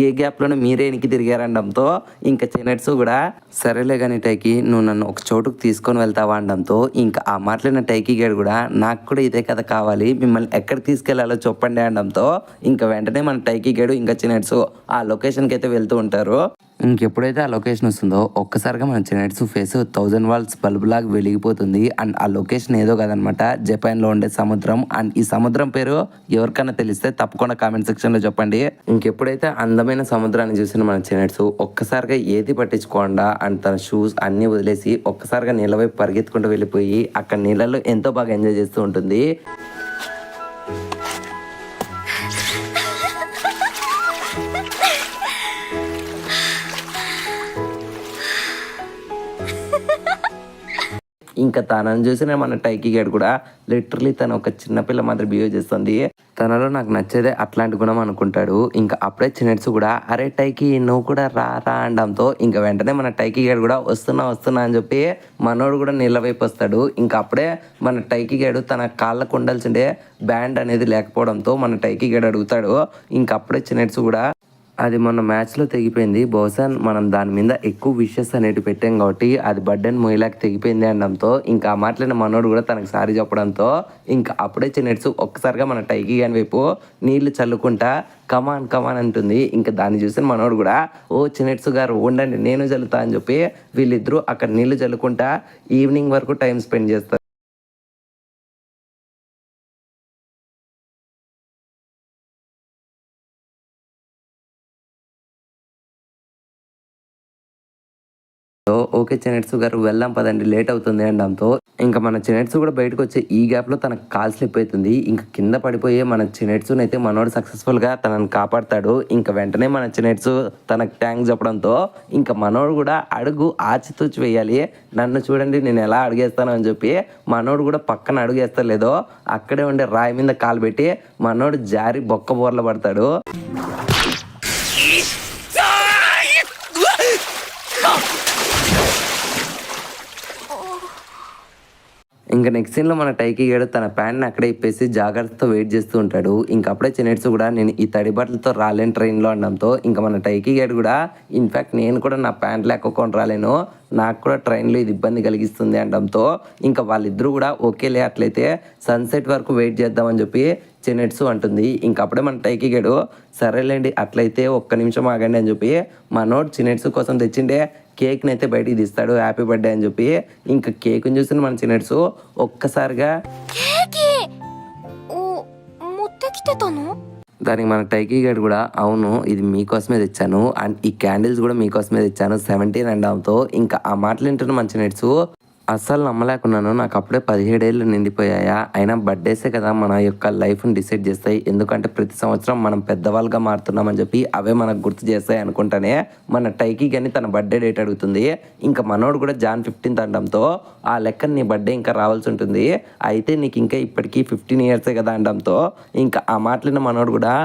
ఏ గ్యాప్లోనే మీరే వెనక్కి తిరిగారనడంతో ఇంకా చినెట్స్ కూడా సరేలే కానీ టైకి నువ్వు నన్ను ఒక చోటుకు తీసుకొని వెళ్తావా అనడంతో ఇంకా ఆ మాట్లాడిన టైకి గాడు కూడా నాకు కూడా ఇదే కథ కావాలి, మిమ్మల్ని ఎక్కడికి తీసుకెళ్లాలో చెప్పండి అనడంతో ఇంకా వెంటనే మన టైకి గాడు ఇంకా చినెట్స్ ఆ లొకేషన్కి అయితే వెళ్తూ ఉంటారు. ఇంకెప్పుడైతే ఆ లొకేషన్ వస్తుందో ఒక్కసారిగా మన చినెట్స్ ఫేస్ 1000 వాల్స్ బల్బ్ లాగా వెలిగిపోతుంది. అండ్ ఆ లొకేషన్ ఏదో కదనమాట జపాన్లో ఉండే సముద్రం. అండ్ ఈ సముద్రం పేరు ఎవరికైనా తెలిస్తే తప్పకుండా కామెంట్ సెక్షన్లో చెప్పండి. ఇంకెప్పుడైతే అందమైన సముద్రాన్ని చూసిన మన చినెట్స్ ఒక్కసారిగా ఏది పట్టించుకోకుండా అండ్ తన షూస్ అన్నీ వదిలేసి ఒక్కసారిగా నీళ్ళ వైపు పరిగెత్తుకుంటూ వెళ్ళిపోయి అక్కడ నీళ్ళలో ఎంతో బాగా ఎంజాయ్ చేస్తూ ఉంటుంది. ఇంకా తనని చూసిన మన టైకీ గేడ్ కూడా లిటరలీ తను ఒక చిన్నపిల్ల మాదిరి బిహేవ్ చేస్తుంది. తనలో నాకు నచ్చేదే అట్లాంటి గుణం అనుకుంటాడు. ఇంకా అప్పుడే చిన్నట్స్ కూడా అరే టైకీ నువ్వు కూడా రా రా అనడంతో ఇంకా వెంటనే మన టైకీ గేడ్ కూడా వస్తున్నా అని చెప్పి మనోడు కూడా నీళ్ళ వైపు వస్తాడు. ఇంకా అప్పుడే మన టైకీ గేడు తన కాళ్ళకు ఉండాల్సిందే బ్యాండ్ అనేది లేకపోవడంతో మన టైకీ గేడు అడుగుతాడు. ఇంకా అప్పుడే చిన్నట్స్ కూడా అది మొన్న మ్యాచ్లో తెగిపోయింది, బహుశా మనం దాని మీద ఎక్కువ విషెస్ అనేవి పెట్టాం కాబట్టి అది బర్త్డేని మొయ్యలాకి తెగిపోయింది అనడంతో ఇంకా ఆ మాటలైన మనోడు కూడా తనకు సారీ చెప్పడంతో ఇంకా అప్పుడే చిన్నట్స్ ఒక్కసారిగా మన టైకీ గాని వైపు నీళ్లు చల్లుకుంటా కమాన్ అంటుంది. ఇంకా దాన్ని చూసిన మనోడు కూడా ఓ చిన్నట్స్ గారు ఉండండి నేను చల్లుతా అని చెప్పి వీళ్ళిద్దరూ అక్కడ నీళ్లు చల్లుకుంటా ఈవినింగ్ వరకు టైం స్పెండ్ చేస్తారు. ఓకే చిన్నట్స్ గారు వెళ్దాం పదండి లేట్ అవుతుంది అనడంతో ఇంకా మన చిన్నట్స్ కూడా బయటకు వచ్చే ఈ గ్యాప్ లో తనకు కాల్ స్లిప్ అవుతుంది. ఇంకా కింద పడిపోయే మన చిన్నట్స్ అయితే మనోడు సక్సెస్ఫుల్ గా తనని కాపాడతాడు. ఇంకా వెంటనే మన చిన్నట్స్ తనకు థ్యాంక్స్ చెప్పడంతో ఇంకా మనోడు కూడా అడుగు ఆచితూచి వేయాలి, నన్ను చూడండి నేను ఎలా అడుగేస్తాను అని చెప్పి మనోడు కూడా పక్కన అడుగేస్తలేదో అక్కడే ఉండే రాయి మీద కాలు పెట్టి మనోడు జారి బొక్క బోర్ల పడతాడు. ఇంకా నెక్స్ట్ సీన్లో మన టైకీ గేడు తన ప్యాంట్ని అక్కడే ఇప్పేసి జాగ్రత్తతో వెయిట్ చేస్తూ ఉంటాడు. ఇంకా అప్పుడే చిన్నట్స్ కూడా నేను ఈ తడి బట్టలతో రాలేను ట్రైన్లో అనడంతో ఇంకా మన టైకీ గేడు కూడా ఇన్ఫ్యాక్ట్ నేను కూడా నా ప్యాంట్ లేకపోకుండా రాలేను, నాకు కూడా ట్రైన్లో ఇది ఇబ్బంది కలిగిస్తుంది అనడంతో ఇంకా వాళ్ళిద్దరూ కూడా ఓకేలే అట్లయితే సన్సెట్ వరకు వెయిట్ చేద్దామని చెప్పి చిన్నట్స్ అంటుంది. ఇంకా అప్పుడే మన టైకీ గేడు సరేలేండి అట్లయితే ఒక్క నిమిషం ఆగండి అని చెప్పి మనోడు చిన్నట్స్ కోసం తెచ్చిండే కేక్ని అయితే బయటికి తీస్తాడు హ్యాపీ బర్త్డే అని చెప్పి. ఇంకా కేక్ని చూసిన మన చిన్నట్స్ ఒక్కసారిగా దానికి మన టైకీ గేడ్ కూడా అవును ఇది మీకోసమే తెచ్చాను అండ్ ఈ క్యాండిల్స్ కూడా మీకోసమే తెచ్చాను 17 అనడంతో ఇంకా ఆ మాటలు వింటున్న మన చిన్నట్స్ అస్సలు నమ్మలేకున్నాను, నాకు అప్పుడే 17 ఏళ్ళు నిండిపోయాయా, అయినా బర్త్డేసే కదా మన యొక్క లైఫ్ని డిసైడ్ చేస్తాయి, ఎందుకంటే ప్రతి సంవత్సరం మనం పెద్దవాళ్ళుగా మారుతున్నామని చెప్పి అవే మనకు గుర్తు చేస్తాయి అనుకుంటానే మన టైకీ కానీ తన బర్త్డే డేట్ అడుగుతుంది. ఇంకా మనోడు కూడా జాన్ 15th అనడంతో ఆ లెక్క నీ బర్త్డే ఇంకా రావాల్సి ఉంటుంది, అయితే నీకు ఇంకా ఇప్పటికీ 15 ఇయర్సే కదా అనడంతో ఇంకా ఆ మాటలిన మనోడు కూడా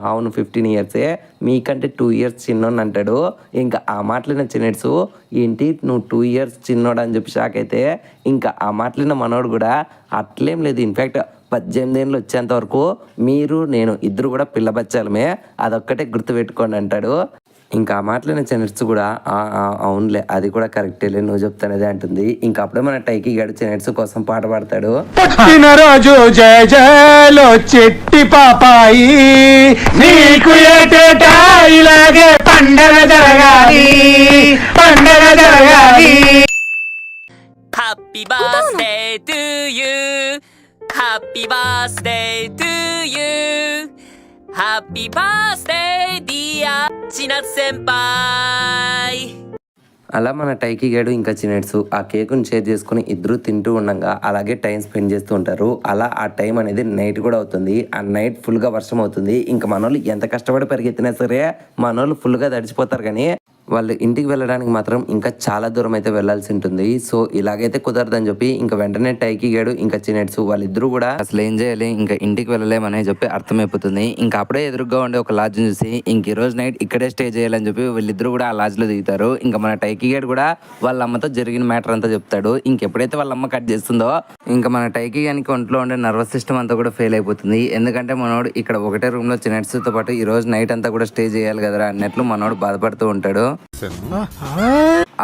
అవును 15 ఇయర్సే, మీకంటే 2 ఇయర్స్ చిన్నోడు అంటాడు. ఇంకా ఆ మాటలిన చిన్నట్స్ ఏంటి నువ్వు 2 ఇయర్స్ చిన్నోడు అని చెప్పి షాక్ అయితే ఇంకా ఆ మాటలిన మనోడు కూడా అట్లేం లేదు, ఇన్ఫ్యాక్ట్ 18 ఏళ్ళు వచ్చేంత వరకు మీరు నేను ఇద్దరు కూడా పిల్ల బచ్చాలమే, అదొక్కటే గుర్తుపెట్టుకోండి అంటాడు. ఇంకా ఆ మాటలైన చిన్నట్స్ కూడా అవునులే అది కూడా కరెక్టేలే నువ్వు చెప్తానదే అంటుంది. ఇంకా అప్పుడే మన టైకీ గడు చిన్నట్స్ కోసం పాట పాడతాడు. పుట్టినరోజు జయ జయలో చెట్టి పాపాయి నీకు ఏటేటా ఇలాగే పండగ జరగాలి పండగ జరగాలి. Happy birthday to you. Happy birthday to you. Happy birthday dear Chinatsu senpai. అలా మన టైకీ గేడు ఇంకా చిన్నట్స్ ఆ కేకుని షేర్ చేసుకుని ఇద్దరు తింటూ ఉండగా అలాగే టైం స్పెండ్ చేస్తూ ఉంటారు. అలా ఆ టైం అనేది నైట్ కూడా అవుతుంది. ఆ నైట్ ఫుల్గా వర్షం అవుతుంది. ఇంకా మనోళ్ళు ఎంత కష్టపడి పరిగెత్తినా సరే మనోళ్ళు ఫుల్గా తడిచిపోతారు, కానీ వాళ్ళు ఇంటికి వెళ్ళడానికి మాత్రం ఇంకా చాలా దూరం అయితే వెళ్లాల్సి ఉంటుంది. సో ఇలాగైతే కుదరదని చెప్పి ఇంకా వెంటనే టైకీ గేడు ఇంకా చిన్నట్స్ వాళ్ళిద్దరూ కూడా అసలు ఏం చేయాలి ఇంకా ఇంటికి వెళ్ళలేమని చెప్పి అర్థమైపోతుంది. ఇంకా అప్పుడే ఎదురుగా ఉండే ఒక లాడ్జ్ చూసి ఇంక ఈ రోజు నైట్ ఇక్కడే స్టే చేయాలని చెప్పి వీళ్ళిద్దరూ కూడా ఆ లాడ్జ్ లో దిగుతారు. ఇంకా మన టైకీ గేడు కూడా వాళ్ళ అమ్మతో జరిగిన మ్యాటర్ అంతా చెప్తాడు. ఇంకెప్పుడైతే వాళ్ళ అమ్మ కట్ చేస్తుందో ఇంకా మన టైకీ గానికి ఒంట్లో ఉండే నర్వస్ సిస్టమ్ అంతా కూడా ఫెయిల్ అయిపోతుంది. ఎందుకంటే మనోడు ఇక్కడ ఒకటే రూమ్ లో చిన్నట్స్ తో పాటు ఈ రోజు నైట్ అంతా కూడా స్టే చేయాలి కదా అన్నట్లు మనోడు బాధపడుతూ ఉంటాడు.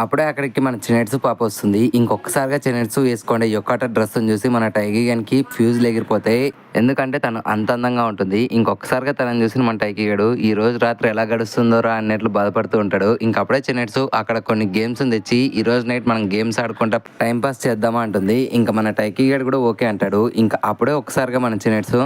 అప్పుడే అక్కడికి మన చిన్నట్స్ పాప వస్తుంది. ఇంకొకసారిగా చిన్నట్స్ వేసుకోండి యొక్కట డ్రెస్ చూసి మన టైకీ గనికి ఫ్యూజ్లు ఎగిరిపోతాయి, ఎందుకంటే తను అంత అందంగా ఉంటుంది. ఇంకొకసారిగా తనని చూసి మన టైకీ గడు ఈ రోజు రాత్రి ఎలా గడుస్తుందో అన్నట్లు బాధపడుతూ ఉంటాడు. ఇంకప్పుడే చిన్నట్స్ అక్కడ కొన్ని గేమ్స్ తెచ్చి ఈ రోజు నైట్ మనం గేమ్స్ ఆడుకుంటా టైం పాస్ చేద్దామా అంటుంది. ఇంకా మన టైకీ గడు కూడా ఓకే అంటాడు. ఇంకా అప్పుడే ఒకసారిగా మన చిన్నట్స్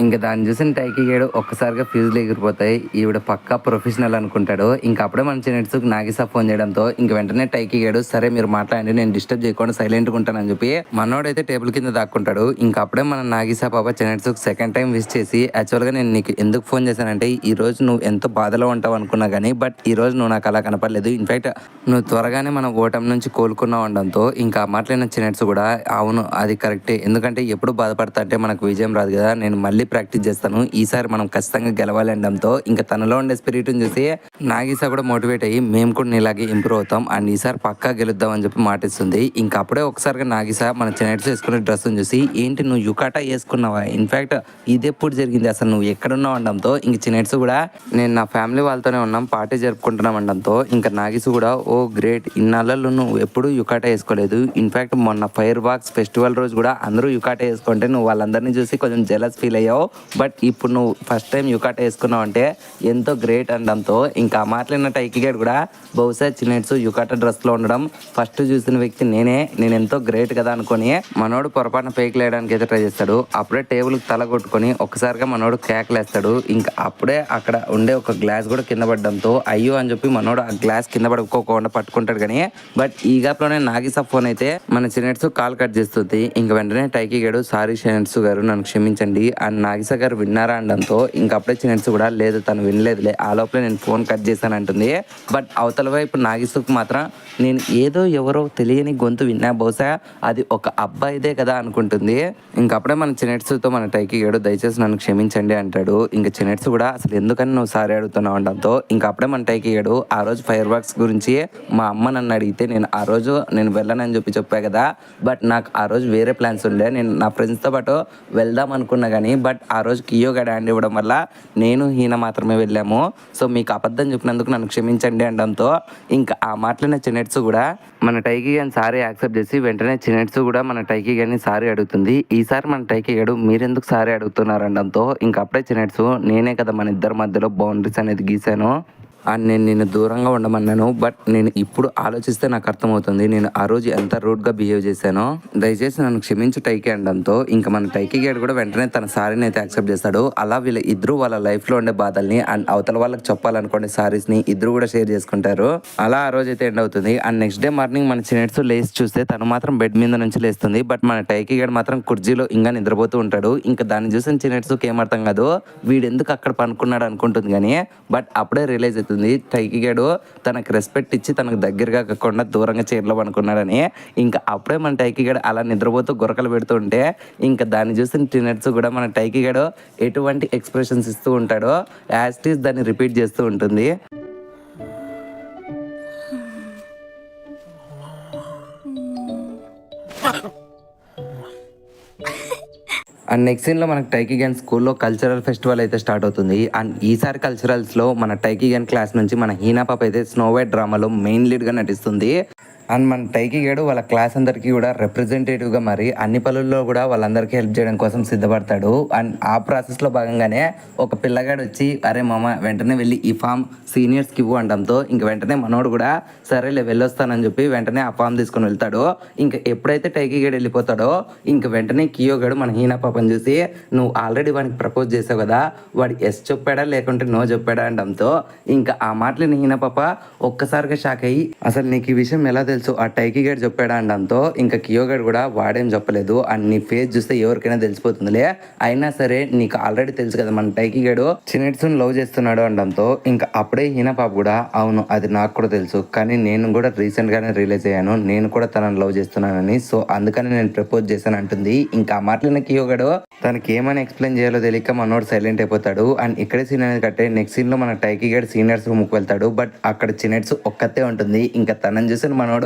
ఇంకా దాన్ని చూసిన టైకి గేడు ఒక్కసారిగా ఫీజులు ఎగిరిపోతాయి. ఈవిడ పక్కా ప్రొఫెషనల్ అనుకుంటాడు. ఇంకా అప్పుడే మన చిన్నెట్సుకు నాగిసా ఫోన్ చేయడంతో ఇంక వెంటనే టైకి గేడు సరే మీరు మాట్లాడండి, నేను డిస్టర్బ్ చేయకుండా సైలెంట్గా ఉంటానని చెప్పి మనోడైతే టేబుల్ కింద దాక్కుంటాడు. ఇంకా అప్పుడే మన నాగిసా పాప చిన్నెట్సుకు సెకండ్ టైం విష్ చేసి యాక్చువల్గా నేను నీకు ఎందుకు ఫోన్ చేశానంటే ఈ రోజు నువ్వు ఎంతో బాధలో ఉంటావు అనుకున్నా కానీ బట్ ఈ రోజు నువ్వు నాకు అలా కనపడలేదు. ఇన్ఫాక్ట్ నువ్వు త్వరగానే మన ఓటం నుంచి కోలుకున్నావు అనడంతో ఇంకా మాట్లాడిన చిన్నెట్స్ కూడా అవును అది కరెక్టే, ఎందుకంటే ఎప్పుడు బాధపడతా అంటే మనకు విజయం రాదు కదా, నేను మళ్ళీ ప్రాక్టీస్ చేస్తాను, ఈసారి మనం ఖచ్చితంగా గెలవాలి అనడంతో ఇంకా తనలో ఉండే స్పిరిట్ చూసి నాగిసా కూడా మోటివేట్ అయ్యి మేము కూడా ఇలాగే ఇంప్రూవ్ అవుతాం అండ్ ఈసారి పక్కా గెలుద్దాం అని చెప్పి మాటిస్తుంది. ఇంకా అప్పుడే ఒకసారిగా నాగిసా మన చిన్నెట్స్ వేసుకునే డ్రెస్ చూసి ఏంటి నువ్వు యుకాటా వేసుకున్నావా, ఇన్ఫాక్ట్ ఇది ఎప్పుడు జరిగింది అసలు నువ్వు ఎక్కడున్నావు అనడంతో ఇంక చిన్నెట్స్ కూడా నేను నా ఫ్యామిలీ వాళ్ళతోనే ఉన్నాం పార్టీ జరుపుకుంటున్నాం అనడంతో ఇంకా నాగిసు కూడా ఓ గ్రేట్, ఇన్నాళ్ళలో నువ్వు ఎప్పుడు యుకాటా వేసుకోలేదు, ఇన్ఫాక్ట్ మొన్న ఫైర్ వాక్స్ ఫెస్టివల్ రోజు కూడా అందరూ యుకాటా వేసుకుంటే నువ్వు వాళ్ళందరినీ చూసి కొంచెం జెలస్ ఫీల్ అయ్యావు, బట్ ఇప్పుడు నువ్వు ఫస్ట్ టైం యుకాటా వేసుకున్నావు అంటే ఎంతో గ్రేట్ అనడంతో ఇంకా మాట్లాడిన టైకి గేడు కూడా బహుశా చిన్నెట్స్ యుకాటా డ్రెస్లో ఉండడం ఫస్ట్ చూసిన వ్యక్తి నేను ఎంతో గ్రేట్ కదా అనుకొని మనోడు పొరపాటున పేకి లేయడానికి అయితే ట్రై చేస్తాడు. అప్పుడే టేబుల్కి తల కొట్టుకొని ఒక్కసారిగా మనోడు కేకలేస్తాడు. ఇంకా అప్పుడే అక్కడ ఉండే ఒక గ్లాస్ కూడా కింద పడడంతో అయ్యో అని చెప్పి మనోడు ఆ గ్లాస్ కింద పడుకోకుండా పట్టుకుంటాడు కానీ బట్ ఈ గ్యాప్లోనే నాగిసా ఫోన్ అయితే మన చిన్నెట్స్ కాల్ కట్ చేస్తుంది. ఇంకా వెంటనే టైకి గేడు సారీ చిన్నెట్స్ గారు నన్ను క్షమించండి అండ్ నాగిసా గారు విన్నారా అనడంతో ఇంకా అప్పుడే చిన్నెట్స్ కూడా లేదు తను వినలేదులే, ఆ లోపల నేను ఫోన్ కట్ చేశాను అంటుంది. బట్ అవతల వైపు నాగిసుకు మాత్రం నేను ఏదో ఎవరో తెలియని గొంతు విన్నా, బహుశా అది ఒక అబ్బాయిదే కదా అనుకుంటుంది. ఇంకప్పుడే మన చిన్నెట్స్తో మన టైకి గేడు దయచేసి నన్ను క్షమించండి అంటాడు. ఇంకా చిన్నెట్స్ కూడా అసలు ఎందుకని నువ్వు సారీ అడుగుతున్నావు అనడంతో ఇంకా అప్పుడే మన టైకి గేడు ఆ రోజు ఫైర్ వర్క్స్ గురించి మా అమ్మ నన్ను అడిగితే నేను ఆ రోజు నేను వెళ్ళనని చెప్పా కదా, బట్ నాకు ఆ రోజు వేరే ప్లాన్స్ ఉండే, నేను నా ఫ్రెండ్స్తో పాటు వెళ్దాం అనుకున్నా కానీ బట్ ఆ రోజు కియో గడ హ్యాండ్ ఇవ్వడం వల్ల నేను హీన మాత్రమే వెళ్ళాము, సో మీకు అబద్ధం చెప్పినందుకు నన్ను క్షమించండి అనడంతో ఇంకా ఆ మాటలైన చిన్నెట్స్ కూడా మన టైకి గాని సారీ యాక్సెప్ట్ చేసి వెంటనే చిన్నెట్స్ కూడా మన టైకి గాని సారీ అడుగుతుంది. ఈసారి మన టైకి గాడు మీరెందుకు సారీ అడుగుతున్నారు అనడంతో ఇంకా అప్పుడే చిన్నెట్స్ నేనే కదా మన ఇద్దరి మధ్యలో బౌండరీస్ అనేది గీసాను అండ్ నేను నిన్ను దూరంగా ఉండమన్నాను, బట్ నేను ఇప్పుడు ఆలోచిస్తే నాకు అర్థమవుతుంది నేను ఆ రోజు ఎంత రూడ్గా బిహేవ్ చేశానో, దయచేసి నన్ను క్షమించు టైకి అనడంతో ఇంకా మన టైకి గేడు కూడా వెంటనే తన సారీని అయితే యాక్సెప్ట్ చేస్తాడు. అలా వీళ్ళు ఇద్దరు వాళ్ళ లైఫ్లో ఉండే బాధల్ని అండ్ అవతల వాళ్ళకి చెప్పాలనుకోండి సారీస్ని ఇద్దరు కూడా షేర్ చేసుకుంటారు. అలా ఆ రోజు అయితే ఎండ్ అవుతుంది అండ్ నెక్స్ట్ డే మార్నింగ్ మన చిన్నెట్స్ లేచి చూస్తే తను మాత్రం బెడ్ మీద నుంచి లేస్తుంది, బట్ మన టైకి గేడు మాత్రం కుర్జీలో ఇంకా నిద్రపోతూ ఉంటాడు. ఇంకా దాన్ని చూసిన చిన్నెట్స్కి ఏమర్థం కాదు, వీడు ఎందుకు అక్కడ పనుకున్నాడు అనుకుంటుంది కానీ బట్ అప్పుడే రియలైజ్ అవుతుంది టైకి గేడు తనకు రెస్పెక్ట్ ఇచ్చి తనకు దగ్గరగా కాకుండా దూరంగా చైర్లో పనుకున్నాడని. ఇంకా అప్పుడే మన టైకి గేడు అలా నిద్రపోతూ గురకలు పెడుతుంటే ఇంకా దాన్ని చూసిన చిన్నెట్స్ కూడా మన టైకి గేడు ఎటువంటి ఎక్స్ప్రెషన్స్ ఇస్తూ ఉంటాడో యాజ్ ఇట్ ఈస్ దాన్ని రిపీట్ చేస్తూ ఉంటుంది. అండ్ నెక్స్ట్ సీన్లో మనకి టైకి గన్ స్కూల్లో కల్చరల్ ఫెస్టివల్ అయితే స్టార్ట్ అవుతుంది అండ్ ఈసారి కల్చరల్స్లో మన టైకి గన్ క్లాస్ నుంచి మన హీనా పాప అయితే స్నో వైట్ డ్రామాలో మెయిన్ లీడ్గా నటిస్తుంది. అండ్ మన టైకి గేడు వాళ్ళ క్లాస్ అందరికీ కూడా రిప్రజెంటేటివ్గా మరి అన్ని పనుల్లో కూడా వాళ్ళందరికీ హెల్ప్ చేయడం కోసం సిద్ధపడతాడు. అండ్ ఆ ప్రాసెస్లో భాగంగానే ఒక పిల్లగాడు వచ్చి అరే మామ వెంటనే వెళ్ళి ఈ ఫామ్ సీనియర్స్కి ఇవ్వు అనడంతో ఇంక వెంటనే మనోడు కూడా సరేలే వెళ్ళొస్తానని చెప్పి వెంటనే ఆ ఫామ్ తీసుకొని వెళ్తాడు. ఇంకా ఎప్పుడైతే టైకి గేడు వెళ్ళిపోతాడో ఇంక వెంటనే కియో గడు మన హీనా పాపని చూసి నువ్వు ఆల్రెడీ వానికి ప్రపోజ్ చేసావు కదా, వాడు ఎస్ చెప్పాడా లేకుంటే నో చెప్పాడా అనడంతో ఇంకా ఆ మాటలు హీనా పాప ఒక్కసారిగా షాక్ అయ్యి అసలు నీకు ఈ విషయం ఎలా తెలుసు ఆ టైకి గేడు చెప్పాడా అనడంతో ఇంకా కియో గడు కూడా వాడేం చెప్పలేదు అండ్ నీ ఫేస్ చూస్తే ఎవరికైనా తెలిసిపోతుందిలే, అయినా సరే నీకు ఆల్రెడీ తెలుసు కదా మన టైకి గేడు చిన్నెట్స్ని లవ్ చేస్తున్నాడు అనడంతో ఇంకా అప్పుడే హీనా పాప కూడా అవును అది నాకు కూడా తెలుసు, కానీ నేను కూడా రీసెంట్గానే రియలైజ్ అయ్యాను నేను కూడా తనని లవ్ చేస్తున్నానని, సో అందుకని నేను ప్రపోజ్ చేశాను అంటుంది. ఇంకా ఆ మాటలైన కియో గడు తనకి ఏమని ఎక్స్ప్లెయిన్ చేయాలో తెలియక మనోడు సైలెంట్ అయిపోతాడు. అండ్ ఇక్కడే సీన్ అనేది కట్టే నెక్స్ట్ సీన్ లో మన టైకి గేడు సీనియర్స్ రూమ్కి వెళ్తాడు, బట్ అక్కడ చిన్నెట్స్ ఒక్కతే ఉంటుంది. ఇంకా తనని చూసిన మనోడు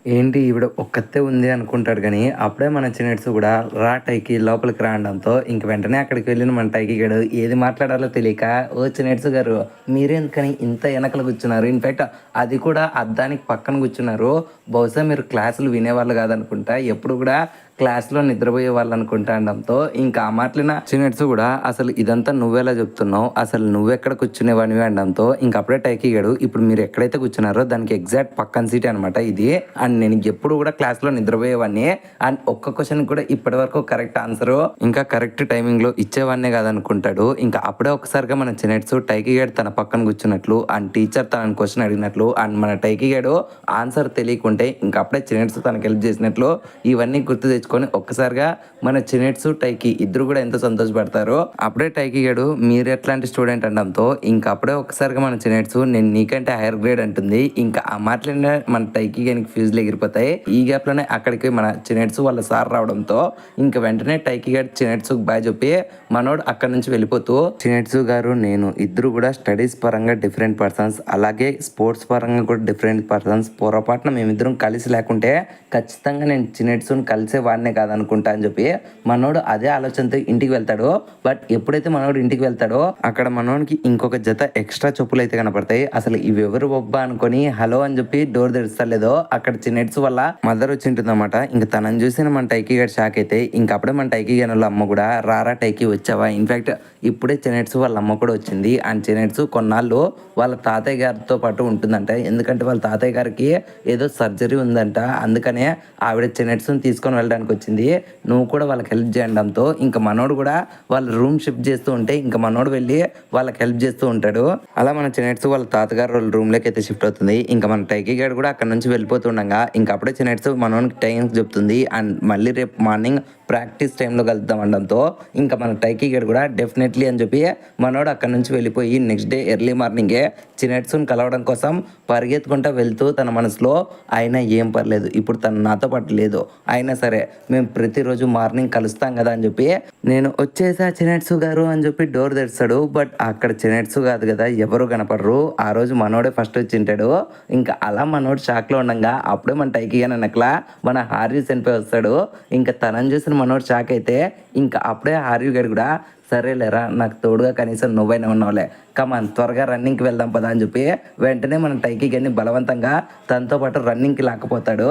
ఏంటి ఈవిడ ఒక్కతే ఉంది అనుకుంటాడు కానీ అప్పుడే మన చిన్నెట్స్ కూడా రా టైకి లోపలికి రావడంతో ఇంక వెంటనే అక్కడికి వెళ్ళిన మన టైకి గడు ఏది మాట్లాడాలో తెలియక ఓ చిన్నెట్స్ గారు మీరేందుకని ఇంత వెనకలు కూర్చున్నారు, ఇన్ఫాక్ట్ అది కూడా అద్దానికి పక్కన కూర్చున్నారు, బహుశా మీరు క్లాసులు వినేవాళ్ళు కాదనుకుంటా, ఎప్పుడు కూడా క్లాస్ లో నిద్రపోయే వాళ్ళు అనుకుంటాండంతో ఇంకా ఆ మాటలిన చిన్నట్స్ కూడా అసలు ఇదంతా నువ్వెలా చెప్తున్నావు, అసలు నువ్వెక్కడ కూర్చునేవాడివి అనడంతో ఇంక అప్పుడే టైకిగాడు ఇప్పుడు మీరు ఎక్కడైతే కూర్చున్నారో దానికి ఎగ్జాక్ట్ పక్కన సీట్ అనమాట ఇది. అండ్ నేను ఎప్పుడు కూడా క్లాస్ లో నిద్రపోయేవాడిని అండ్ ఒక్క క్వశ్చన్ కూడా ఇప్పటి వరకు కరెక్ట్ ఆన్సర్ ఇంకా కరెక్ట్ టైమింగ్ లో ఇచ్చేవాడినే కాదనుకుంటాడు. ఇంకా అప్పుడే ఒకసారిగా మన చిన్నట్స్ టైకిగాడు తన పక్కన కూర్చున్నట్లు అండ్ టీచర్ తన క్వశ్చన్ అడిగినట్లు అండ్ మన టైకిగాడు ఆన్సర్ తెలియకుంటే ఇంకా అప్పుడే చిన్నట్స్ తనకు హెల్ప్ చేసినట్లు ఇవన్నీ గుర్తు తెచ్చుకొని ఒక్కసారిగా మన చిన్నట్స్ టైకి ఇద్దరు కూడా ఎంత సంతోషపడతారో. అప్పుడే టైకిగాడు మీరు ఎట్లాంటి స్టూడెంట్ అనడంతో ఇంకా అప్పుడే ఒక్కసారిగా మన చిన్నట్స్ నేను నీకంటే హైయర్ గ్రేడ్ అంటుంది. ఇంకా ఆ మాటలనే మన టైకి గానికి ఫ్యూజులు ఎగిరిపోతాయి. ఈ గ్యాప్ లోనే అక్కడికి మన చిన్నట్స్ వాళ్ళ సార్ రావడంతో ఇంకా వెంటనే టైకిగాడు చిన్నట్స్ బాయ్ చెప్పి మనోడు అక్కడ నుంచి వెళ్ళిపోతూ చిన్నట్స్ గారు నేను ఇద్దరు కూడా స్టడీస్ పరంగా డిఫరెంట్ పర్సన్స్, అలాగే స్పోర్ట్స్ పరంగా కూడా డిఫరెంట్ పర్సన్స్, పొరపాటున మేమిద్దరం కలిసి లేకుంటే ఖచ్చితంగా నేను చిన్నట్స్ని కలిసే వాడినే కాదనుకుంటా అని చెప్పి మనోడు అదే ఆలోచనతో ఇంటికి వెళ్తాడు. బట్ ఎప్పుడైతే మనోడు ఇంటికి వెళ్తాడో అక్కడ మనోడికి ఇంకొక జత ఎక్స్ట్రా చెప్పులు అయితే కనపడతాయి. అసలు ఇవి ఎవరు బొబ్బా అనుకొని హలో అని చెప్పి డోర్ తెరుస్తలేదో అక్కడ చిన్నట్స్ వల్ల మదర్ వచ్చి ఉంటుందన్నమాట. ఇంకా తనని చూసిన మన టైకి గారు షాక్ అయితే ఇంకా అప్పుడే మన టైకి గారి వాళ్ళ అమ్మ కూడా రారా టైకి వచ్చావా, ఇన్ఫాక్ట్ ఇప్పుడే చిన్నట్స్ వాళ్ళ అమ్మ కూడా వచ్చింది. అండ్ చిన్నట్స్ కొన్నాళ్ళు వాళ్ళ తాతయ్య గారితో పాటు ఉంటుందంట, ఎందుకంటే వాళ్ళ తాతయ్య గారికి ఏదో సర్జరీ ఉందంట, అందుకనే ఆవిడ చిన్నట్స్ని తీసుకొని వెళ్ళడానికి వచ్చింది. నువ్వు కూడా వాళ్ళకి హెల్ప్ చేయడంతో ఇంకా మనోడు కూడా వాళ్ళ రూమ్ షిఫ్ట్ చేస్తూ ఉంటే ఇంకా మనోడు వెళ్ళి వాళ్ళకి హెల్ప్ చేస్తూ ఉంటాడు. అలా మన చిన్నట్స్ వాళ్ళ తాతగారు వాళ్ళ రూమ్ లోకి అయితే షిఫ్ట్ అవుతుంది. ఇంకా మన టైకి గారు కూడా అక్కడ నుంచి వెళ్ళిపోతుండగా ఇంకా అప్పుడే చిన్నట్స్ మనోడికి టైం చెప్తుంది అండ్ మళ్ళీ రేపు మార్నింగ్ ప్రాక్టీస్ టైంలో కలుద్దాం అనడంతో ఇంకా మన టైకి గడ్ కూడా డెఫినెట్లీ అని చెప్పి మనోడు అక్కడ నుంచి వెళ్ళిపోయి నెక్స్ట్ డే ఎర్లీ మార్నింగే చిన్నట్స్ని కలవడం కోసం పరిగెత్తుకుంటా వెళ్తూ తన మనసులో అయినా ఏం పర్లేదు ఇప్పుడు తను నాతో పాటు లేదు, అయినా సరే మేము ప్రతిరోజు మార్నింగ్ కలుస్తాం కదా అని చెప్పి నేను వచ్చేసా చిన్నట్స్ గారు అని చెప్పి డోర్ తెరుస్తాడు. బట్ అక్కడ చిన్నట్స్ కాదు కదా, ఎవరు కనపడరు. ఆ రోజు మనోడే ఫస్ట్ వచ్చింటాడు. ఇంకా అలా మనోడు షాక్లో ఉండగా అప్పుడే మన టైకి గాని వెనకలా మన హార్యూ సెన్పై వస్తాడు. ఇంకా తనని చూసిన మనోడు షాక్ అయితే ఇంకా అప్పుడే హార్యూ గడు కూడా సరేలేరా నాకు తోడుగా కనీసం నువ్వైనా ఉన్నావులే, కమాన్ త్వరగా రన్నింగ్కి వెళ్దాం పదా అని చెప్పి వెంటనే మన టైకి గడిని బలవంతంగా తనతో పాటు రన్నింగ్కి లాక్కపోతాడు.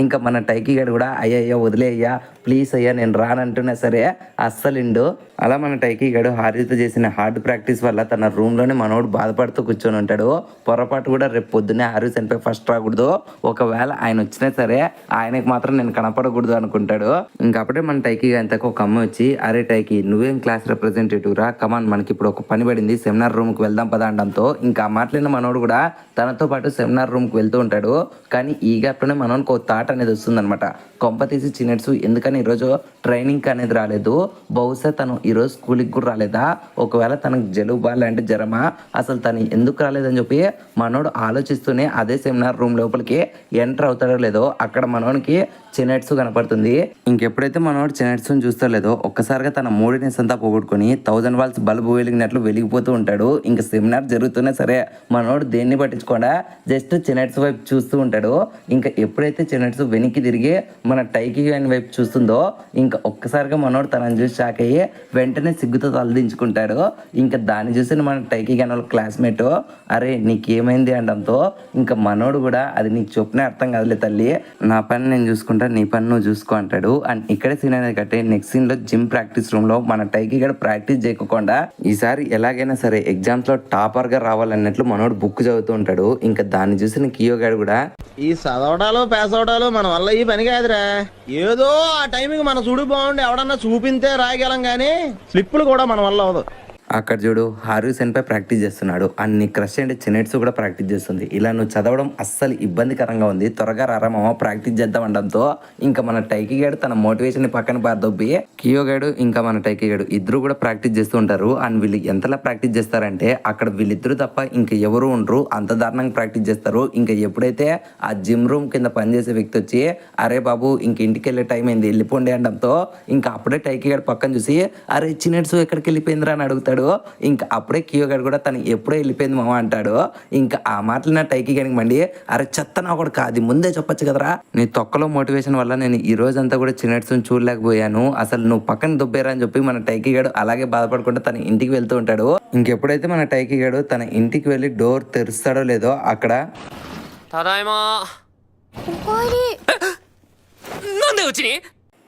ఇంకా మన టైకి గడు కూడా అయ్యయ్యా వదిలేయ్యా ప్లీజ్ అయ్యా నేను రానంటున్నా సరే అస్సలిండు. అలా మన టైకి గడు హార్యూతో చేసిన హార్డ్ ప్రాక్టీస్ వల్ల తన రూమ్లోనే మనోడు బాధపడుతూ కూర్చొని ఉంటాడు. పొరపాటు కూడా రేపు పొద్దున్నే హార్యూ సెన్పై ఫస్ట్ రాకూడదు, ఒకవేళ ఆయన వచ్చినా సరే ఆయనకి మాత్రం నేను కనపడకూడదు అనుకుంటాడు. ఇంకా అప్పుడే మన టైకి అంతకు ఒక అమ్మ వచ్చి అరే టైకి నువ్వేం క్లాస్ రిప్రజెంటేటివ్ రా, కమాన్ మనకి ఇప్పుడు ఒక పని పడింది సెమినార్ రూమ్కి వెళ్దాం పదా అనడంతో ఇంకా మాట్లాడిన మనోడు కూడా తనతో పాటు సెమినార్ రూమ్కి వెళ్తూ ఉంటాడు. కానీ ఈ గ్యాప్లోనే మనోడికి ఒక థాట్ అనేది వస్తుందన్నమాట, కొంప తీసి చిన్నట్స్ ఎందుకని ఈరోజు ట్రైనింగ్ అనేది రాలేదు, బహుశా తను ఈరోజు స్కూల్కి కూడా రాలేదా, ఒకవేళ తనకు జలుబా లాంటి జ్వరమా, అసలు తను ఎందుకు రాలేదని చెప్పి మనోడు ఆలోచిస్తూనే అదే సెమినార్ రూమ్ లోపలికి ఎంటర్ అవుతాడో లేదో అక్కడ మనోడికి చిన్నట్స్ కనపడుతుంది. ఇంకెప్పుడైతే మనోడు చిన్నట్స్ని చూస్తా లేదో ఒక్కసారిగా తన మూడినెస్ అంతా పోగొట్టుకుని 1000 వాల్స్ బల్బు వెలిగినట్లు వెలిగిపోతూ ఉంటాడు. ఇంకా సెమినార్ జరుగుతున్నా సరే మనోడు దేన్ని పట్టించుకోకుండా జస్ట్ చిన్నట్స్ వైపు చూస్తూ ఉంటాడు. ఇంకా ఎప్పుడైతే చిన్నట్స్ వెనక్కి తిరిగి మన టైకి గాని వైపు చూస్తుందో ఇంకా ఒక్కసారిగా మనోడు తనని చూసి షాక్ అయ్యి వెంటనే సిగ్గుతో తలదించుకుంటాడు. ఇంకా దాన్ని చూసిన మన టైకి గాని వాళ్ళ క్లాస్మేట్ అరే నీకేమైంది అనడంతో ఇంకా మనోడు కూడా అది నీకు చెప్పిన అర్థం కాదులే తల్లి, నా పని నేను చూసుకుంటా నీ పని నువ్వు చూసుకో అంటాడు. అండ్ ఇక్కడే సీన్ అనేది కట్టే నెక్స్ట్ సీన్ లో జిమ్ ప్రాక్టీస్ రూమ్ లో మన టైకి గడ ప్రాక్టీస్ చేయకుండా ఈసారి ఎలాగైనా సరే ఎగ్జామ్స్ లో టాపర్ గా రావాలన్నట్లు మనోడు బుక్ చదువుతూ ఉంటాడు. ఇంకా దాన్ని చూసిన కియో గాడు కూడా ఈ చదవడాలు పాస్ అవడాలు మన వల్ల ఈ పని కాదురా, ఏదో ఆ టైంకి మన చూడు బాగుండి ఎవడన్నా చూపింతే రాయగలం కానీ స్లిప్పులు కూడా మన వల్ల అవదు. అక్కడ చూడు హార్యూ సెన్పై ప్రాక్టీస్ చేస్తున్నాడు అండ్ నీ క్రష్ అంటే చిన్నట్స్ కూడా ప్రాక్టీస్ చేస్తుంది. ఇలా నువ్వు చదవడం అస్సలు ఇబ్బందికరంగా ఉంది, త్వరగా రారా మామ ప్రాక్టీస్ చేద్దాం అనడంతో ఇంకా మన టైకి గాడు తన మోటివేషన్ పక్కన పారదొబ్బి కియో గాడు ఇంకా మన టైకి గాడు ఇద్దరు కూడా ప్రాక్టీస్ చేస్తూ ఉంటారు. అండ్ వీళ్ళు ఎంతలా ప్రాక్టీస్ చేస్తారంటే అక్కడ వీళ్ళిద్దరు తప్ప ఇంకా ఎవరు ఉండరు, అంత దారుణంగా ప్రాక్టీస్ చేస్తారు. ఇంకా ఎప్పుడైతే ఆ జిమ్ రూమ్ కింద పనిచేసే వ్యక్తి వచ్చి అరే బాబు ఇంక ఇంటికి వెళ్ళే టైం అయింది వెళ్ళిపోండి అనడంతో ఇంకా అప్పుడే టైకి గాడు పక్కన చూసి అరే చిన్నట్స్ ఎక్కడికి వెళ్ళిపోయిందిరా అని అడుగుతాడు. ఇంకా అప్పుడే కియో గాడు కూడా తను ఎప్పుడో వెళ్ళిపోయింది మామ అంటాడు. ఇంకా ఆ మాటలు నా టైకి గానికి మండి అరే చెత్త నా కూడా కాదు ముందే చెప్పొచ్చు కదరా, నీ తొక్కలో మోటివేషన్ వల్ల నేను ఈ రోజంతా కూడా చిన్నట్స్ చూడలేకపోయాను, అసలు నువ్వు పక్కన దుబ్బేరా అని చెప్పి మన టైకి గాడు అలాగే బాధపడకుండా తన ఇంటికి వెళ్తూ ఉంటాడు. ఇంకెప్పుడైతే మన టైకి గాడు తన ఇంటికి వెళ్ళి డోర్ తెరుస్తాడో లేదో అక్కడ తదాయమా おかえり。なんでうちに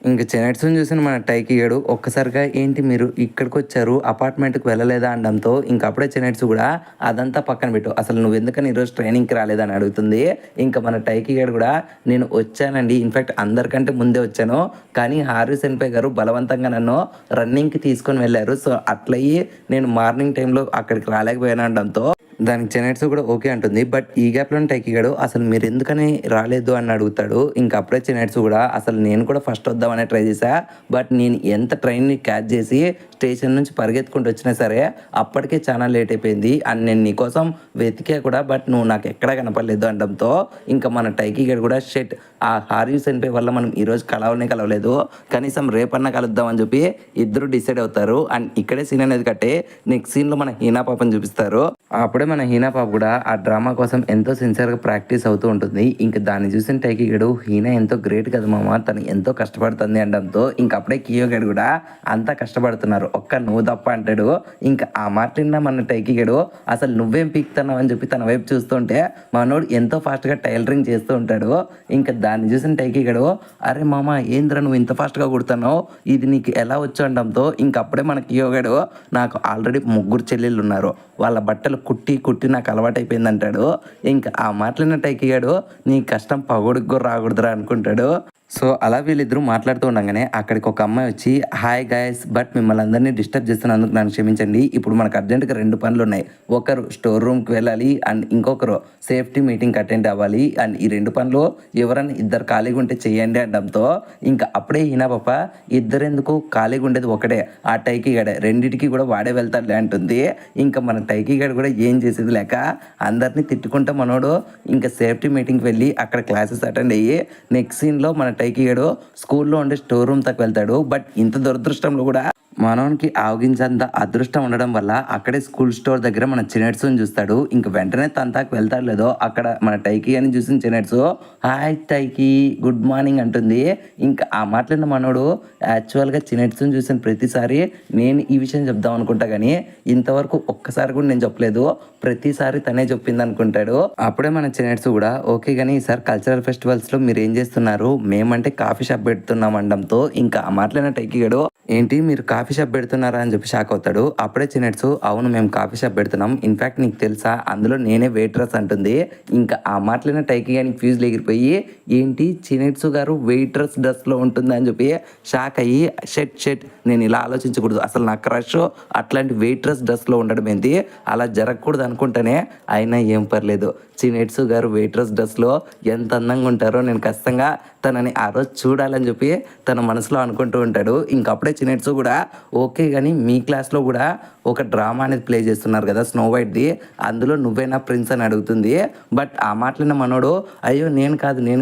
ఇంకా చెనెట్స్ని చూసిన మన టైకి గడు ఒక్కసారిగా ఏంటి మీరు ఇక్కడికి వచ్చారు అపార్ట్మెంట్కి వెళ్ళలేదా అనడంతో ఇంకా అప్పుడే చెనెట్స్ కూడా అదంతా పక్కన పెట్టు, అసలు నువ్వు ఎందుకని ఈరోజు ట్రైనింగ్కి రాలేదని అడుగుతుంది. ఇంకా మన టైకి గడు కూడా నేను వచ్చానండి, ఇన్ఫాక్ట్ అందరికంటే ముందే వచ్చాను, కానీ హారీ సెన్పై గారు బలవంతంగా నన్ను రన్నింగ్కి తీసుకొని వెళ్ళారు, సో అట్లయి నేను మార్నింగ్ టైంలో అక్కడికి రాలేకపోయాను అనడంతో దానికి చెనెట్స్ కూడా ఓకే అంటుంది. బట్ ఈ గ్యాప్లో టైకి గడు అసలు మీరు ఎందుకని రాలేదు అని అడుగుతాడు. ఇంకా అప్పుడే చెనెట్స్ కూడా అసలు నేను కూడా ఫస్ట్ వద్దామని ట్రై చేశా, బట్ నేను ఎంత ట్రైన్ని క్యాచ్ చేసి స్టేషన్ నుంచి పరిగెత్తుకుంటూ వచ్చినా సరే అప్పటికే చాలా లేట్ అయిపోయింది అండ్ నేను నీకోసం వెతికా కూడా, బట్ నువ్వు నాకు ఎక్కడా కనపడలేదు అనడంతో ఇంకా మన టైకి గడు కూడా షెట్ ఆ హారీ సెన్పై వల్ల మనం ఈరోజు కలవలేదు, కనీసం రేపన్నా కలుద్దామని చెప్పి ఇద్దరు డిసైడ్ అవుతారు. అండ్ ఇక్కడే సీన్ అనేది కట్టే నెక్స్ట్ సీన్లో మన హీనా పాపని చూపిస్తారు. అప్పుడే మన హీనా పాప కూడా ఆ డ్రామా కోసం ఎంతో సిన్సియర్గా ప్రాక్టీస్ అవుతూ ఉంటుంది. ఇంకా దాన్ని చూసిన టైకి గడు హీనా ఎంతో గ్రేట్ కదా మామ, తను ఎంతో కష్టపడుతుంది అనడంతో ఇంకా అప్పుడే కియో గడు కూడా అంతా కష్టపడుతున్నారు, ఒక్క నువ్వు తప్ప అంటాడు. ఇంకా ఆ మాటలిన్న మన టైకి గడు అసలు నువ్వేం పీక్తున్నావు అని చెప్పి తన వైపు చూస్తుంటే మనోడు ఎంతో ఫాస్ట్గా టైలరింగ్ చేస్తూ ఉంటాడు. ఇంకా దాన్ని చూసిన టైకి గడు అరే మామ ఏంద్రా నువ్వు ఇంత ఫాస్ట్గా కుడుతున్నావు, ఇది నీకు ఎలా వచ్చు అనడంతో ఇంకా అప్పుడే మన కియో గడు నాకు ఆల్రెడీ 3 చెల్లెళ్ళు ఉన్నారు, వాళ్ళ బట్టలు కుట్టి నాకు అలవాటైపోయింది అంటాడు. ఇంకా ఆ మాటలిన టైకి గడు నీ కష్టం పగొడికి కూడా రాకూడదురా అనుకుంటాడు. సో అలా వీళ్ళిద్దరూ మాట్లాడుతూ ఉండగానే అక్కడికి ఒక అమ్మాయి వచ్చి హాయ్ గైస్, బట్ మిమ్మల్ని అందరినీ డిస్టర్బ్ చేస్తున్నందుకు నన్ను క్షమించండి, ఇప్పుడు మనకు అర్జెంటుగా 2 పనులు ఉన్నాయి, ఒకరు స్టోర్ రూమ్కి వెళ్ళాలి అండ్ ఇంకొకరు సేఫ్టీ మీటింగ్కి అటెండ్ అవ్వాలి అండ్ ఈ 2 పనులు ఎవరైనా ఇద్దరు ఖాళీగా ఉంటే చెయ్యండి అనడంతో ఇంకా అప్పుడే హీనా పాప ఇద్దరెందుకు ఖాళీగా ఉండేది ఒకటే ఆ టైకి గడే, రెండింటికి కూడా వాడే వెళ్తాడులే అంటుంది. ఇంకా మన టైకి గడు కూడా ఏం చేసేది లేక అందరినీ తిట్టుకుంటా మనోడు ఇంకా సేఫ్టీ మీటింగ్కి వెళ్ళి అక్కడ క్లాసెస్ అటెండ్ అయ్యి నెక్స్ట్ సీన్లో మన టైకి గడు స్కూల్లో ఉండే స్టోర్ రూమ్ తక్కువ వెళ్తాడు. బట్ ఇంత దురదృష్టంలో కూడా మనోనికి ఆవగించంత అదృష్టం ఉండడం వల్ల అక్కడే స్కూల్ స్టోర్ దగ్గర మన చినెట్స్ని చూస్తాడు. ఇంక వెంటనే తంతాకు వెళ్తాడు లేదో అక్కడ మన టైకి అని చూసిన చినెట్స్ హాయ్ టైకి గుడ్ మార్నింగ్ అంటుంది. ఇంకా ఆ మాట్లాడిన మనోడు యాక్చువల్గా చినెట్స్ని చూసిన ప్రతిసారి నేను ఈ విషయం చెప్దాం అనుకుంటా, కానీ ఇంతవరకు ఒక్కసారి కూడా నేను చెప్పలేదు, ప్రతిసారి తనే చెప్పింది అనుకుంటాడు. అప్పుడే మన చినెట్స్ కూడా ఓకే కానీ ఈసారి కల్చరల్ ఫెస్టివల్స్లో మీరు ఏం చేస్తున్నారు, మేమంటే కాఫీ షాప్ పెడుతున్నాం అనడంతో ఇంకా ఆ మాట్లాడిన టైకి గడు ఏంటి మీరు కాఫీ షాప్ పెడుతున్నారా అని చెప్పి షాక్ అవుతాడు. అప్పుడే చినెట్స్ అవును మేము కాఫీ షాప్ పెడుతున్నాం, ఇన్ఫాక్ట్ నీకు తెలుసా అందులో నేనే వెయిట్రస్ అంటుంది. ఇంకా ఆ మాటలైన టైకి కానీ ఫ్యూజ్లు ఎగిరిపోయి ఏంటి చినెట్స్ గారు వెయిట్రస్ డ్రెస్లో ఉంటుంది అని చెప్పి షాక్ అయ్యి షెట్ నేను ఇలా ఆలోచించకూడదు, అసలు నా క్రష్ అట్లాంటి వెయిట్రస్ డ్రెస్లో ఉండడం ఏంటి, అలా జరగకూడదు అనుకుంటానే, అయినా ఏం పర్లేదు చినెట్స్ గారు వెయిట్రస్ డ్రెస్లో ఎంత అందంగా ఉంటారో నేను ఖచ్చితంగా తనని ఆ రోజు చూడాలని చెప్పి తన మనసులో అనుకుంటూ ఉంటాడు. ఇంకప్పుడే చినెట్స్ కూడా ఓకే కానీ మీ క్లాస్లో కూడా ఒక డ్రామా అనేది ప్లే చేస్తున్నారు కదా స్నో వైట్ది, అందులో నువ్వేనా ప్రిన్స్ అని అడుగుతుంది. బట్ ఆ మాటలిన మనోడు అయ్యో నేను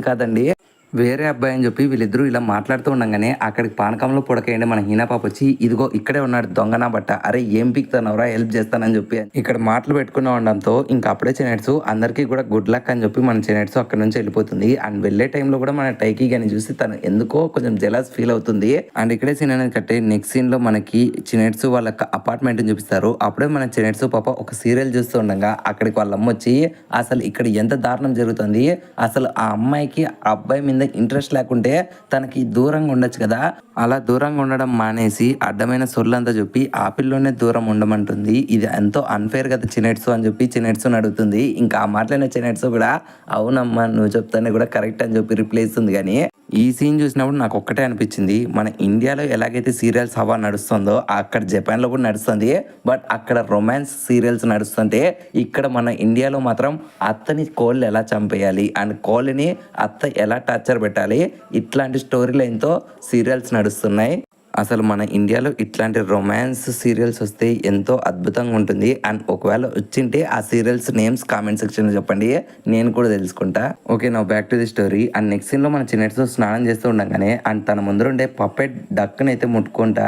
కాదండి వేరే అబ్బాయి అని చెప్పి వీళ్ళిద్దరూ ఇలా మాట్లాడుతూ ఉండగానే అక్కడికి పానకంలో పొడకేయండి మన హీనా పాప వచ్చి ఇదిగో ఇక్కడే ఉన్నాడు దొంగనా బట్ట, అరే ఏం పిక్తానవరా హెల్ప్ చేస్తానని చెప్పి ఇక్కడ మాటలు పెట్టుకుని ఉండడంతో ఇంకా అప్పుడే చినెట్స్ అందరికీ కూడా గుడ్ లక్ అని చెప్పి మన చినెట్స్ అక్కడ నుంచి వెళ్ళిపోతుంది. అండ్ వెళ్ళే టైంలో కూడా మన టైకి గాని చూసి తను ఎందుకో కొంచెం జెలస్ ఫీల్ అవుతుంది. అండ్ ఇక్కడే సీన్ అనేది కట్టే నెక్స్ట్ సీన్ లో మనకి చినెట్స్ వాళ్ళ అపార్ట్మెంట్ చూపిస్తారు. అప్పుడే మన చినెట్స్ పాప ఒక సీరియల్ చూస్తూ ఉండగా అక్కడికి వాళ్ళ అమ్మ వచ్చి అసలు ఇక్కడ ఎంత దారుణం జరుగుతుంది, అసలు ఆ అమ్మాయికి ఆ అబ్బాయి మీద ఇంట్రెస్ట్ లేకుంటే తనకి దూరంగా ఉండొచ్చు కదా, అలా దూరంగా ఉండడం మానేసి అడ్డమైన సొల్లంతా చెప్పి ఆ పిల్లోనే దూరం ఉండమంటుంది, ఇది ఎంతో అన్ఫేర్ కదా చినెట్స్ అని చెప్పి చినెట్స్ అడుగుతుంది. ఇంకా ఆ మాటలైన చినెట్స్ కూడా అవునమ్మా నువ్వు చెప్తానే కూడా కరెక్ట్ అని చెప్పి రిప్లై ఇస్తుంది. కానీ ఈ సీన్ చూసినప్పుడు నాకు ఒక్కటే అనిపించింది, మన ఇండియాలో ఎలాగైతే సీరియల్స్ హవా నడుస్తుందో అక్కడ జపాన్లో కూడా నడుస్తుంది, బట్ అక్కడ రొమాన్స్ సీరియల్స్ నడుస్తుంటే ఇక్కడ మన ఇండియాలో మాత్రం అత్తని కోళ్ళు ఎలా చంపేయాలి అండ్ కోళ్ళని అత్త ఎలా టార్చర్ పెట్టాలి ఇట్లాంటి స్టోరీ లైన్తో సీరియల్స్ నడుస్తున్నాయి. అసలు మన ఇండియాలో ఇట్లాంటి రొమాన్స్ సీరియల్స్ వస్తే ఎంతో అద్భుతంగా ఉంటుంది. అండ్ ఒకవేళ వచ్చింటే ఆ సీరియల్స్ నేమ్స్ కామెంట్ సెక్షన్లో చెప్పండి, నేను కూడా తెలుసుకుంటా. Okay now back to the story. And next సీన్లో మన చిన్నెట్స్ స్నానం చేస్తూ ఉండగానే అండ్ తన ముందర ఉండే పప్పెట్ డక్కుని అయితే ముట్టుకుంటా,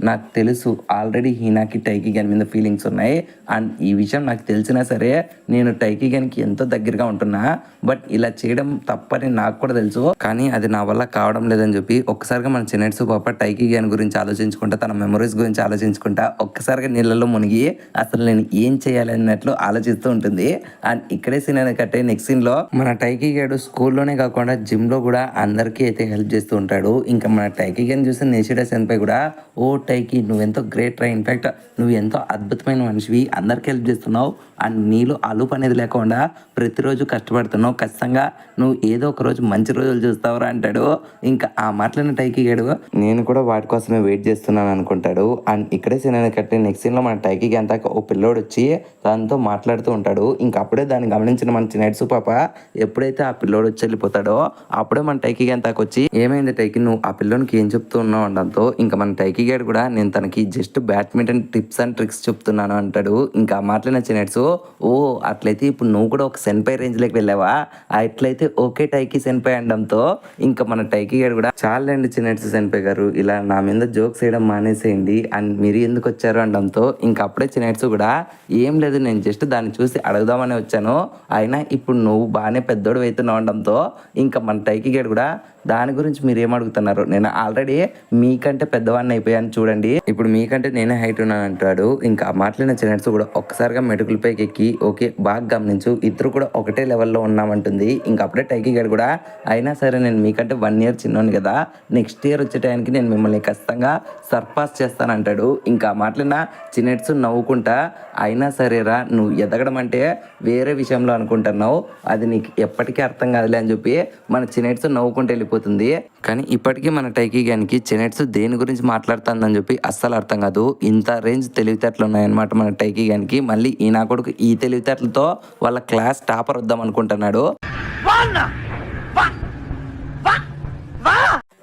నాకు తెలుసు ఆల్రెడీ హీనాకి టైకి గన్ మీద ఫీలింగ్స్ ఉన్నాయి అండ్ ఈ విషయం నాకు తెలిసినా సరే నేను టైకి గన్కి ఎంతో దగ్గరగా ఉంటున్నా, బట్ ఇలా చేయడం తప్పని నాకు కూడా తెలుసు, కానీ అది నా వల్ల కావడం లేదని చెప్పి ఒక్కసారిగా మన చిన్నెట్స్ పాప టైకి గన్ గురించి ఆలోచించుకుంటా, తన మెమరీస్ గురించి ఆలోచించుకుంటా ఒక్కసారిగా నీళ్ళలో మునిగి అసలు నేను ఏం చేయాలి అన్నట్లు ఆలోచిస్తూ ఉంటుంది. అండ్ ఇక్కడే సీన్ అనేది కట్టే నెక్స్ట్ సీన్ లో మన టైకీ గాడు స్కూల్లోనే కాకుండా జిమ్ లో కూడా అందరికీ అయితే హెల్ప్ చేస్తూ ఉంటాడు. ఇంకా మన టైకీ గారిని చూసి నిషిడా సెన్పై కూడా ఓ టైకీ నువ్వెంతో గ్రేట్ రా, ఇన్ఫాక్ట్ నువ్వు ఎంతో అద్భుతమైన మనిషివి, అందరికి హెల్ప్ చేస్తున్నావు అండ్ నీలో అలుపు అనేది లేకుండా ప్రతిరోజు కష్టపడుతున్నావు, ఖచ్చితంగా నువ్వు ఏదో ఒక రోజు మంచి రోజులు చూస్తావురా అంటాడు. ఇంకా ఆ మాటలను టైకీ గాడు నేను కూడా వాటి కోసమే వెయిట్ చేస్తున్నాను అనుకుంటాడు. అండ్ ఇక్కడే సీన్ అనేది కట్టే నెక్స్ట్ సీన్ లో మన టైకీకి అంతా ఓ పిల్లోడు వచ్చి దాంతో మాట్లాడుతూ ఉంటాడు. ఇంకా అప్పుడే దాన్ని గమనించిన మన చిన్నట్సు పాప ఎప్పుడైతే ఆ పిల్లోడు వచ్చి వెళ్ళిపోతాడో అప్పుడే మన టైకీ అంతాకు వచ్చి ఏమైంది టైకీ నువ్వు ఆ పిల్లోనికి ఏం చెప్తూ ఉన్నావు అనడంతో ఇంకా మన టైకీ గారు కూడా నేను తనకి just badminton tips and tricks చెప్తున్నాను అంటాడు. ఇంకా మాట్లాడిన చిన్నట్సు ఓ అట్లయితే ఇప్పుడు నువ్వు కూడా ఒక సెన్పై రేంజ్ లోకి వెళ్ళావా, అట్లయితే ఓకే టైకీ సెన్పై అనడంతో ఇంకా మన టైకీ గారు కూడా చాలండి చిన్నట్సు సెన్పై గారు ఇలా నా మీద జోక్స్ వేయడం మానేసేయండి అండ్ మీరు ఎందుకు వచ్చారు అనడంతో ఇంకా అప్పుడే చిన్నట్సు కూడా ఏం లేదు నేను జస్ట్ దాన్ని చూసి అడుగుదామని వచ్చాను, అయినా ఇప్పుడు నువ్వు బాగానే పెద్దోడు అవుతున్నావు అనడంతో ఇంకా మన టైకీ గారు కూడా దాని గురించి మీరు ఏం అడుగుతున్నారు, నేను ఆల్రెడీ మీకంటే పెద్దవాడిని అయిపోయాను చూడండి, ఇప్పుడు మీకంటే నేనే హైట్ ఉన్నాను అంటాడు. ఇంకా మాట్లాడిన చిన్నట్స్ కూడా ఒక్కసారిగా మెటుకులపైకి ఎక్కి ఓకే బాగా గమనించు ఇద్దరు కూడా ఒకటే లెవెల్లో ఉన్నామంటుంది. ఇంకా అప్పుడే టైకీ గారు కూడా అయినా సరే నేను మీకంటే 1 year చిన్నోని కదా, నెక్స్ట్ ఇయర్ వచ్చే టైంకి నేను మిమ్మల్ని ఖచ్చితంగా సర్పాస్ చేస్తానంటాడు. ఇంకా మాట్లాడిన చిన్నట్స్ నవ్వుకుంటా అయినా సరేరా నువ్వు ఎదగడం అంటే వేరే విషయంలో అనుకుంటున్నావు, అది నీకు ఎప్పటికీ అర్థం కాదులే అని చెప్పి మన చిన్నట్స్ నవ్వుకుంటూ వెళ్ళిపోతుంది. కానీ ఇప్పటికీ మన టైకీ గానికి చిన్నట్స్ దేని గురించి మాట్లాడుతుందని చెప్పి అస్సలు అర్థం కాదు. ఇంత రేంజ్ తెలివితేటలు ఉన్నాయన్నమాట మన టైకీ గానికి. మళ్ళీ ఈ నా కొడుకు ఈ తెలివితేటలతో వాళ్ళ క్లాస్ టాపర్ వద్దాం అనుకుంటున్నాడు.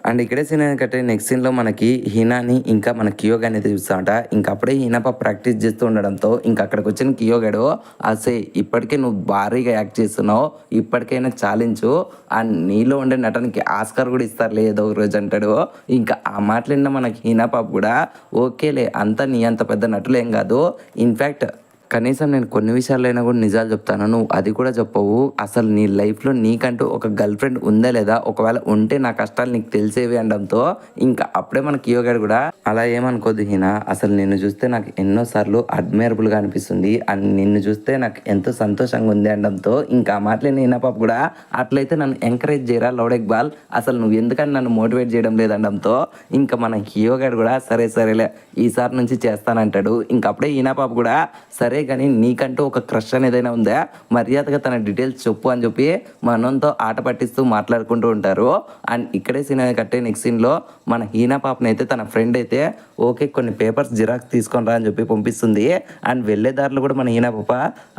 అండ్ ఇక్కడే సీన్ కట్టే నెక్స్ట్ సీన్ లో మనకి హీనాని ఇంకా మన కియోగాని అయితే చూస్తామంట. ఇంకా అప్పుడే హీనాప ప్రాక్టీస్ చేస్తూ ఉండడంతో ఇంకా అక్కడికి వచ్చిన కియోగాడు అసే ఇప్పటికే నువ్వు భారీగా యాక్ట్ చేస్తున్నావు, ఇప్పటికైనా చాలించు అండ్ నీలో ఉండే నటనకి ఆస్కార్ కూడా ఇస్తారులే ఏదో ఒక రోజు అంటాడు. ఇంకా ఆ మాటలిన్న మనకి హీనాపాప కూడా ఓకేలే అంతా నీ అంత పెద్ద నటులేం కాదు, ఇన్ఫ్యాక్ట్ కనీసం నేను కొన్ని విషయాలైనా కూడా నిజాలు చెప్తాను, నువ్వు అది కూడా చెప్పవు, అసలు నీ లైఫ్లో నీకంటూ ఒక గర్ల్ ఫ్రెండ్ ఉందా లేదా, ఒకవేళ ఉంటే నా కష్టాలు నీకు తెలిసేవి అనడంతో ఇంకా అప్పుడే మన కియోగాడు కూడా అలా ఏమనుకోద్దు హీనా, అసలు నిన్ను చూస్తే నాకు ఎన్నోసార్లు అడ్మైరబుల్గా అనిపిస్తుంది అండ్ నిన్ను చూస్తే నాకు ఎంతో సంతోషంగా ఉంది అనడంతో ఇంకా ఆ మాటలేని హీనా పాప కూడా అట్లయితే నన్ను ఎంకరేజ్ చేయరా లౌడ్ ఇక్బాల్, అసలు నువ్వు ఎందుకని నన్ను మోటివేట్ చేయడం లేదనడంతో ఇంకా మన కియోగాడు కూడా సరే సరేలే ఈసారి నుంచి చేస్తానంటాడు. ఇంకా అప్పుడే హీనా పాప కూడా సరే కానీ నీకంటూ ఒక క్రష్ అనేదైనా ఉందా, మర్యాదగా తన డీటెయిల్స్ చెప్పు అని చెప్పి మనంతో ఆట పట్టిస్తూ మాట్లాడుకుంటూ ఉంటారు. అండ్ ఇక్కడే సీన్ కట్టే నెక్స్ట్ సీన్లో మన హీనా పాపని అయితే తన ఫ్రెండ్ అయితే ఓకే కొన్ని పేపర్స్ జిరాక్స్ తీసుకొని రా అని చెప్పి పంపిస్తుంది. అండ్ వెళ్ళే దారిలో కూడా మన హీనా పాప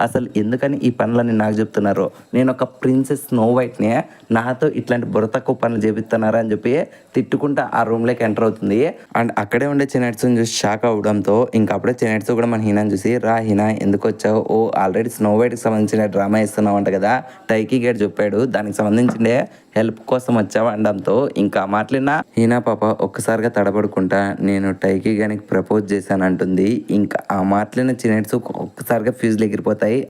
అసలు ఎందుకని ఈ పనులని నాకు చెప్తున్నారు, నేను ఒక ప్రిన్సెస్ స్నో వైట్ని నాతో ఇట్లాంటి బుర్ర తక్కువ పనులు చేపిస్తున్నారా అని చెప్పి తిట్టుకుంటా ఆ రూమ్లోకి ఎంటర్ అవుతుంది. అండ్ అక్కడే ఉండే చిన్నట్స్ని చూసి షాక్ అవడంతో ఇంకా అప్పుడే చిన్నట్స్ కూడా మన హీనాని చూసి రా హీనా ఎందుకు వచ్చావు, ఓ ఆల్రెడీ స్నో వైట్కి సంబంధించిన డ్రామా ఇస్తున్నావు అంట కదా, టైకీ గేట్ చెప్పాడు దానికి సంబంధించిన హెల్ప్ కోసం వచ్చావు అనడంతో ఇంకా మాట్లాడిన హీనా పాప ఒక్కసారిగా తడబడుకుంటా నేను టైకీ గానికి ప్రపోజ్ చేశాను అంటుంది. ఇంకా ఆ మాట్లాడిన చిన్నట్స్ ఒక్కసారిగా ఫ్యూజ్లు ఎగిరిపోతాయి.